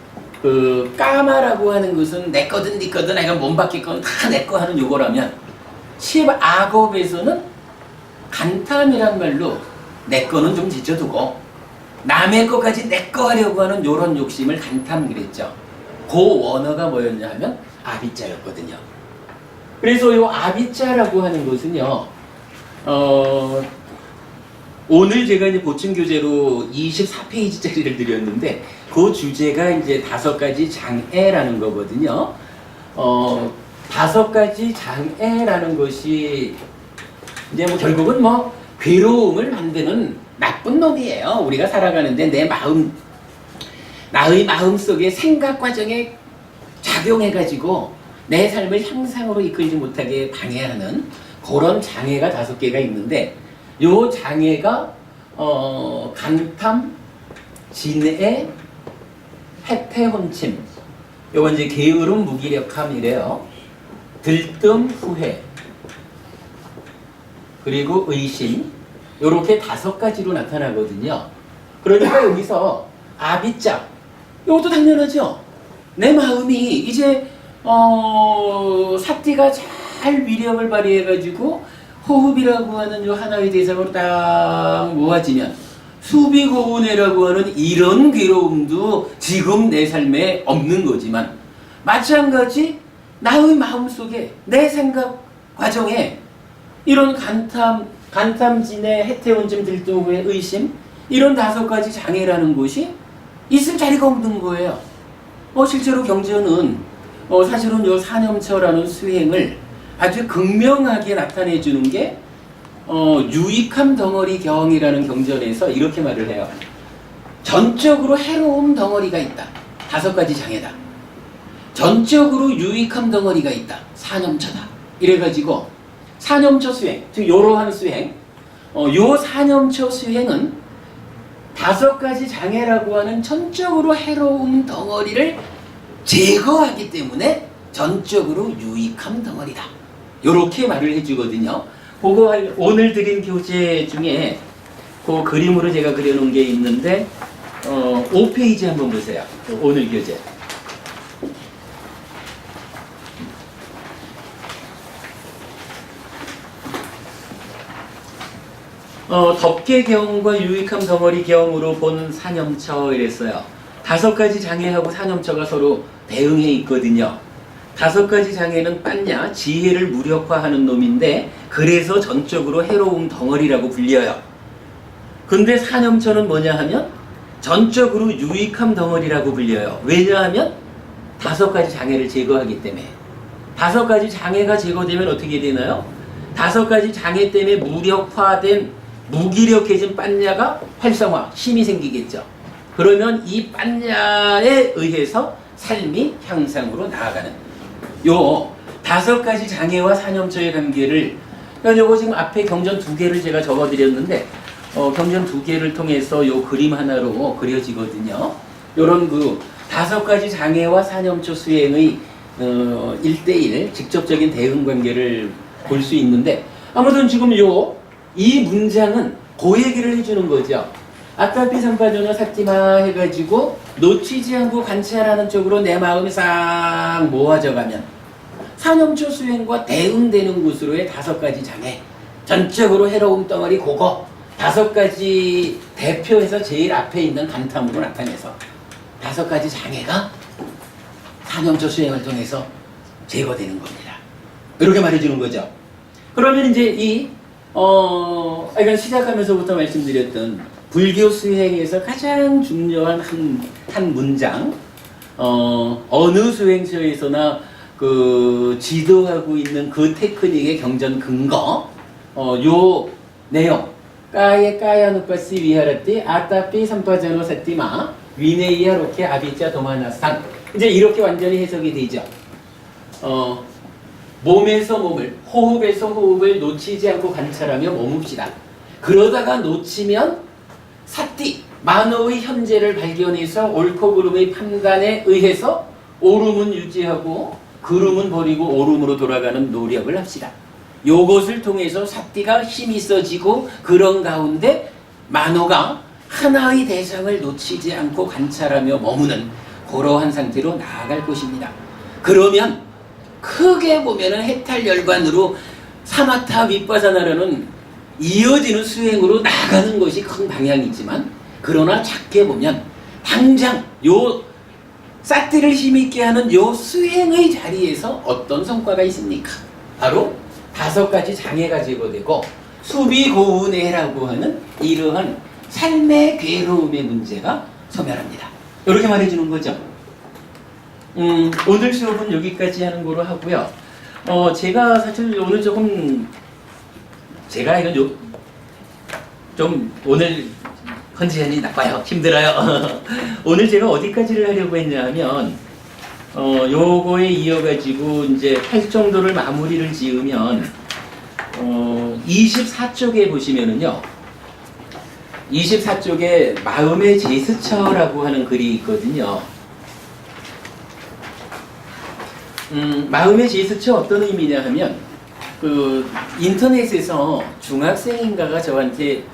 A: 그 까마라고 하는 것은 내 거든 네 거든 내가 몸밖에 거는 다 내 거 하는 요거라면 시악업에서는 간탐이란 말로 내 거는 좀 지쳐두고 남의 거까지 내 거 하려고 하는 요런 욕심을 간탐 그랬죠. 그 원어가 뭐였냐 하면 아비자였거든요. 그래서 요 아비자라고 하는 것은요. 오늘 제가 이제 보충 교재로 24페이지짜리를 드렸는데 그 주제가 이제 5가지 장애라는 거거든요. 5가지 장애라는 것이 이제 뭐 결국은 뭐 괴로움을 만드는 나쁜 놈이에요. 우리가 살아가는데 나의 마음 속에 생각 과정에 작용해가지고 내 삶을 향상으로 이끌지 못하게 방해하는 그런 장애가 5개가 있는데 요 장애가 간탐, 진애, 해태혼침 요건 이제 게으름, 무기력함이래요. 들뜸, 후회 그리고 의심 요렇게 5가지로 나타나거든요. 그러니까 여기서 아비자 요것도 당연하죠. 내 마음이 이제 사띠가 잘 위력을 발휘해가지고 호흡이라고 하는 요 하나의 대상으로 딱 모아지면 수비고운이라고 하는 이런 괴로움도 지금 내 삶에 없는 거지만 마찬가지 나의 마음속에 내 생각 과정에 이런 간탐, 진애, 해태혼침, 들뜸, 의심 이런 5가지 장애라는 것이 있을 자리가 없는 거예요. 실제로 경전은 사실은 요 사념처라는 수행을 아주 극명하게 나타내 주는 게 유익함 덩어리 경이라는 경전에서 이렇게 말을 해요. 전적으로 해로움 덩어리가 있다. 5가지 장애다. 전적으로 유익함 덩어리가 있다. 사념처다. 이래가지고 사념처 수행, 즉 이러한 수행, 요 사념처 수행은 5가지 장애라고 하는 전적으로 해로움 덩어리를 제거하기 때문에 전적으로 유익함 덩어리다. 요렇게 말을 해주거든요. 그거 오늘 드린 교재 중에 그 그림으로 제가 그려놓은 게 있는데 5페이지 한번 보세요. 오늘 교재. 덮개경과 유익함 덩어리 경으로 본 사념처 이랬어요. 5가지 장애하고 사념처가 서로 대응해 있거든요. 5가지 장애는 빤냐 지혜를 무력화하는 놈인데 그래서 전적으로 해로움 덩어리라고 불려요. 근데 사념처는 뭐냐 하면 전적으로 유익함 덩어리라고 불려요. 왜냐하면 5가지 장애를 제거하기 때문에. 5가지 장애가 제거되면 어떻게 되나요? 5가지 장애 때문에 무기력해진 빤냐가 활성화, 힘이 생기겠죠. 그러면 이 빤냐에 의해서 삶이 향상으로 나아가는 요 5가지 장애와 사념처의 관계를 요거 지금 앞에 경전 2개를 제가 적어드렸는데 경전 2개를 통해서 요 그림 하나로 그려지거든요. 요런 그 5가지 장애와 사념처 수행의 1대1 직접적인 대응 관계를 볼 수 있는데 아무튼 지금 이 문장은 그 얘기를 해주는 거죠. 아까피 삼파전어 샀지마 해가지고 놓치지 않고 관찰하는 쪽으로 내 마음이 싹 모아져 가면 사념처 수행과 대응되는 곳으로의 5가지 장애 전적으로 해로움 덩어리 그거 5가지 대표해서 제일 앞에 있는 간탐으로 나타내서 5가지 장애가 4년초 수행활동에서 제거되는 겁니다. 이렇게 말해주는 거죠. 그러면 이제 이건 시작하면서부터 말씀드렸던 불교 수행에서 가장 중요한 한 문장, 어느 수행처에서나 그 지도하고 있는 그 테크닉의 경전 근거, 요 내용, 까야누파시 위하라띠 아따삐 삼파자노 사띠마 위네이야 로케 아비자 도마나상. 이제 이렇게 완전히 해석이 되죠. 몸에서 몸을, 호흡에서 호흡을 놓치지 않고 관찰하며 머뭅시다. 그러다가 놓치면 사띠, 만호의 현재를 발견해서 옳고 그름의 판단에 의해서 옳음은 유지하고 그름은 버리고 옳음으로 돌아가는 노력을 합시다. 요것을 통해서 사띠가 힘이 있어지고 그런 가운데 만호가 하나의 대상을 놓치지 않고 관찰하며 머무는 그러한 상태로 나아갈 것입니다. 그러면 크게 보면은 해탈열반으로 사마타 윗바사나라는 이어지는 수행으로 나가는 것이 큰 방향이지만, 그러나 작게 보면 당장 요 사띠를 힘있게 하는 요 수행의 자리에서 어떤 성과가 있습니까? 바로 5가지 장애가 제거되고 수비고운해라고 하는 이러한 삶의 괴로움의 문제가 소멸합니다. 이렇게 말해주는 거죠. 오늘 수업은 여기까지 하는 거로 하고요. 제가 사실 오늘 제가 이건 좀 오늘 컨디션이 나빠요. 힘들어요. 오늘 제가 어디까지를 하려고 했냐면, 요거에 이어가지고 이제 할 정도를 마무리를 지으면, 24쪽에 보시면은요, 24쪽에 마음의 제스처라고 하는 글이 있거든요. 마음의 제스처 어떤 의미냐 하면, 인터넷에서 중학생인가가 저한테,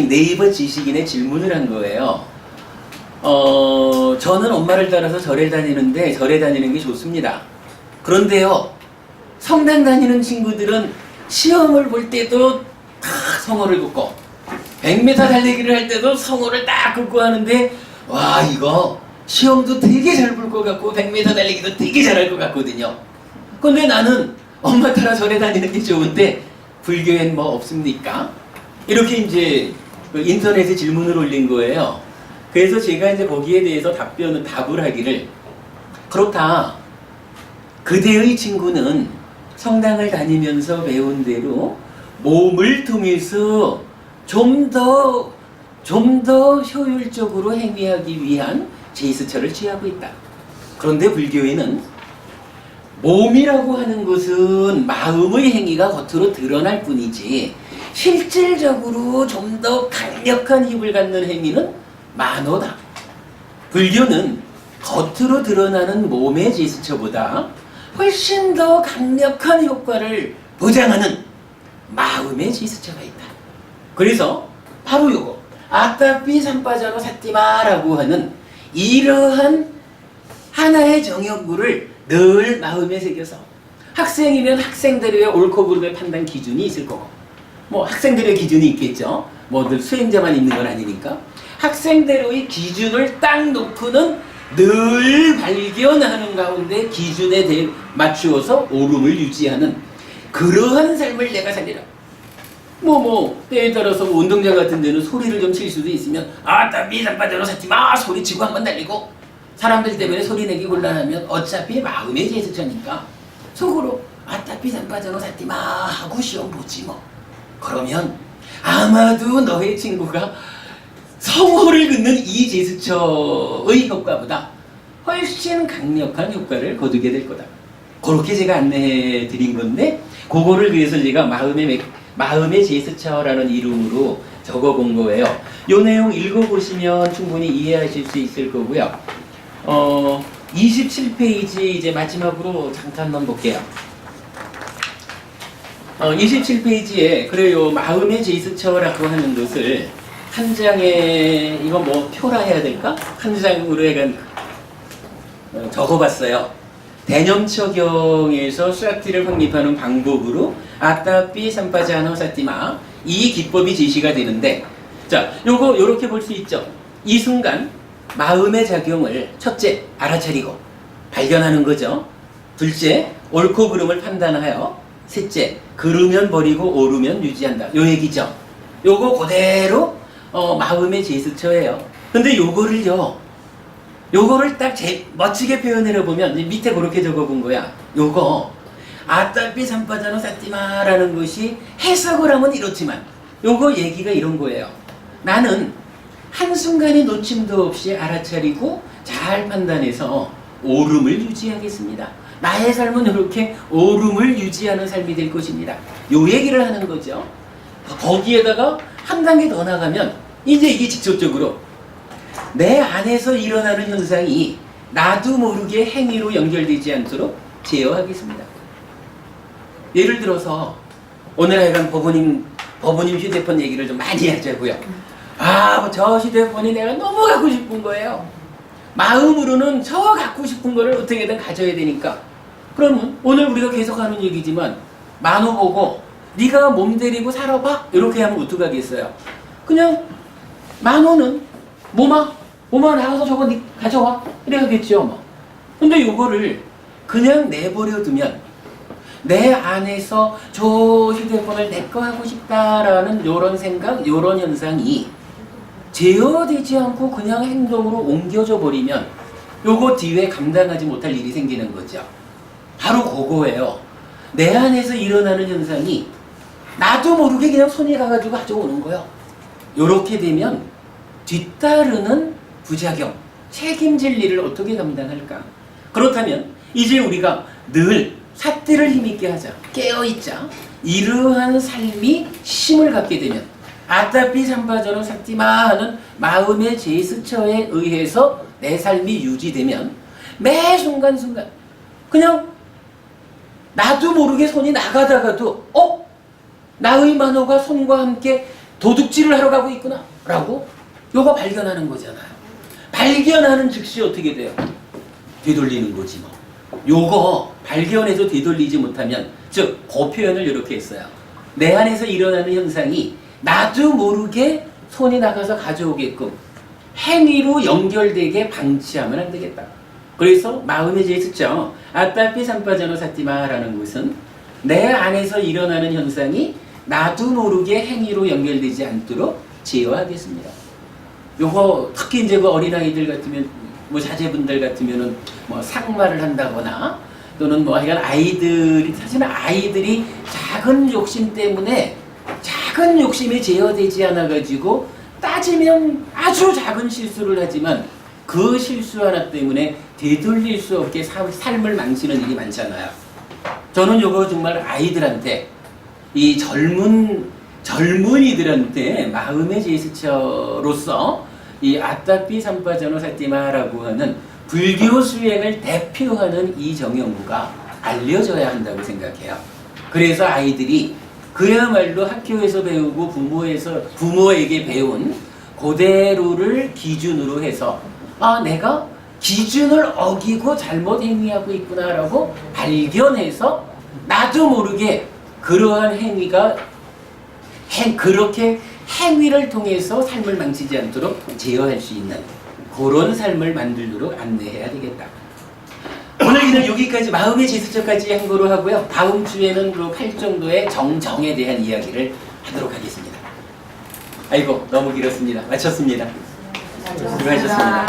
A: 네이버 지식인의 질문을 한 거예요. 저는 엄마를 따라서 절에 다니는데 절에 다니는 게 좋습니다. 그런데요, 성당 다니는 친구들은 시험을 볼 때도 다 성호를 긋고 100m 달리기를 할 때도 성호를 딱 긋고 하는데, 와, 이거 시험도 되게 잘 볼 것 같고 100m 달리기도 되게 잘할 것 같거든요. 근데 나는 엄마 따라 절에 다니는 게 좋은데 불교엔 뭐 없습니까? 이렇게 이제 인터넷에 질문을 올린 거예요. 그래서 제가 이제 거기에 대해서 답을 하기를, 그렇다. 그대의 친구는 성당을 다니면서 배운 대로 몸을 통해서 좀 더 효율적으로 행위하기 위한 제스처를 취하고 있다. 그런데 불교에는 몸이라고 하는 것은 마음의 행위가 겉으로 드러날 뿐이지 실질적으로 좀 더 강력한 힘을 갖는 행위는 만호다. 불교는 겉으로 드러나는 몸의 제스처보다 훨씬 더 강력한 효과를 보장하는 마음의 제스처가 있다. 그래서 바로 요거 아따삐 삼빠자노 사띠마라고 하는 이러한 하나의 정형구를 늘 마음에 새겨서, 학생이면 학생들의 옳고 그름의 판단 기준이 있을 거고, 뭐 학생들의 기준이 있겠죠. 뭐들 수행자만 있는 건 아니니까 학생대로의 기준을 딱 놓고는 늘 발견하는 가운데 기준에 맞추어서 옳음을 유지하는 그러한 삶을 내가 살리라. 때에 따라서 운동장 같은 데는 소리를 좀 칠 수도 있으면 아따삐 삼빠자노 사띠마 소리치고 한번 달리고, 사람들 때문에 소리 내기 곤란하면 어차피 마음의 제스처니까 속으로 아따삐 삼빠자노 사띠마 하고 시험 보지 뭐. 그러면 아마도 너의 친구가 성호를 긋는 이 제스처의 효과보다 훨씬 강력한 효과를 거두게 될 거다. 그렇게 제가 안내해 드린 건데, 그거를 위해서 제가 마음의 제스처라는 이름으로 적어 본 거예요. 요 내용 읽어보시면 충분히 이해하실 수 있을 거고요. 27페이지 이제 마지막으로 잠깐만 볼게요. 27페이지에 그래요, 마음의 제스처라고 하는 것을 한 장에, 이거 뭐 표라 해야 될까? 한 장으로 약간 적어봤어요. 대념처경에서 수학티를 확립하는 방법으로 아따삐 삼빠자노 사띠마 이 기법이 제시가 되는데, 자, 요렇게 볼 수 있죠. 이 순간 마음의 작용을 첫째 알아차리고 발견하는 거죠. 둘째 옳고 그름을 판단하여, 셋째 그르면 버리고 오르면 유지한다. 요 얘기죠. 요거 그대로 마음의 제스처예요. 근데 요거를 딱 멋지게 표현해 보면 밑에 그렇게 적어본 거야. 요거 아따삐 삼빠자노 사띠마라는 것이 해석을 하면 이렇지만 요거 얘기가 이런 거예요. 나는 한순간의 놓침도 없이 알아차리고 잘 판단해서 오름을 유지하겠습니다. 나의 삶은 이렇게 오름을 유지하는 삶이 될 것입니다. 요 얘기를 하는 거죠. 거기에다가 한 단계 더 나가면 이제 이게 직접적으로 내 안에서 일어나는 현상이 나도 모르게 행위로 연결되지 않도록 제어하겠습니다. 예를 들어서 오늘 하여간 법원님 휴대폰 얘기를 좀 많이 하자고요. 저 휴대폰이 내가 너무 갖고 싶은 거예요. 마음으로는 저 갖고 싶은 거를 어떻게든 가져야 되니까. 그러면 오늘 우리가 계속 하는 얘기지만 만호 보고 네가 몸 데리고 살아봐? 이렇게 하면 어떡하겠어요? 그냥 만호는 몸아 나가서 저거 네 가져와 이래야겠죠 뭐. 근데 요거를 그냥 내버려 두면 내 안에서 저 휴대폰을 내 거 하고 싶다라는 요런 생각, 요런 현상이 제어되지 않고 그냥 행동으로 옮겨져 버리면 요거 뒤에 감당하지 못할 일이 생기는 거죠. 바로 그거예요. 내 안에서 일어나는 현상이 나도 모르게 그냥 손이 가가지고 가져오는 거예요. 요렇게 되면 뒤따르는 부작용, 책임질 일을 어떻게 감당할까? 그렇다면 이제 우리가 늘 삿대를 힘있게 하자, 깨어있자, 이러한 삶이 힘을 갖게 되면 아따삐 삼바저로 삭지마 하는 마음의 제스처에 의해서 내 삶이 유지되면 매 순간순간 그냥 나도 모르게 손이 나가다가도 나의 만호가 손과 함께 도둑질을 하러 가고 있구나 라고 요거 발견하는 거잖아요. 발견하는 즉시 어떻게 돼요? 되돌리는 거지 뭐. 요거 발견해서 되돌리지 못하면, 즉 그 표현을 이렇게 했어요. 내 안에서 일어나는 현상이 나도 모르게 손이 나가서 가져오게끔 행위로 연결되게 방치하면 안 되겠다. 그래서 마음의 제스처 아따삐 삼빠자노 사띠마라는 것은 내 안에서 일어나는 현상이 나도 모르게 행위로 연결되지 않도록 제어하겠습니다. 요거 특히 이제 그 어린아이들 같으면 뭐 자제분들 같으면은 뭐 상말을 한다거나 또는 뭐 하여간 사실은 아이들이 작은 욕심 때문에 작은 욕심이 제어되지 않아 가지고 따지면 아주 작은 실수를 하지만 그 실수 하나 때문에 되돌릴 수 없게 삶을 망치는 일이 많잖아요. 저는 요거 정말 아이들한테 이 젊은이들한테 마음의 제스처로서 이 아따삐 삼빠자노 사띠마라고 하는 불교 수행을 대표하는 이 정형구가 알려져야 한다고 생각해요. 그래서 아이들이 그야말로 학교에서 배우고 부모에게 배운 그대로를 기준으로 해서 내가 기준을 어기고 잘못 행위하고 있구나라고 발견해서 나도 모르게 그러한 행위가 그렇게 행위를 통해서 삶을 망치지 않도록 제어할 수 있는 그런 삶을 만들도록 안내해야 되겠다. 오늘 그냥 여기까지 마음의 제스처까지 한 거로 하고요. 다음 주에는 그 8정도의 정정에 대한 이야기를 하도록 하겠습니다. 아이고 너무 길었습니다. 마쳤습니다. 수고하셨습니다.